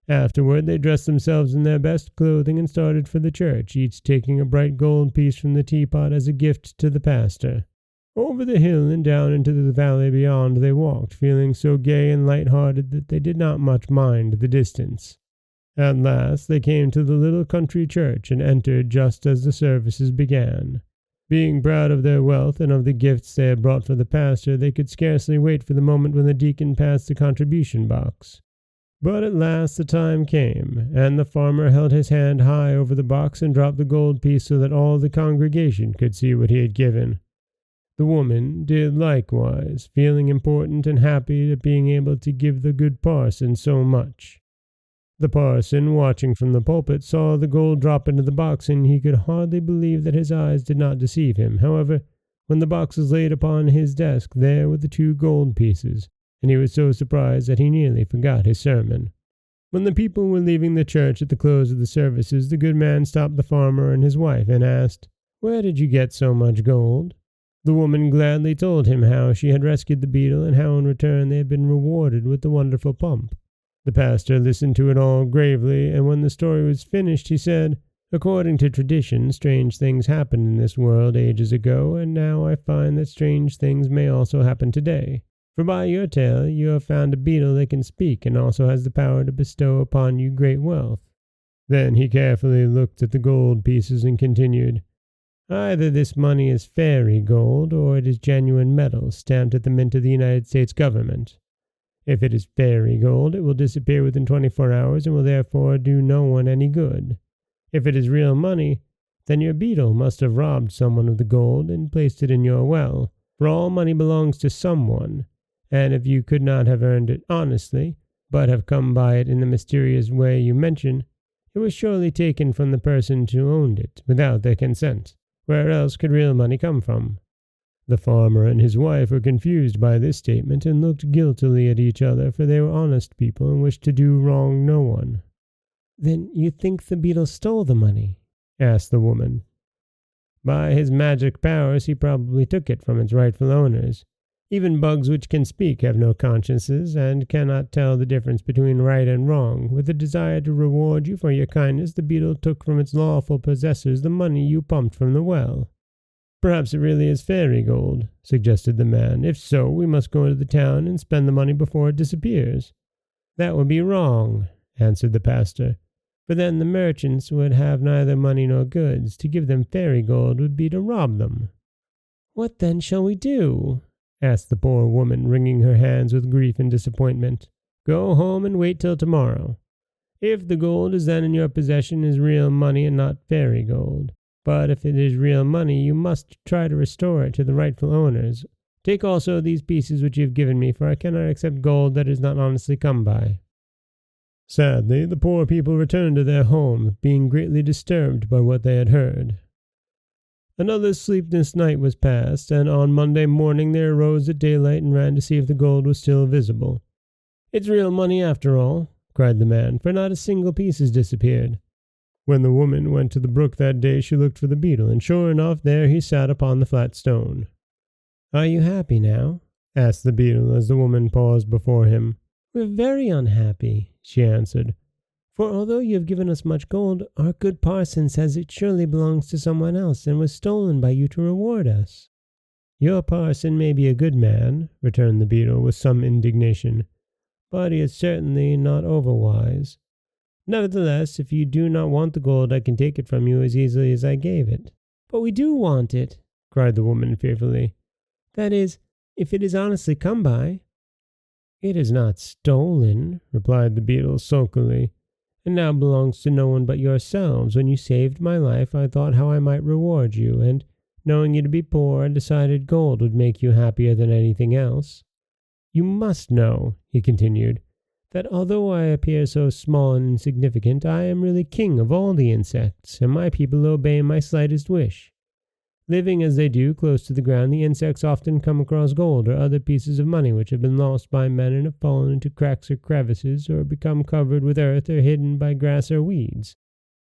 Afterward they dressed themselves in their best clothing and started for the church, each taking a bright gold piece from the teapot as a gift to the pastor. Over the hill and down into the valley beyond they walked, feeling so gay and light-hearted that they did not much mind the distance. At last they came to the little country church and entered just as the services began. Being proud of their wealth and of the gifts they had brought for the pastor, they could scarcely wait for the moment when the deacon passed the contribution box. But at last the time came, and the farmer held his hand high over the box and dropped the gold piece so that all the congregation could see what he had given. The woman did likewise, feeling important and happy at being able to give the good parson so much. The parson, watching from the pulpit, saw the gold drop into the box, and he could hardly believe that his eyes did not deceive him. However, when the box was laid upon his desk, there were the 2 gold pieces, and he was so surprised that he nearly forgot his sermon. When the people were leaving the church at the close of the services, the good man stopped the farmer and his wife and asked, "Where did you get so much gold?" The woman gladly told him how she had rescued the beetle, and how in return they had been rewarded with the wonderful pump. The pastor listened to it all gravely, and when the story was finished, he said, "According to tradition, strange things happened in this world ages ago, and now I find that strange things may also happen today. For by your tale you have found a beetle that can speak and also has the power to bestow upon you great wealth." Then he carefully looked at the gold pieces and continued, "Either this money is fairy gold, or it is genuine metal stamped at the mint of the United States government. If it is fairy gold, it will disappear within 24 hours and will therefore do no one any good. If it is real money, then your beetle must have robbed someone of the gold and placed it in your well, for all money belongs to someone, and if you could not have earned it honestly, but have come by it in the mysterious way you mention, it was surely taken from the person who owned it without their consent. Where else could real money come from?" The farmer and his wife were confused by this statement and looked guiltily at each other, for they were honest people and wished to do wrong no one. "Then you think the beetle stole the money?" asked the woman. "By his magic powers he probably took it from its rightful owners. Even bugs which can speak have no consciences, and cannot tell the difference between right and wrong. With a desire to reward you for your kindness, the beetle took from its lawful possessors the money you pumped from the well." "Perhaps it really is fairy gold," suggested the man. "If so, we must go into the town and spend the money before it disappears." "That would be wrong," answered the pastor, "for then the merchants would have neither money nor goods. To give them fairy gold would be to rob them." "What then shall we do?" asked the poor woman, wringing her hands with grief and disappointment. "Go home and wait till tomorrow. If the gold is then in your possession is real money and not fairy gold. But if it is real money, you must try to restore it to the rightful owners. Take also these pieces which you have given me, for I cannot accept gold that is not honestly come by." Sadly, the poor people returned to their home, being greatly disturbed by what they had heard. Another sleepless night was passed, and on Monday morning they arose at daylight and ran to see if the gold was still visible. "It's real money after all," cried the man, "for not a single piece has disappeared." When the woman went to the brook that day, she looked for the beetle, and sure enough there he sat upon the flat stone. "Are you happy now?" asked the beetle as the woman paused before him. "We're very unhappy," she answered. "For although you have given us much gold, our good parson says it surely belongs to someone else and was stolen by you to reward us." "Your parson may be a good man," returned the beetle with some indignation, "but he is certainly not overwise. Nevertheless, if you do not want the gold, I can take it from you as easily as I gave it." "But we do want it," cried the woman fearfully. "That is, if it is honestly come by." "It is not stolen," replied the beetle sulkily, "and now belongs to no one but yourselves. When you saved my life, I thought how I might reward you, and knowing you to be poor, I decided gold would make you happier than anything else. You must know," he continued, "that although I appear so small and insignificant, I am really king of all the insects, and my people obey my slightest wish. Living as they do close to the ground, the insects often come across gold or other pieces of money which have been lost by men and have fallen into cracks or crevices, or become covered with earth or hidden by grass or weeds.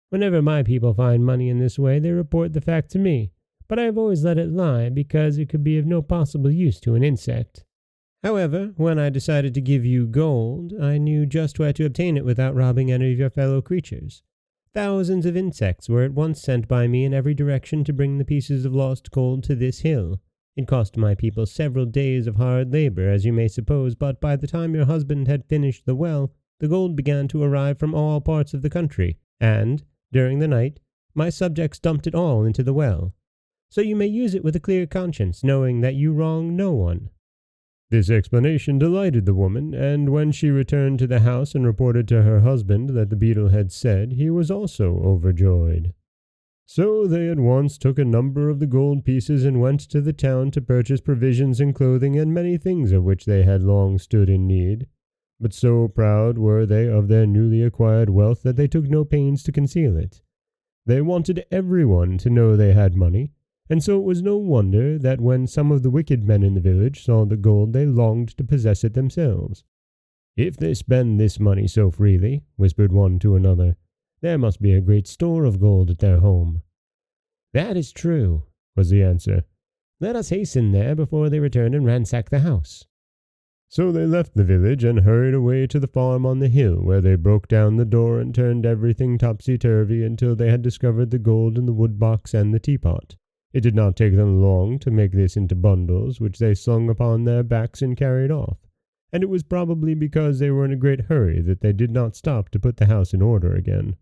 Whenever my people find money in this way, they report the fact to me, but I have always let it lie, because it could be of no possible use to an insect. However, when I decided to give you gold, I knew just where to obtain it without robbing any of your fellow creatures. Thousands of insects were at once sent by me in every direction to bring the pieces of lost gold to this hill. It cost my people several days of hard labor, as you may suppose, but by the time your husband had finished the well, the gold began to arrive from all parts of the country, and, during the night, my subjects dumped it all into the well. So you may use it with a clear conscience, knowing that you wrong no one." This explanation delighted the woman, and when she returned to the house and reported to her husband that the beetle had said, he was also overjoyed. So they at once took a number of the gold pieces and went to the town to purchase provisions and clothing and many things of which they had long stood in need. But so proud were they of their newly acquired wealth that they took no pains to conceal it. They wanted everyone to know they had money, and so it was no wonder that when some of the wicked men in the village saw the gold, they longed to possess it themselves. "If they spend this money so freely," whispered one to another, "there must be a great store of gold at their home." "That is true," was the answer. "Let us hasten there before they return and ransack the house." So they left the village and hurried away to the farm on the hill, where they broke down the door and turned everything topsy-turvy until they had discovered the gold in the wood box and the teapot. It did not take them long to make this into bundles, which they slung upon their backs and carried off, and it was probably because they were in a great hurry that they did not stop to put the house in order again.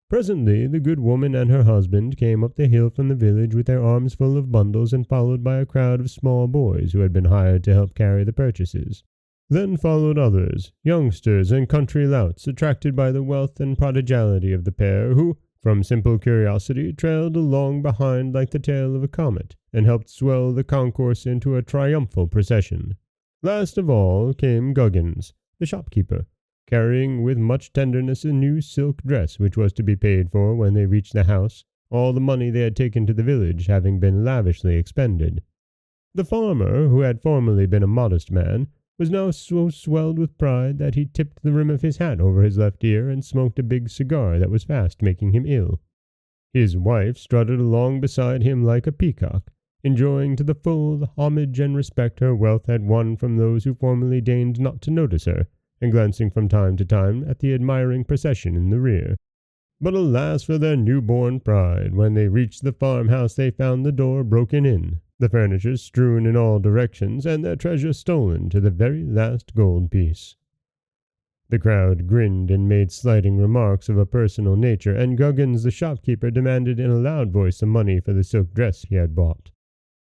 Presently the good woman and her husband came up the hill from the village with their arms full of bundles and followed by a crowd of small boys who had been hired to help carry the purchases. Then followed others, youngsters and country louts, attracted by the wealth and prodigality of the pair, who, from simple curiosity, trailed along behind like the tail of a comet, and helped swell the concourse into a triumphal procession. Last of all came Guggins, the shopkeeper, carrying with much tenderness a new silk dress which was to be paid for when they reached the house, all the money they had taken to the village having been lavishly expended. The farmer, who had formerly been a modest man, was now so swelled with pride that he tipped the rim of his hat over his left ear and smoked a big cigar that was fast making him ill. His wife strutted along beside him like a peacock, enjoying to the full the homage and respect her wealth had won from those who formerly deigned not to notice her, and glancing from time to time at the admiring procession in the rear. But alas for their new-born pride! When they reached the farmhouse they found the door broken in, the furniture strewn in all directions, and their treasure stolen to the very last gold piece. The crowd grinned and made slighting remarks of a personal nature, and Guggins the shopkeeper demanded in a loud voice the money for the silk dress he had bought.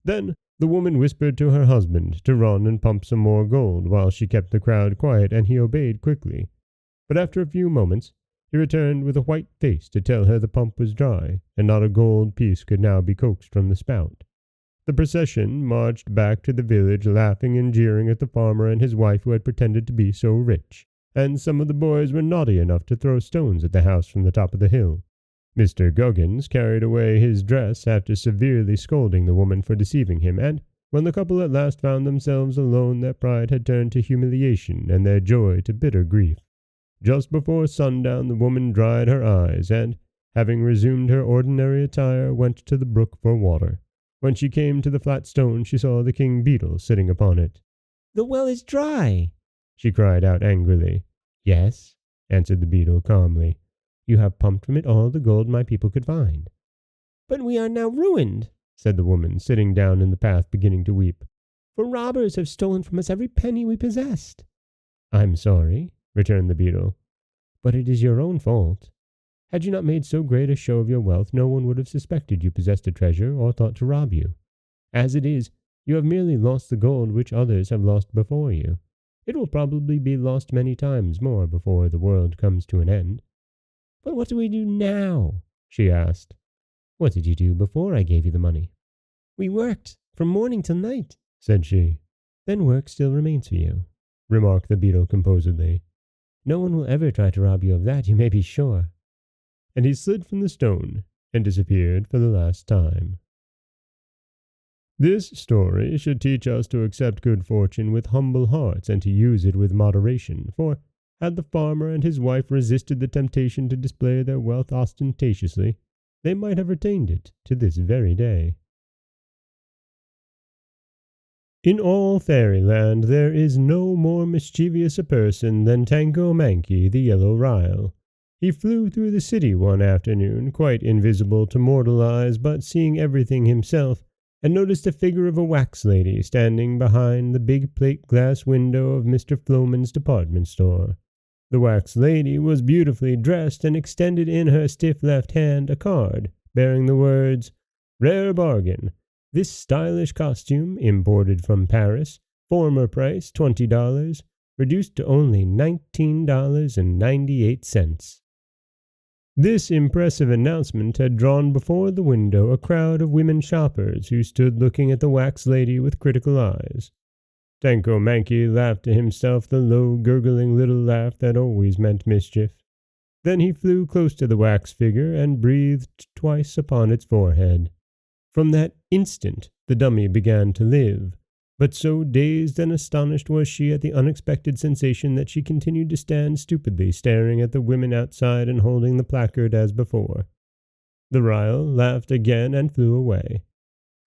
Then the woman whispered to her husband to run and pump some more gold, while she kept the crowd quiet, and he obeyed quickly. But after a few moments he returned with a white face to tell her the pump was dry, and not a gold piece could now be coaxed from the spout. The procession marched back to the village, laughing and jeering at the farmer and his wife who had pretended to be so rich, and some of the boys were naughty enough to throw stones at the house from the top of the hill. Mr. Guggins carried away his dress after severely scolding the woman for deceiving him, and when the couple at last found themselves alone, their pride had turned to humiliation and their joy to bitter grief. Just before sundown the woman dried her eyes, and, having resumed her ordinary attire, went to the brook for water. When she came to the flat stone she saw the king beetle sitting upon it. "The well is dry," she cried out angrily. "Yes," answered the beetle calmly. "You have pumped from it all the gold my people could find." "But we are now ruined," said the woman, sitting down in the path beginning to weep. "For robbers have stolen from us every penny we possessed." "I'm sorry," returned the beetle, "but it is your own fault. Had you not made so great a show of your wealth, no one would have suspected you possessed a treasure or thought to rob you. As it is, you have merely lost the gold which others have lost before you. It will probably be lost many times more before the world comes to an end." "But what do we do now?" she asked. "What did you do before I gave you the money?" "We worked from morning till night," said she. "Then work still remains for you," remarked the beetle composedly. "No one will ever try to rob you of that, you may be sure." And he slid from the stone and disappeared for the last time. This story should teach us to accept good fortune with humble hearts and to use it with moderation, for had the farmer and his wife resisted the temptation to display their wealth ostentatiously, they might have retained it to this very day. In all Fairyland there is no more mischievous a person than Tanko-Mankie the Yellow Ryl. He flew through the city one afternoon, quite invisible to mortal eyes, but seeing everything himself, and noticed the figure of a wax lady standing behind the big plate-glass window of Mr. Floman's department store. The wax lady was beautifully dressed and extended in her stiff left hand a card bearing the words, "Rare bargain. This stylish costume, imported from Paris, former price $20, reduced to only $19.98. This impressive announcement had drawn before the window a crowd of women shoppers who stood looking at the wax lady with critical eyes. Tanko-Mankie laughed to himself the low, gurgling little laugh that always meant mischief. Then he flew close to the wax figure and breathed twice upon its forehead. From that instant the dummy began to live, but so dazed and astonished was she at the unexpected sensation that she continued to stand stupidly staring at the women outside and holding the placard as before. The Ryl laughed again and flew away.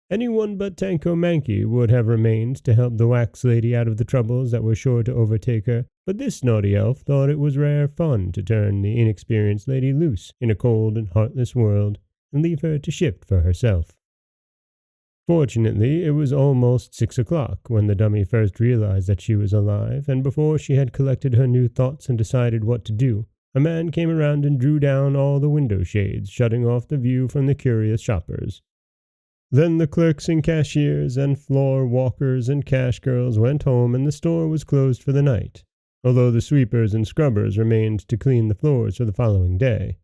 Anyone but Tanko-Mankie would have remained to help the wax lady out of the troubles that were sure to overtake her, but this naughty elf thought it was rare fun to turn the inexperienced lady loose in a cold and heartless world and leave her to shift for herself. Fortunately, it was almost 6 o'clock when the dummy first realized that she was alive, and before she had collected her new thoughts and decided what to do, a man came around and drew down all the window shades, shutting off the view from the curious shoppers. Then the clerks and cashiers and floor walkers and cash girls went home, and the store was closed for the night, although the sweepers and scrubbers remained to clean the floors for the following day.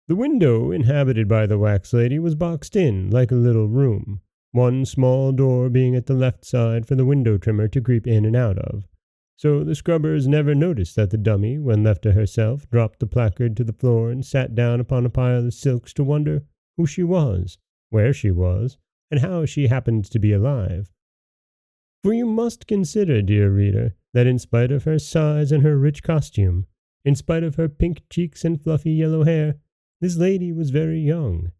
The window inhabited by the wax lady was boxed in like a little room, one small door being at the left side for the window trimmer to creep in and out of. So the scrubbers never noticed that the dummy, when left to herself, dropped the placard to the floor and sat down upon a pile of silks to wonder who she was, where she was, and how she happened to be alive. For you must consider, dear reader, that in spite of her size and her rich costume, in spite of her pink cheeks and fluffy yellow hair, this lady was very young,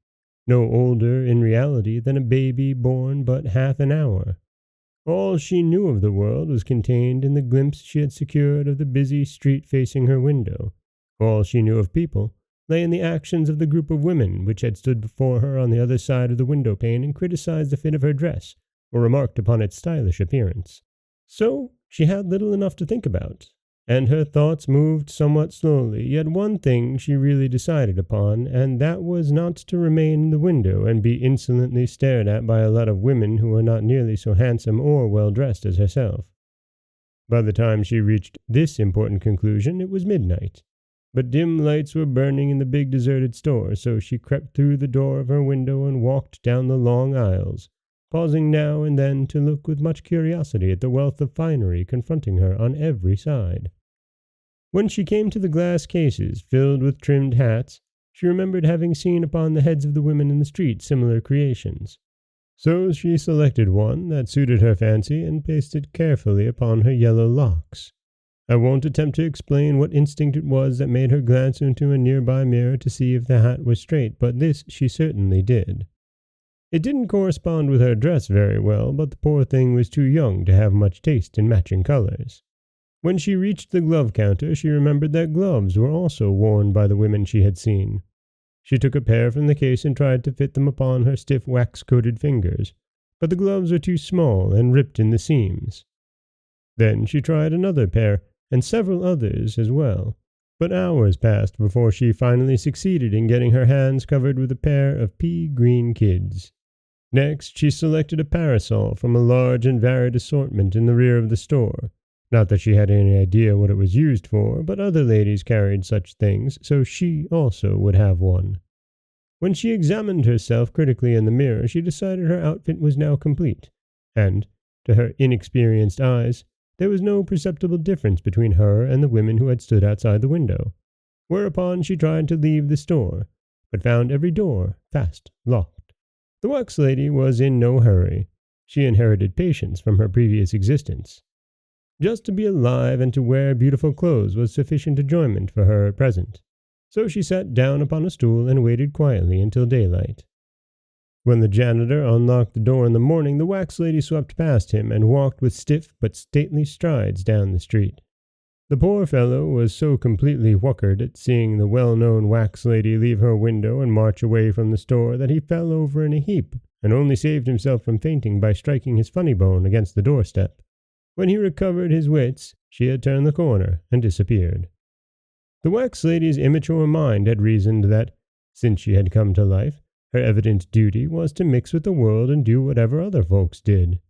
no older in reality than a baby born but half an hour. All she knew of the world was contained in the glimpse she had secured of the busy street facing her window. All she knew of people lay in the actions of the group of women which had stood before her on the other side of the window pane and criticized the fit of her dress, or remarked upon its stylish appearance. So she had little enough to think about, and her thoughts moved somewhat slowly, yet one thing she really decided upon, and that was not to remain in the window and be insolently stared at by a lot of women who were not nearly so handsome or well-dressed as herself. By the time she reached this important conclusion, it was midnight, but dim lights were burning in the big deserted store, so she crept through the door of her window and walked down the long aisles, pausing now and then to look with much curiosity at the wealth of finery confronting her on every side. When she came to the glass cases filled with trimmed hats, she remembered having seen upon the heads of the women in the street similar creations. So she selected one that suited her fancy and placed it carefully upon her yellow locks. I won't attempt to explain what instinct it was that made her glance into a nearby mirror to see if the hat was straight, but this she certainly did. It didn't correspond with her dress very well, but the poor thing was too young to have much taste in matching colors. When she reached the glove counter, she remembered that gloves were also worn by the women she had seen. She took a pair from the case and tried to fit them upon her stiff wax-coated fingers, but the gloves were too small and ripped in the seams. Then she tried another pair, and several others as well, but hours passed before she finally succeeded in getting her hands covered with a pair of pea-green kids. Next, she selected a parasol from a large and varied assortment in the rear of the store. Not that she had any idea what it was used for, but other ladies carried such things, so she also would have one. When she examined herself critically in the mirror, she decided her outfit was now complete, and, to her inexperienced eyes, there was no perceptible difference between her and the women who had stood outside the window. Whereupon she tried to leave the store, but found every door fast locked. The wax lady was in no hurry. She inherited patience from her previous existence. Just to be alive and to wear beautiful clothes was sufficient enjoyment for her at present, so she sat down upon a stool and waited quietly until daylight. When the janitor unlocked the door in the morning, the wax lady swept past him and walked with stiff but stately strides down the street. The poor fellow was so completely whuckered at seeing the well-known wax lady leave her window and march away from the store that he fell over in a heap and only saved himself from fainting by striking his funny bone against the doorstep. When he recovered his wits, she had turned the corner and disappeared. The wax lady's immature mind had reasoned that, since she had come to life, her evident duty was to mix with the world and do whatever other folks did.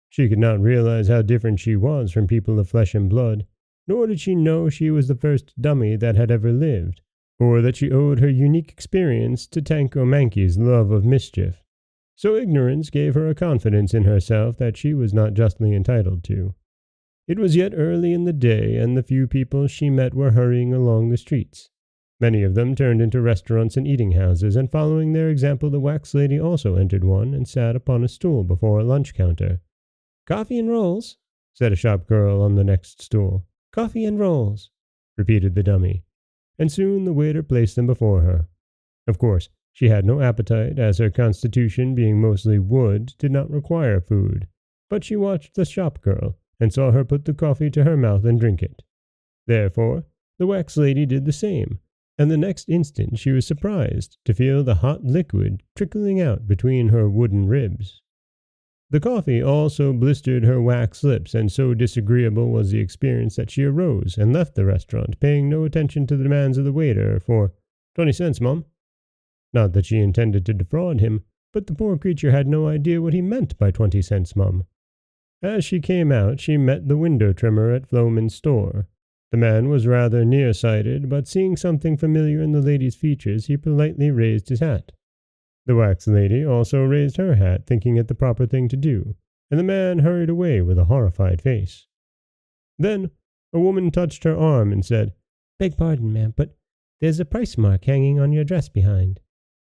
She could not realize how different she was from people of flesh and blood, nor did she know she was the first dummy that had ever lived, or that she owed her unique experience to Tanko-Mankey's love of mischief. So ignorance gave her a confidence in herself that she was not justly entitled to. It was yet early in the day, and the few people she met were hurrying along the streets. Many of them turned into restaurants and eating houses, and following their example, the wax lady also entered one and sat upon a stool before a lunch counter. "Coffee and rolls," said a shop girl on the next stool. "Coffee and rolls," repeated the dummy, and soon the waiter placed them before her. Of course, she had no appetite, as her constitution, being mostly wood, did not require food, but she watched the shop girl, and saw her put the coffee to her mouth and drink it. Therefore, the wax lady did the same, and the next instant she was surprised to feel the hot liquid trickling out between her wooden ribs. The coffee also blistered her wax lips, and so disagreeable was the experience that she arose and left the restaurant, paying no attention to the demands of the waiter for 20 cents, Mum. Not that she intended to defraud him, but the poor creature had no idea what he meant by 20 cents, Mum. As she came out, she met the window trimmer at Floman's store. The man was rather nearsighted, but seeing something familiar in the lady's features, he politely raised his hat. The wax lady also raised her hat, thinking it the proper thing to do, and the man hurried away with a horrified face. Then a woman touched her arm and said, "Beg pardon, ma'am, but there's a price mark hanging on your dress behind."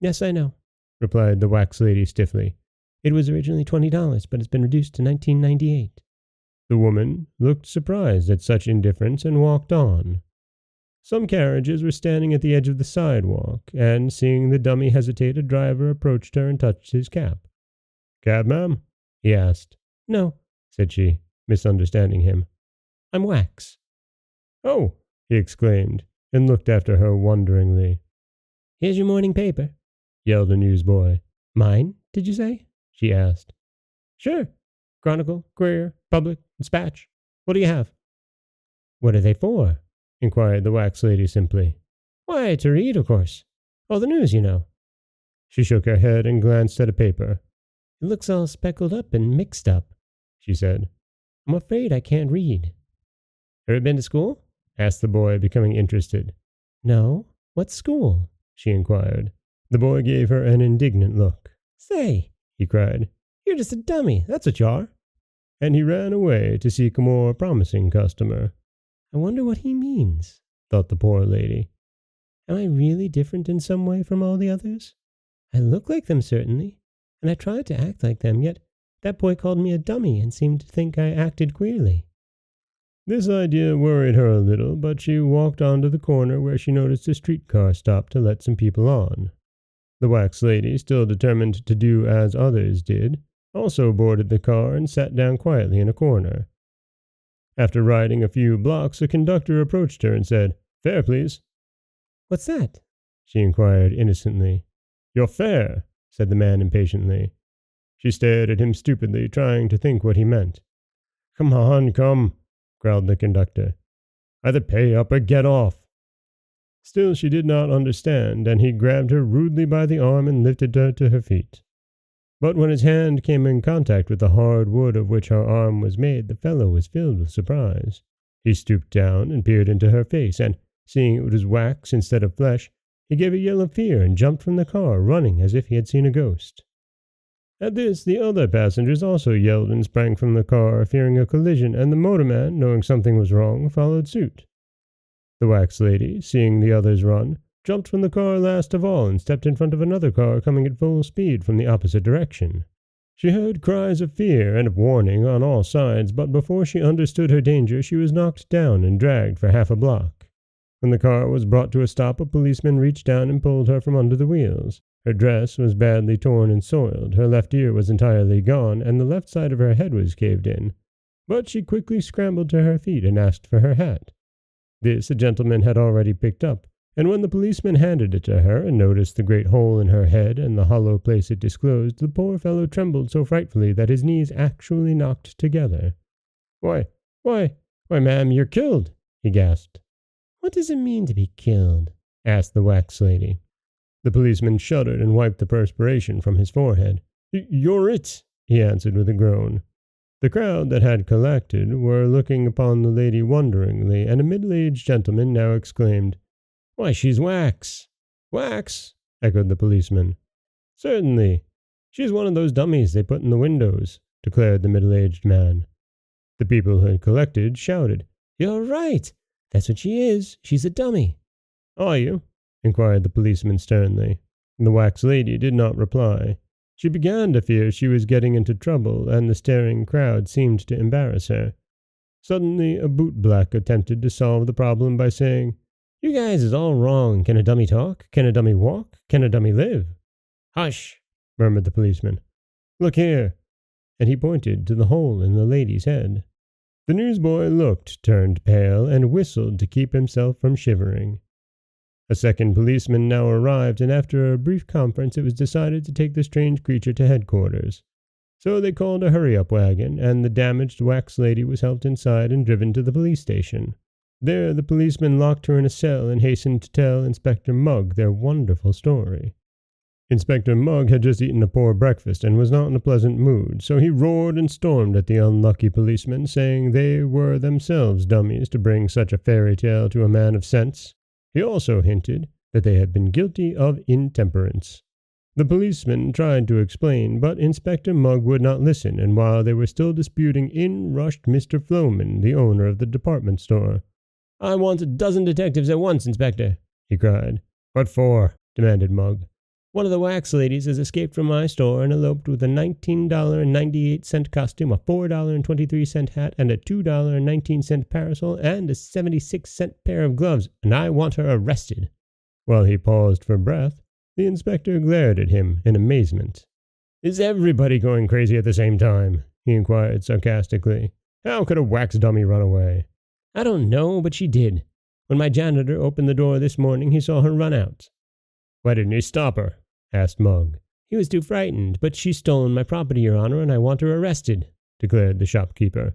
"Yes, I know," replied the wax lady stiffly. "It was originally $20, but it's been reduced to $19.98. The woman looked surprised at such indifference and walked on. Some carriages were standing at the edge of the sidewalk, and seeing the dummy hesitate, a driver approached her and touched his cap. "Cab, ma'am?" he asked. "No," said she, misunderstanding him. "I'm wax." "Oh!" he exclaimed, and looked after her wonderingly. "Here's your morning paper," yelled a newsboy. "Mine, did you say?" she asked. "Sure. Chronicle, Courier, Public, Dispatch. What do you have?" "What are they for?" inquired the wax lady simply. "Why, to read, of course. All the news, you know." She shook her head and glanced at a paper. "It looks all speckled up and mixed up," she said. "I'm afraid I can't read." "Ever been to school?" asked the boy, becoming interested. "No. What school?" she inquired. The boy gave her an indignant look. "Say," he cried, "you're just a dummy, that's what you are." And he ran away to seek a more promising customer. "I wonder what he means," thought the poor lady. "Am I really different in some way from all the others? I look like them, certainly, and I tried to act like them, yet that boy called me a dummy and seemed to think I acted queerly." This idea worried her a little, but she walked on to the corner where she noticed a streetcar stop to let some people on. The wax lady, still determined to do as others did, also boarded the car and sat down quietly in a corner. After riding a few blocks, the conductor approached her and said, "Fare, please." "What's that?" she inquired innocently. "Your fare," said the man impatiently. She stared at him stupidly, trying to think what he meant. "Come on, come," growled the conductor. "Either pay up or get off." Still she did not understand, and he grabbed her rudely by the arm and lifted her to her feet. But when his hand came in contact with the hard wood of which her arm was made, the fellow was filled with surprise. He stooped down and peered into her face, and, seeing it was wax instead of flesh, he gave a yell of fear and jumped from the car, running as if he had seen a ghost. At this, the other passengers also yelled and sprang from the car, fearing a collision, and the motorman, knowing something was wrong, followed suit. The wax lady, seeing the others run, jumped from the car last of all and stepped in front of another car coming at full speed from the opposite direction. She heard cries of fear and of warning on all sides, but before she understood her danger, she was knocked down and dragged for half a block. When the car was brought to a stop, a policeman reached down and pulled her from under the wheels. Her dress was badly torn and soiled, her left ear was entirely gone, and the left side of her head was caved in. But she quickly scrambled to her feet and asked for her hat. This a gentleman had already picked up, and when the policeman handed it to her and noticed the great hole in her head and the hollow place it disclosed, the poor fellow trembled so frightfully that his knees actually knocked together. Why, ma'am, you're killed," he gasped. "What does it mean to be killed?" asked the wax lady. The policeman shuddered and wiped the perspiration from his forehead. "You're it," he answered with a groan. The crowd that had collected were looking upon the lady wonderingly, and a middle-aged gentleman now exclaimed, "Why, she's wax!" "Wax?" echoed the policeman. "Certainly. She's one of those dummies they put in the windows," declared the middle-aged man. The people who had collected shouted, "You're right! That's what she is. She's a dummy." "Are you?" inquired the policeman sternly. The wax lady did not reply. She began to fear she was getting into trouble, and the staring crowd seemed to embarrass her. Suddenly a bootblack attempted to solve the problem by saying, "You guys is all wrong. Can a dummy talk? Can a dummy walk? Can a dummy live?" "Hush!" murmured the policeman. "Look here!" And he pointed to the hole in the lady's head. The newsboy looked, turned pale, and whistled to keep himself from shivering. A second policeman now arrived, and after a brief conference it was decided to take the strange creature to headquarters. So they called a hurry-up wagon, and the damaged wax lady was helped inside and driven to the police station. There the policeman locked her in a cell and hastened to tell Inspector Mugg their wonderful story. Inspector Mugg had just eaten a poor breakfast and was not in a pleasant mood, so he roared and stormed at the unlucky policemen, saying they were themselves dummies to bring such a fairy tale to a man of sense. He also hinted that they had been guilty of intemperance. The policeman tried to explain, but Inspector Mugg would not listen, and while they were still disputing, in rushed Mr. Floman, the owner of the department store. "I want a dozen detectives at once, Inspector," he cried. "What for?" demanded Mugg. "One of the wax ladies has escaped from my store and eloped with a $19.98 costume, a $4.23 hat, and a $2.19 parasol, and a 76-cent pair of gloves, and I want her arrested." While he paused for breath, the inspector glared at him in amazement. "Is everybody going crazy at the same time?" he inquired sarcastically. "How could a wax dummy run away?" "I don't know, but she did. When my janitor opened the door this morning, he saw her run out." "Why didn't he stop her?" asked Mugg. "He was too frightened, but she's stolen my property, Your Honor, and I want her arrested," declared the shopkeeper.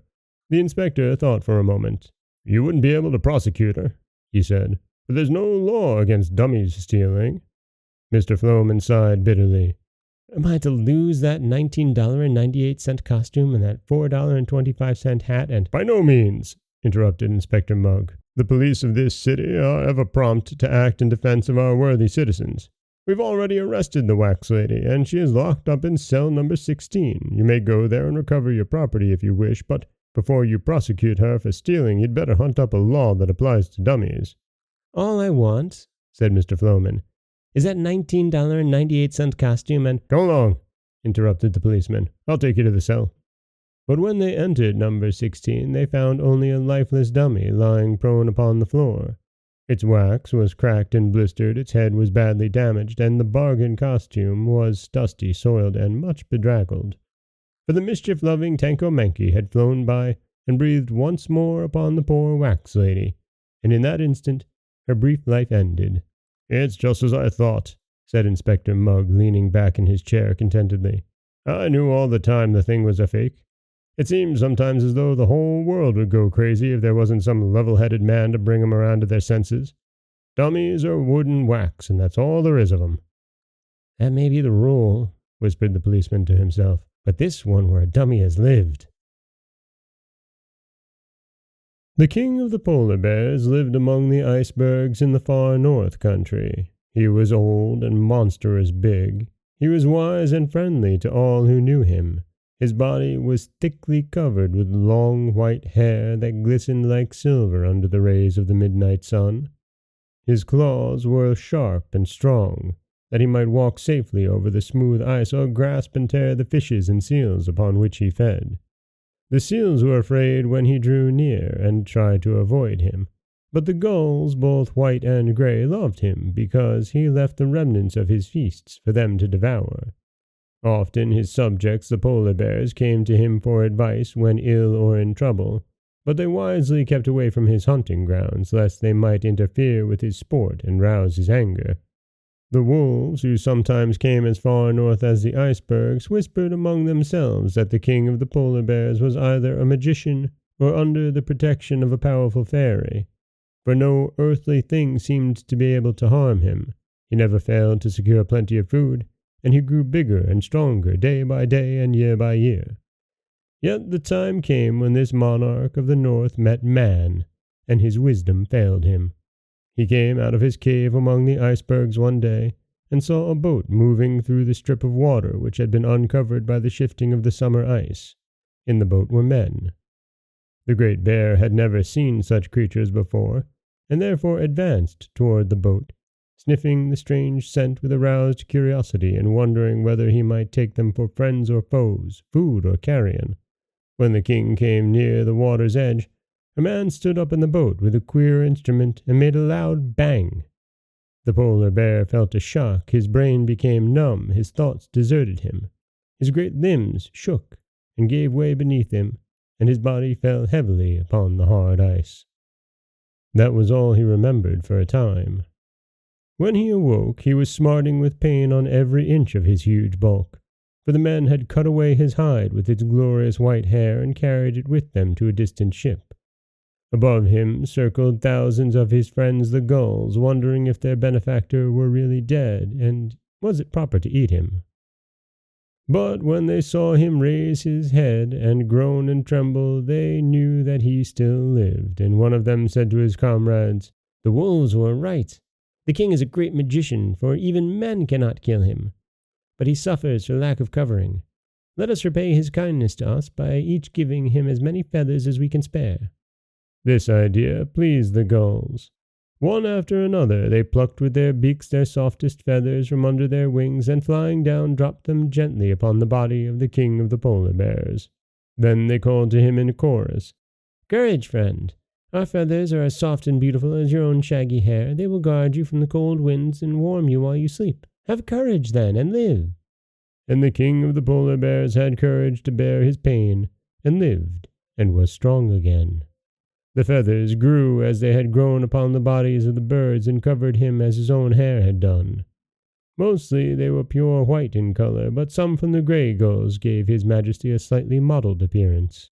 The inspector thought for a moment. "You wouldn't be able to prosecute her," he said, "but there's no law against dummies stealing." Mr. Floman sighed bitterly. "Am I to lose that $19.98 costume and that $4.25 hat and—" "By no means," interrupted Inspector Mugg. "The police of this city are ever prompt to act in defense of our worthy citizens. We've already arrested the wax lady, and she is locked up in cell number 16. You may go there and recover your property if you wish, but before you prosecute her for stealing, you'd better hunt up a law that applies to dummies." "All I want," said Mr. Floman, "is that $19.98 costume and—" "Go along," interrupted the policeman. "I'll take you to the cell." But when they entered number 16, they found only a lifeless dummy lying prone upon the floor. Its wax was cracked and blistered, its head was badly damaged, and the bargain costume was dusty, soiled, and much bedraggled. For the mischief-loving Tanko-Mankie had flown by and breathed once more upon the poor wax lady, and in that instant her brief life ended. "It's just as I thought," said Inspector Mugg, leaning back in his chair contentedly. "I knew all the time the thing was a fake. It seems sometimes as though the whole world would go crazy if there wasn't some level-headed man to bring 'em around to their senses. Dummies are wood and wax, and that's all there is of 'em." "That may be the rule," whispered the policeman to himself, "but this one where a dummy has lived." The king of the polar bears lived among the icebergs in the far north country. He was old and monstrous big. He was wise and friendly to all who knew him. His body was thickly covered with long white hair that glistened like silver under the rays of the midnight sun. His claws were sharp and strong, that he might walk safely over the smooth ice or grasp and tear the fishes and seals upon which he fed. The seals were afraid when he drew near and tried to avoid him, but the gulls, both white and gray, loved him because he left the remnants of his feasts for them to devour. Often his subjects, the polar bears, came to him for advice when ill or in trouble, but they wisely kept away from his hunting grounds, lest they might interfere with his sport and rouse his anger. The wolves, who sometimes came as far north as the icebergs, whispered among themselves that the king of the polar bears was either a magician or under the protection of a powerful fairy, for no earthly thing seemed to be able to harm him. He never failed to secure plenty of food, and he grew bigger and stronger day by day and year by year. Yet the time came when this monarch of the north met man, and his wisdom failed him. He came out of his cave among the icebergs one day, and saw a boat moving through the strip of water which had been uncovered by the shifting of the summer ice. In the boat were men. The great bear had never seen such creatures before, and therefore advanced toward the boat, sniffing the strange scent with aroused curiosity and wondering whether he might take them for friends or foes, food or carrion. When the king came near the water's edge, a man stood up in the boat with a queer instrument and made a loud bang. The polar bear felt a shock, his brain became numb, his thoughts deserted him. His great limbs shook and gave way beneath him, and his body fell heavily upon the hard ice. That was all he remembered for a time. When he awoke, he was smarting with pain on every inch of his huge bulk. for the men had cut away his hide with its glorious white hair and carried it with them to a distant ship. Above him circled thousands of his friends the gulls, wondering if their benefactor were really dead, and was it proper to eat him. But when they saw him raise his head and groan and tremble, they knew that he still lived, and one of them said to his comrades, "The wolves were right. The king is a great magician, for even men cannot kill him. But he suffers for lack of covering. Let us repay his kindness to us by each giving him as many feathers as we can spare." This idea pleased the gulls. One after another they plucked with their beaks their softest feathers from under their wings, and flying down dropped them gently upon the body of the king of the polar bears. Then they called to him in chorus, "Courage, friend! Our feathers are as soft and beautiful as your own shaggy hair. They will guard you from the cold winds and warm you while you sleep. Have courage, then, and live." And the king of the polar bears had courage to bear his pain, and lived, and was strong again. The feathers grew as they had grown upon the bodies of the birds, and covered him as his own hair had done. Mostly they were pure white in color, but some from the gray gulls gave his majesty a slightly mottled appearance.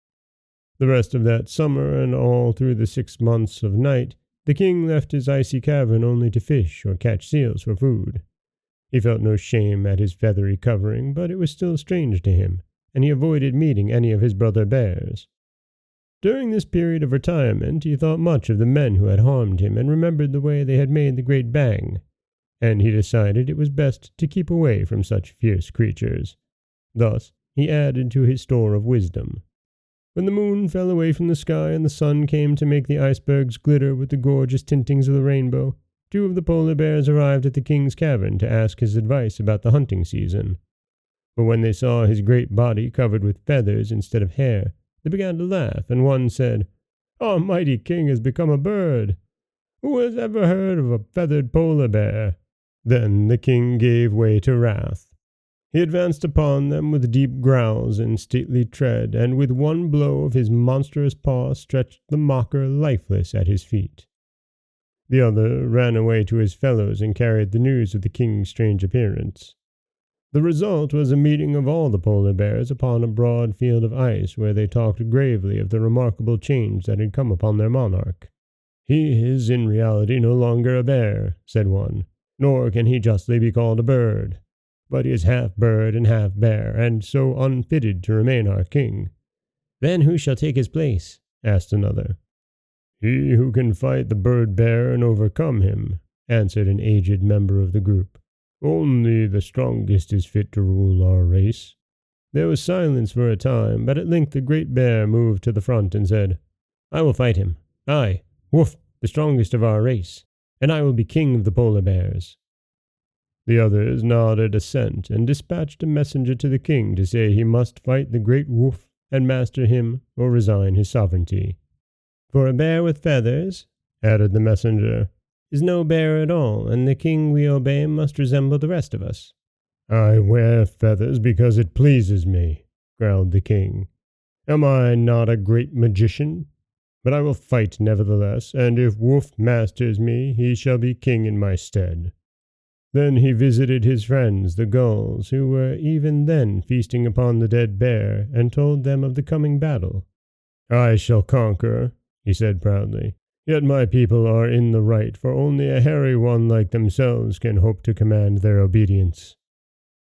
The rest of that summer, and all through the 6 months of night, the king left his icy cavern only to fish or catch seals for food. He felt no shame at his feathery covering, but it was still strange to him, and he avoided meeting any of his brother bears. During this period of retirement he thought much of the men who had harmed him, and remembered the way they had made the great bang, and he decided it was best to keep away from such fierce creatures. Thus he added to his store of wisdom. When the moon fell away from the sky and the sun came to make the icebergs glitter with the gorgeous tintings of the rainbow, 2 of the polar bears arrived at the king's cavern to ask his advice about the hunting season. But when they saw his great body covered with feathers instead of hair, they began to laugh, and one said, "Our mighty king has become a bird. Who has ever heard of a feathered polar bear?" Then the king gave way to wrath. He advanced upon them with deep growls and stately tread, and with one blow of his monstrous paw stretched the mocker lifeless at his feet. The other ran away to his fellows and carried the news of the king's strange appearance. The result was a meeting of all the polar bears upon a broad field of ice, where they talked gravely of the remarkable change that had come upon their monarch. "He is in reality no longer a bear," said one, "nor can he justly be called a bird. But he is half bird and half bear, and so unfitted to remain our king." "Then who shall take his place?" asked another. "He who can fight the bird-bear and overcome him," answered an aged member of the group. "Only the strongest is fit to rule our race." There was silence for a time, but at length the great bear moved to the front and said, "I will fight him. I, Woof, the strongest of our race, and I will be king of the polar bears." The others nodded assent, and dispatched a messenger to the king to say he must fight the great Woof and master him, or resign his sovereignty. "For a bear with feathers," added the messenger, "is no bear at all, and the king we obey must resemble the rest of us." "I wear feathers because it pleases me," growled the king. "Am I not a great magician? But I will fight nevertheless, and if Woof masters me, he shall be king in my stead." Then he visited his friends, the gulls, who were even then feasting upon the dead bear, and told them of the coming battle. "I shall conquer," he said proudly. "Yet my people are in the right, for only a hairy one like themselves can hope to command their obedience."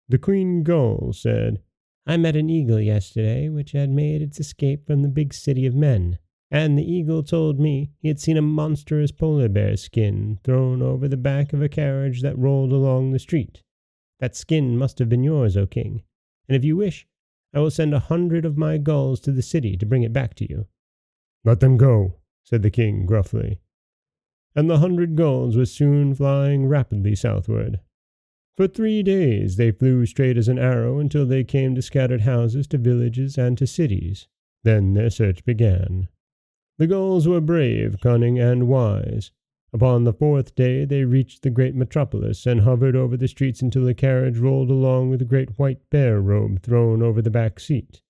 The queen gull said, "I met an eagle yesterday which had made its escape from the big city of men, and the eagle told me he had seen a monstrous polar bear skin thrown over the back of a carriage that rolled along the street. That skin must have been yours, O king, and if you wish, I will send 100 of my gulls to the city to bring it back to you." "Let them go," said the king gruffly. And the 100 gulls were soon flying rapidly southward. For 3 days they flew straight as an arrow until they came to scattered houses, to villages, and to cities. Then their search began. The gulls were brave, cunning, and wise. Upon the 4th day they reached the great metropolis, and hovered over the streets until the carriage rolled along with a great white bear robe thrown over the back seat.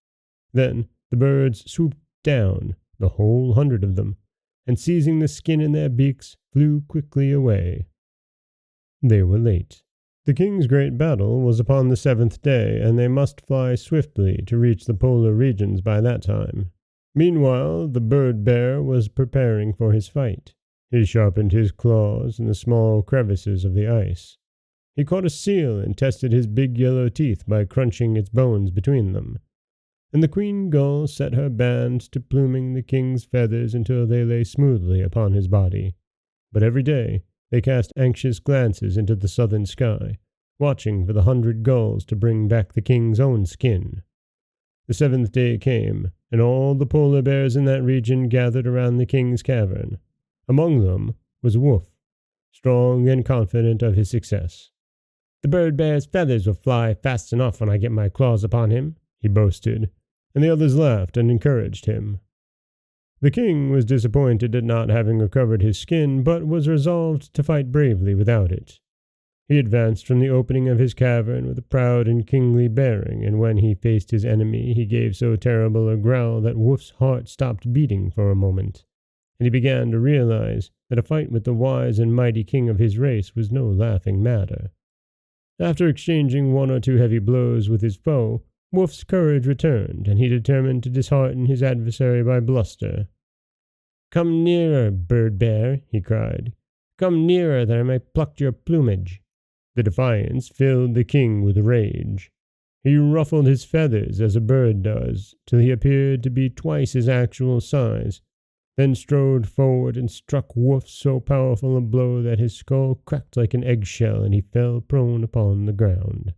Then the birds swooped down, the whole 100 of them, and seizing the skin in their beaks, flew quickly away. They were late. The king's great battle was upon the 7th day, and they must fly swiftly to reach the polar regions by that time. Meanwhile, the bird-bear was preparing for his fight. He sharpened his claws in the small crevices of the ice. He caught a seal and tested his big yellow teeth by crunching its bones between them. And the queen gull set her band to pluming the king's feathers until they lay smoothly upon his body. But every day they cast anxious glances into the southern sky, watching for the 100 gulls to bring back the king's own skin. The 7th day came, and all the polar bears in that region gathered around the king's cavern. Among them was Woof, strong and confident of his success. "The bird-bear's feathers will fly fast enough when I get my claws upon him," he boasted, and the others laughed and encouraged him. The king was disappointed at not having recovered his skin, but was resolved to fight bravely without it. He advanced from the opening of his cavern with a proud and kingly bearing, and when he faced his enemy he gave so terrible a growl that Woof's heart stopped beating for a moment, and he began to realize that a fight with the wise and mighty king of his race was no laughing matter. After exchanging 1 or 2 heavy blows with his foe, Woof's courage returned, and he determined to dishearten his adversary by bluster. "Come nearer, bird-bear," he cried. "Come nearer, that I may pluck your plumage." The defiance filled the king with rage. He ruffled his feathers as a bird does, till he appeared to be twice his actual size, then strode forward and struck Woof so powerful a blow that his skull cracked like an eggshell and he fell prone upon the ground.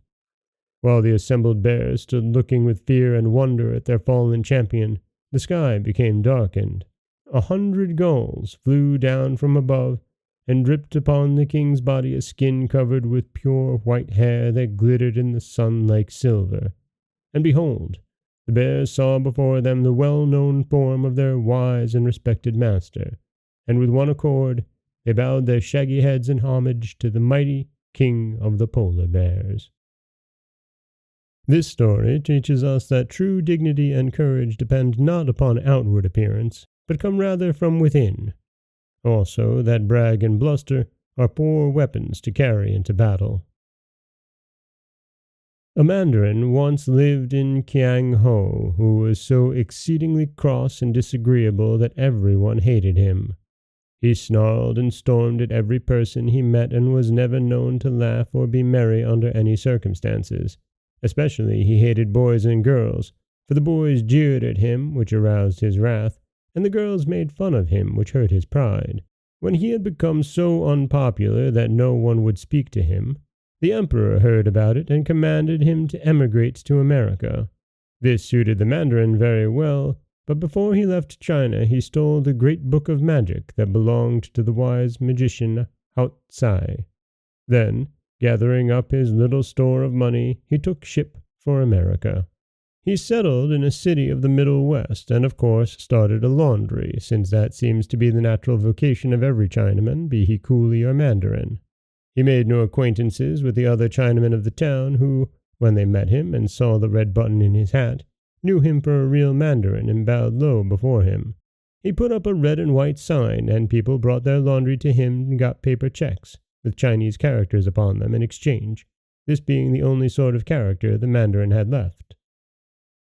While the assembled bears stood looking with fear and wonder at their fallen champion, the sky became darkened. 100 gulls flew down from above and dripped upon the king's body a skin covered with pure white hair that glittered in the sun like silver. And behold, the bears saw before them the well-known form of their wise and respected master, and with one accord they bowed their shaggy heads in homage to the mighty king of the polar bears. This story teaches us that true dignity and courage depend not upon outward appearance, but come rather from within. Also, that brag and bluster are poor weapons to carry into battle. A mandarin once lived in Kiang-ho who was so exceedingly cross and disagreeable that everyone hated him. He snarled and stormed at every person he met and was never known to laugh or be merry under any circumstances. Especially he hated boys and girls, for the boys jeered at him, which aroused his wrath, and the girls made fun of him, which hurt his pride. When he had become so unpopular that no one would speak to him, the emperor heard about it and commanded him to emigrate to America. This suited the mandarin very well, but before he left China he stole the great book of magic that belonged to the wise magician Hao Tsai. Then, gathering up his little store of money, he took ship for America. He settled in a city of the Middle West and of course started a laundry, since that seems to be the natural vocation of every Chinaman, be he coolie or mandarin. He made no acquaintances with the other Chinamen of the town who, when they met him and saw the red button in his hat, knew him for a real mandarin and bowed low before him. He put up a red and white sign, and people brought their laundry to him and got paper checks, with Chinese characters upon them in exchange, this being the only sort of character the mandarin had left.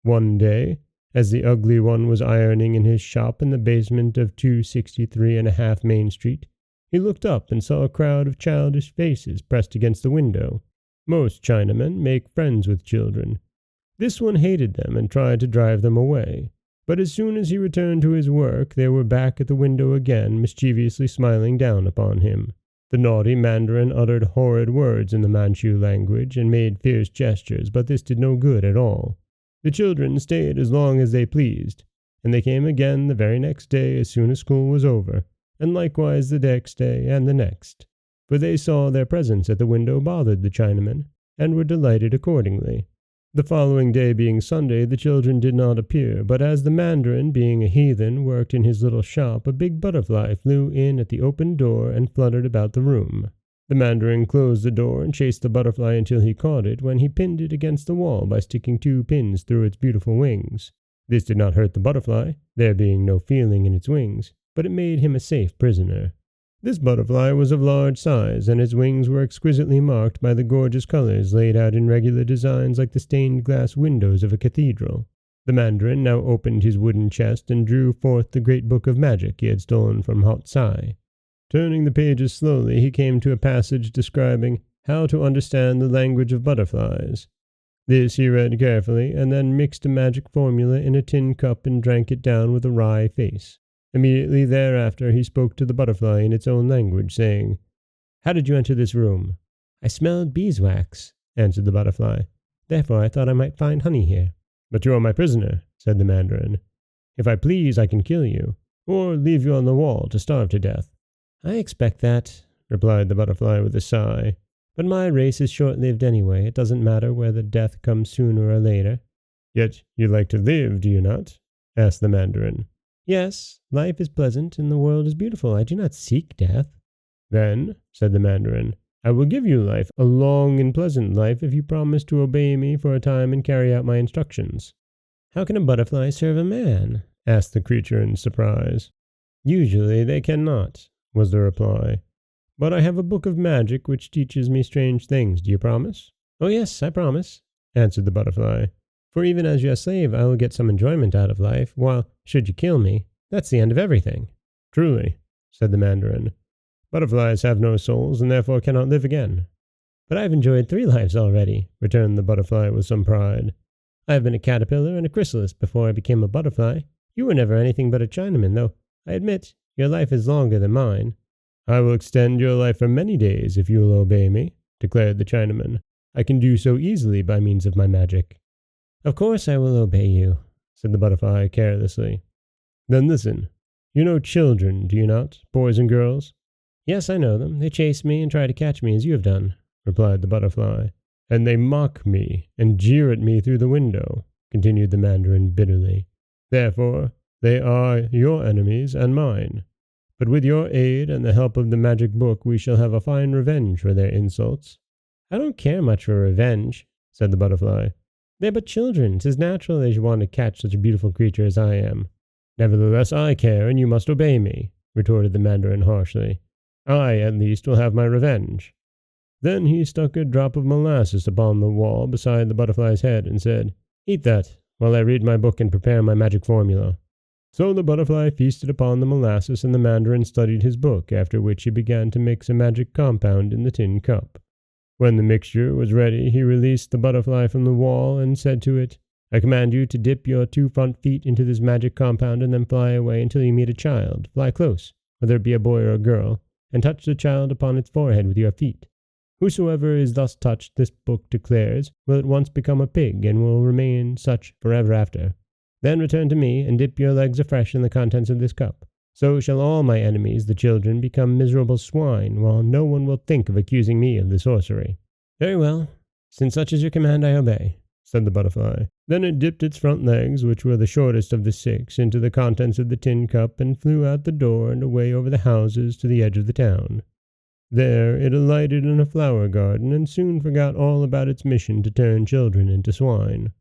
One day, as the ugly one was ironing in his shop in the basement of 263½ Main Street, he looked up and saw a crowd of childish faces pressed against the window. Most Chinamen make friends with children. This one hated them and tried to drive them away, but as soon as he returned to his work they were back at the window again, mischievously smiling down upon him. The naughty mandarin uttered horrid words in the Manchu language and made fierce gestures, but this did no good at all. The children stayed as long as they pleased, and they came again the very next day as soon as school was over, and likewise the next day and the next, for they saw their presence at the window bothered the Chinamen, and were delighted accordingly. The following day being Sunday, the children did not appear, but as the mandarin, being a heathen, worked in his little shop, a big butterfly flew in at the open door and fluttered about the room. The mandarin closed the door and chased the butterfly until he caught it, when he pinned it against the wall by sticking 2 pins through its beautiful wings. This did not hurt the butterfly, there being no feeling in its wings, but it made him a safe prisoner. This butterfly was of large size, and its wings were exquisitely marked by the gorgeous colors laid out in regular designs like the stained glass windows of a cathedral. The mandarin now opened his wooden chest and drew forth the great book of magic he had stolen from Hot Sai. Turning the pages slowly, he came to a passage describing how to understand the language of butterflies. This he read carefully, and then mixed a magic formula in a tin cup and drank it down with a wry face. Immediately thereafter he spoke to the butterfly in its own language, saying, "How did you enter this room?" "I smelled beeswax," answered the butterfly. "Therefore I thought I might find honey here." "But you are my prisoner," said the mandarin. "If I please, I can kill you, or leave you on the wall to starve to death." "I expect that," replied the butterfly with a sigh. "But my race is short-lived anyway. It doesn't matter whether death comes sooner or later." "Yet you like to live, do you not?" asked the mandarin. "Yes, life is pleasant and the world is beautiful. I do not seek death." "Then," said the mandarin, "I will give you life, a long and pleasant life, if you promise to obey me for a time and carry out my instructions." "How can a butterfly serve a man?" asked the creature in surprise. "Usually they cannot," was the reply. "But I have a book of magic which teaches me strange things. Do you promise?" "Oh yes, I promise," answered the butterfly. "For even as your slave I will get some enjoyment out of life, while, should you kill me, that's the end of everything." "Truly," said the mandarin. "Butterflies have no souls, and therefore cannot live again." "But I have enjoyed 3 lives already," returned the butterfly with some pride. "I have been a caterpillar and a chrysalis before I became a butterfly. You were never anything but a Chinaman, though I admit your life is longer than mine." "I will extend your life for many days if you will obey me," declared the Chinaman. "I can do so easily by means of my magic." "Of course I will obey you," said the butterfly carelessly. "Then listen. You know children, do you not, boys and girls?" "Yes, I know them. They chase me and try to catch me as you have done," replied the butterfly. "And they mock me and jeer at me through the window," continued the mandarin bitterly. "Therefore, they are your enemies and mine. But with your aid and the help of the magic book we shall have a fine revenge for their insults." "I don't care much for revenge," said the butterfly. "They're but children. 'Tis natural they should want to catch such a beautiful creature as I am." "Nevertheless I care, and you must obey me," retorted the mandarin harshly. "I, at least, will have my revenge." Then he stuck a drop of molasses upon the wall beside the butterfly's head and said, "Eat that, while I read my book and prepare my magic formula." So the butterfly feasted upon the molasses, and the mandarin studied his book, after which he began to mix a magic compound in the tin cup. When the mixture was ready, he released the butterfly from the wall and said to it, "I command you to dip your 2 front feet into this magic compound and then fly away until you meet a child. Fly close, whether it be a boy or a girl, and touch the child upon its forehead with your feet. Whosoever is thus touched, this book declares, will at once become a pig and will remain such forever after. Then return to me and dip your legs afresh in the contents of this cup. So shall all my enemies, the children, become miserable swine, while no one will think of accusing me of the sorcery." "Very well. Since such is your command, I obey," said the butterfly. Then it dipped its front legs, which were the shortest of the 6, into the contents of the tin cup and flew out the door and away over the houses to the edge of the town. There it alighted in a flower garden and soon forgot all about its mission to turn children into swine.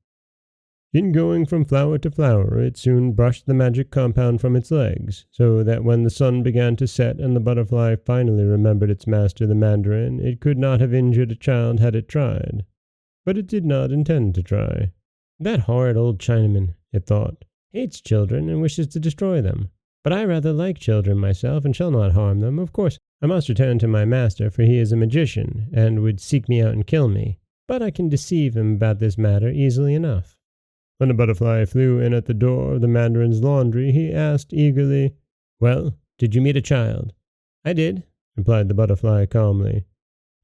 In going from flower to flower, it soon brushed the magic compound from its legs, so that when the sun began to set and the butterfly finally remembered its master the mandarin, it could not have injured a child had it tried. But it did not intend to try. "That horrid old Chinaman," it thought, "hates children and wishes to destroy them. But I rather like children myself and shall not harm them. Of course, I must return to my master, for he is a magician and would seek me out and kill me. But I can deceive him about this matter easily enough." When the butterfly flew in at the door of the mandarin's laundry, he asked eagerly, "Well, did you meet a child?" "I did," replied the butterfly calmly.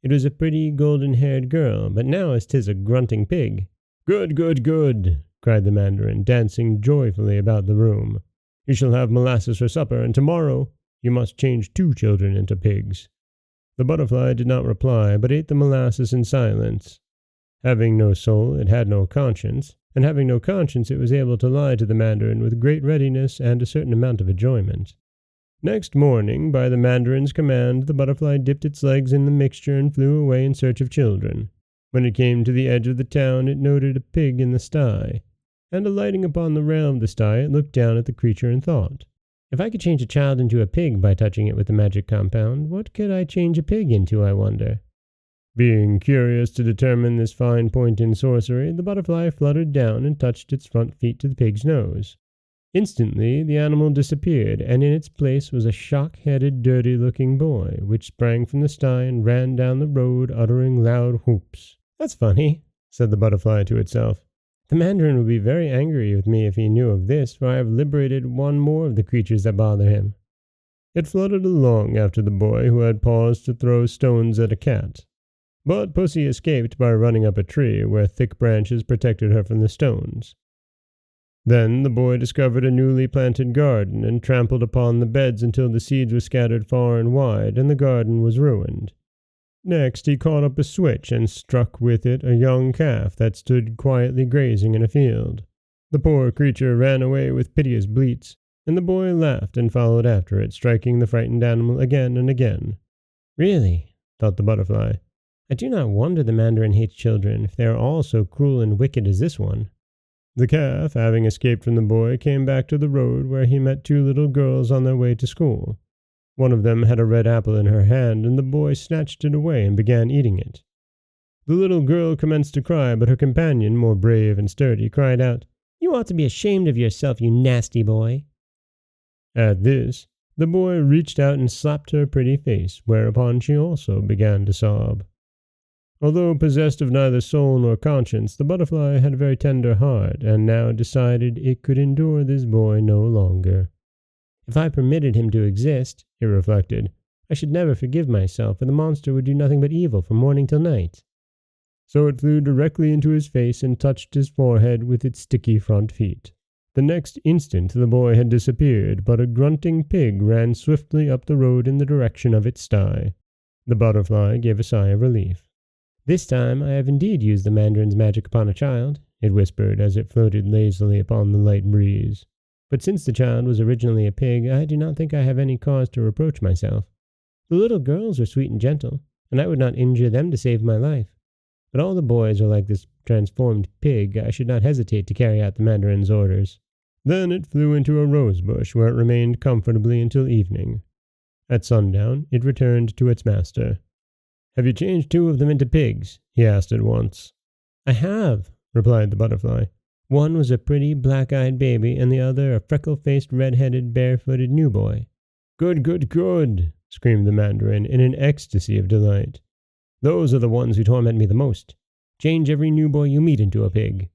"It was a pretty golden-haired girl, but now as 'tis a grunting pig." "Good, good, good," cried the mandarin, dancing joyfully about the room. "You shall have molasses for supper, and tomorrow you must change 2 children into pigs." The butterfly did not reply, but ate the molasses in silence. Having no soul, it had no conscience, and having no conscience, it was able to lie to the mandarin with great readiness and a certain amount of enjoyment. Next morning, by the mandarin's command, the butterfly dipped its legs in the mixture and flew away in search of children. When it came to the edge of the town, it noted a pig in the sty, and alighting upon the rail of the sty, it looked down at the creature and thought, If I could change a child into a pig by touching it with the magic compound, what could I change a pig into, I wonder? Being curious to determine this fine point in sorcery, the butterfly fluttered down and touched its front feet to the pig's nose. Instantly, the animal disappeared, and in its place was a shock-headed, dirty-looking boy, which sprang from the sty and ran down the road, uttering loud whoops. "That's funny," said the butterfly to itself. "The mandarin would be very angry with me if he knew of this, for I have liberated one more of the creatures that bother him." It fluttered along after the boy, who had paused to throw stones at a cat. But Pussy escaped by running up a tree, where thick branches protected her from the stones. Then the boy discovered a newly planted garden, and trampled upon the beds until the seeds were scattered far and wide, and the garden was ruined. Next he caught up a switch and struck with it a young calf that stood quietly grazing in a field. The poor creature ran away with piteous bleats, and the boy laughed and followed after it, striking the frightened animal again and again. "Really," thought the butterfly, "I do not wonder the mandarin hates children, if they are all so cruel and wicked as this one." The calf, having escaped from the boy, came back to the road, where he met two little girls on their way to school. One of them had a red apple in her hand, and the boy snatched it away and began eating it. The little girl commenced to cry, but her companion, more brave and sturdy, cried out, "You ought to be ashamed of yourself, you nasty boy." At this, the boy reached out and slapped her pretty face, whereupon she also began to sob. Although possessed of neither soul nor conscience, the butterfly had a very tender heart, and now decided it could endure this boy no longer. "If I permitted him to exist," it reflected, "I should never forgive myself, for the monster would do nothing but evil from morning till night." So it flew directly into his face and touched his forehead with its sticky front feet. The next instant the boy had disappeared, but a grunting pig ran swiftly up the road in the direction of its sty. The butterfly gave a sigh of relief. "This time I have indeed used the mandarin's magic upon a child," it whispered as it floated lazily upon the light breeze. "But since the child was originally a pig, I do not think I have any cause to reproach myself. The little girls are sweet and gentle, and I would not injure them to save my life. But all the boys are like this transformed pig. I should not hesitate to carry out the mandarin's orders." Then it flew into a rose bush, where it remained comfortably until evening. At sundown it returned to its master. "Have you changed two of them into pigs?" he asked at once. "I have," replied the butterfly. "One was a pretty black-eyed baby, and the other a freckle-faced, red-headed, barefooted new boy." "Good, good, good!" screamed the mandarin in an ecstasy of delight. "Those are the ones who torment me the most. Change every new boy you meet into a pig."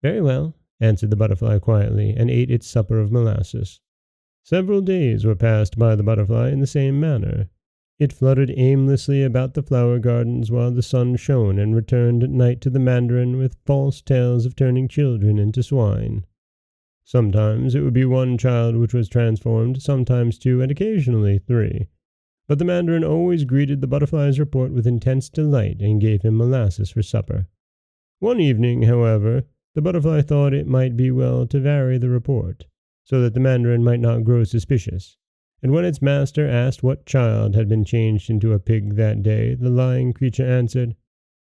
"Very well," answered the butterfly quietly, and ate its supper of molasses. Several days were passed by the butterfly in the same manner. It fluttered aimlessly about the flower gardens while the sun shone, and returned at night to the mandarin with false tales of turning children into swine. Sometimes it would be one child which was transformed, sometimes two, and occasionally three. But the mandarin always greeted the butterfly's report with intense delight, and gave him molasses for supper. One evening, however, the butterfly thought it might be well to vary the report, so that the mandarin might not grow suspicious. And when its master asked what child had been changed into a pig that day, the lying creature answered,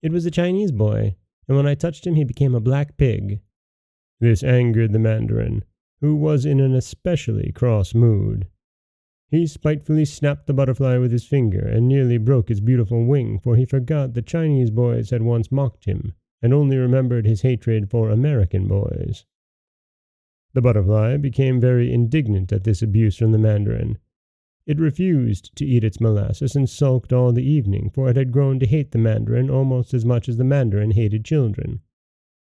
"It was a Chinese boy, and when I touched him he became a black pig." This angered the mandarin, who was in an especially cross mood. He spitefully snapped the butterfly with his finger, and nearly broke its beautiful wing, for he forgot the Chinese boys had once mocked him, and only remembered his hatred for American boys. The butterfly became very indignant at this abuse from the mandarin. It refused to eat its molasses and sulked all the evening, for it had grown to hate the mandarin almost as much as the mandarin hated children.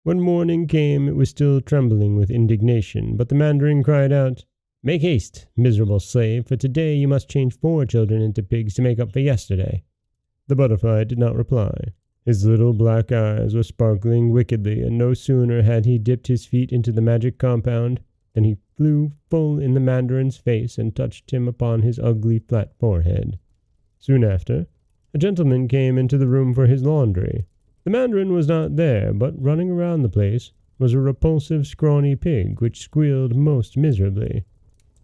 When morning came, it was still trembling with indignation, but the mandarin cried out, "Make haste, miserable slave, for today you must change 4 children into pigs to make up for yesterday." The butterfly did not reply. His little black eyes were sparkling wickedly, and no sooner had he dipped his feet into the magic compound than he flew full in the mandarin's face and touched him upon his ugly flat forehead. Soon after, a gentleman came into the room for his laundry. The mandarin was not there, but running around the place was a repulsive scrawny pig which squealed most miserably.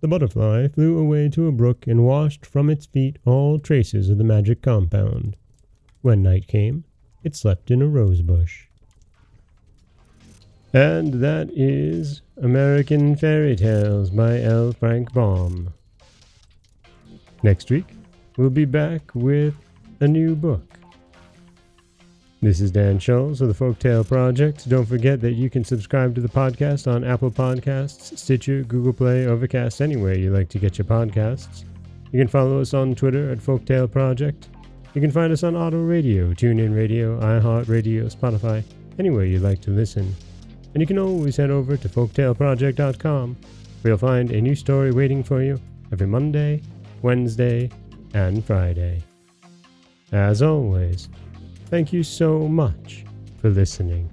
The butterfly flew away to a brook and washed from its feet all traces of the magic compound. When night came, it slept in a rose bush. And that is American Fairytales by L. Frank Baum. Next week, we'll be back with a new book. This is Dan Scholes of the Folktale Project. Don't forget that you can subscribe to the podcast on Apple Podcasts, Stitcher, Google Play, Overcast, anywhere you like to get your podcasts. You can follow us on Twitter at Folktale Project. You can find us on Auto Radio, TuneIn Radio, iHeartRadio, Spotify, anywhere you like to listen. And you can always head over to folktaleproject.com, where you'll find a new story waiting for you every Monday, Wednesday, and Friday. As always, thank you so much for listening.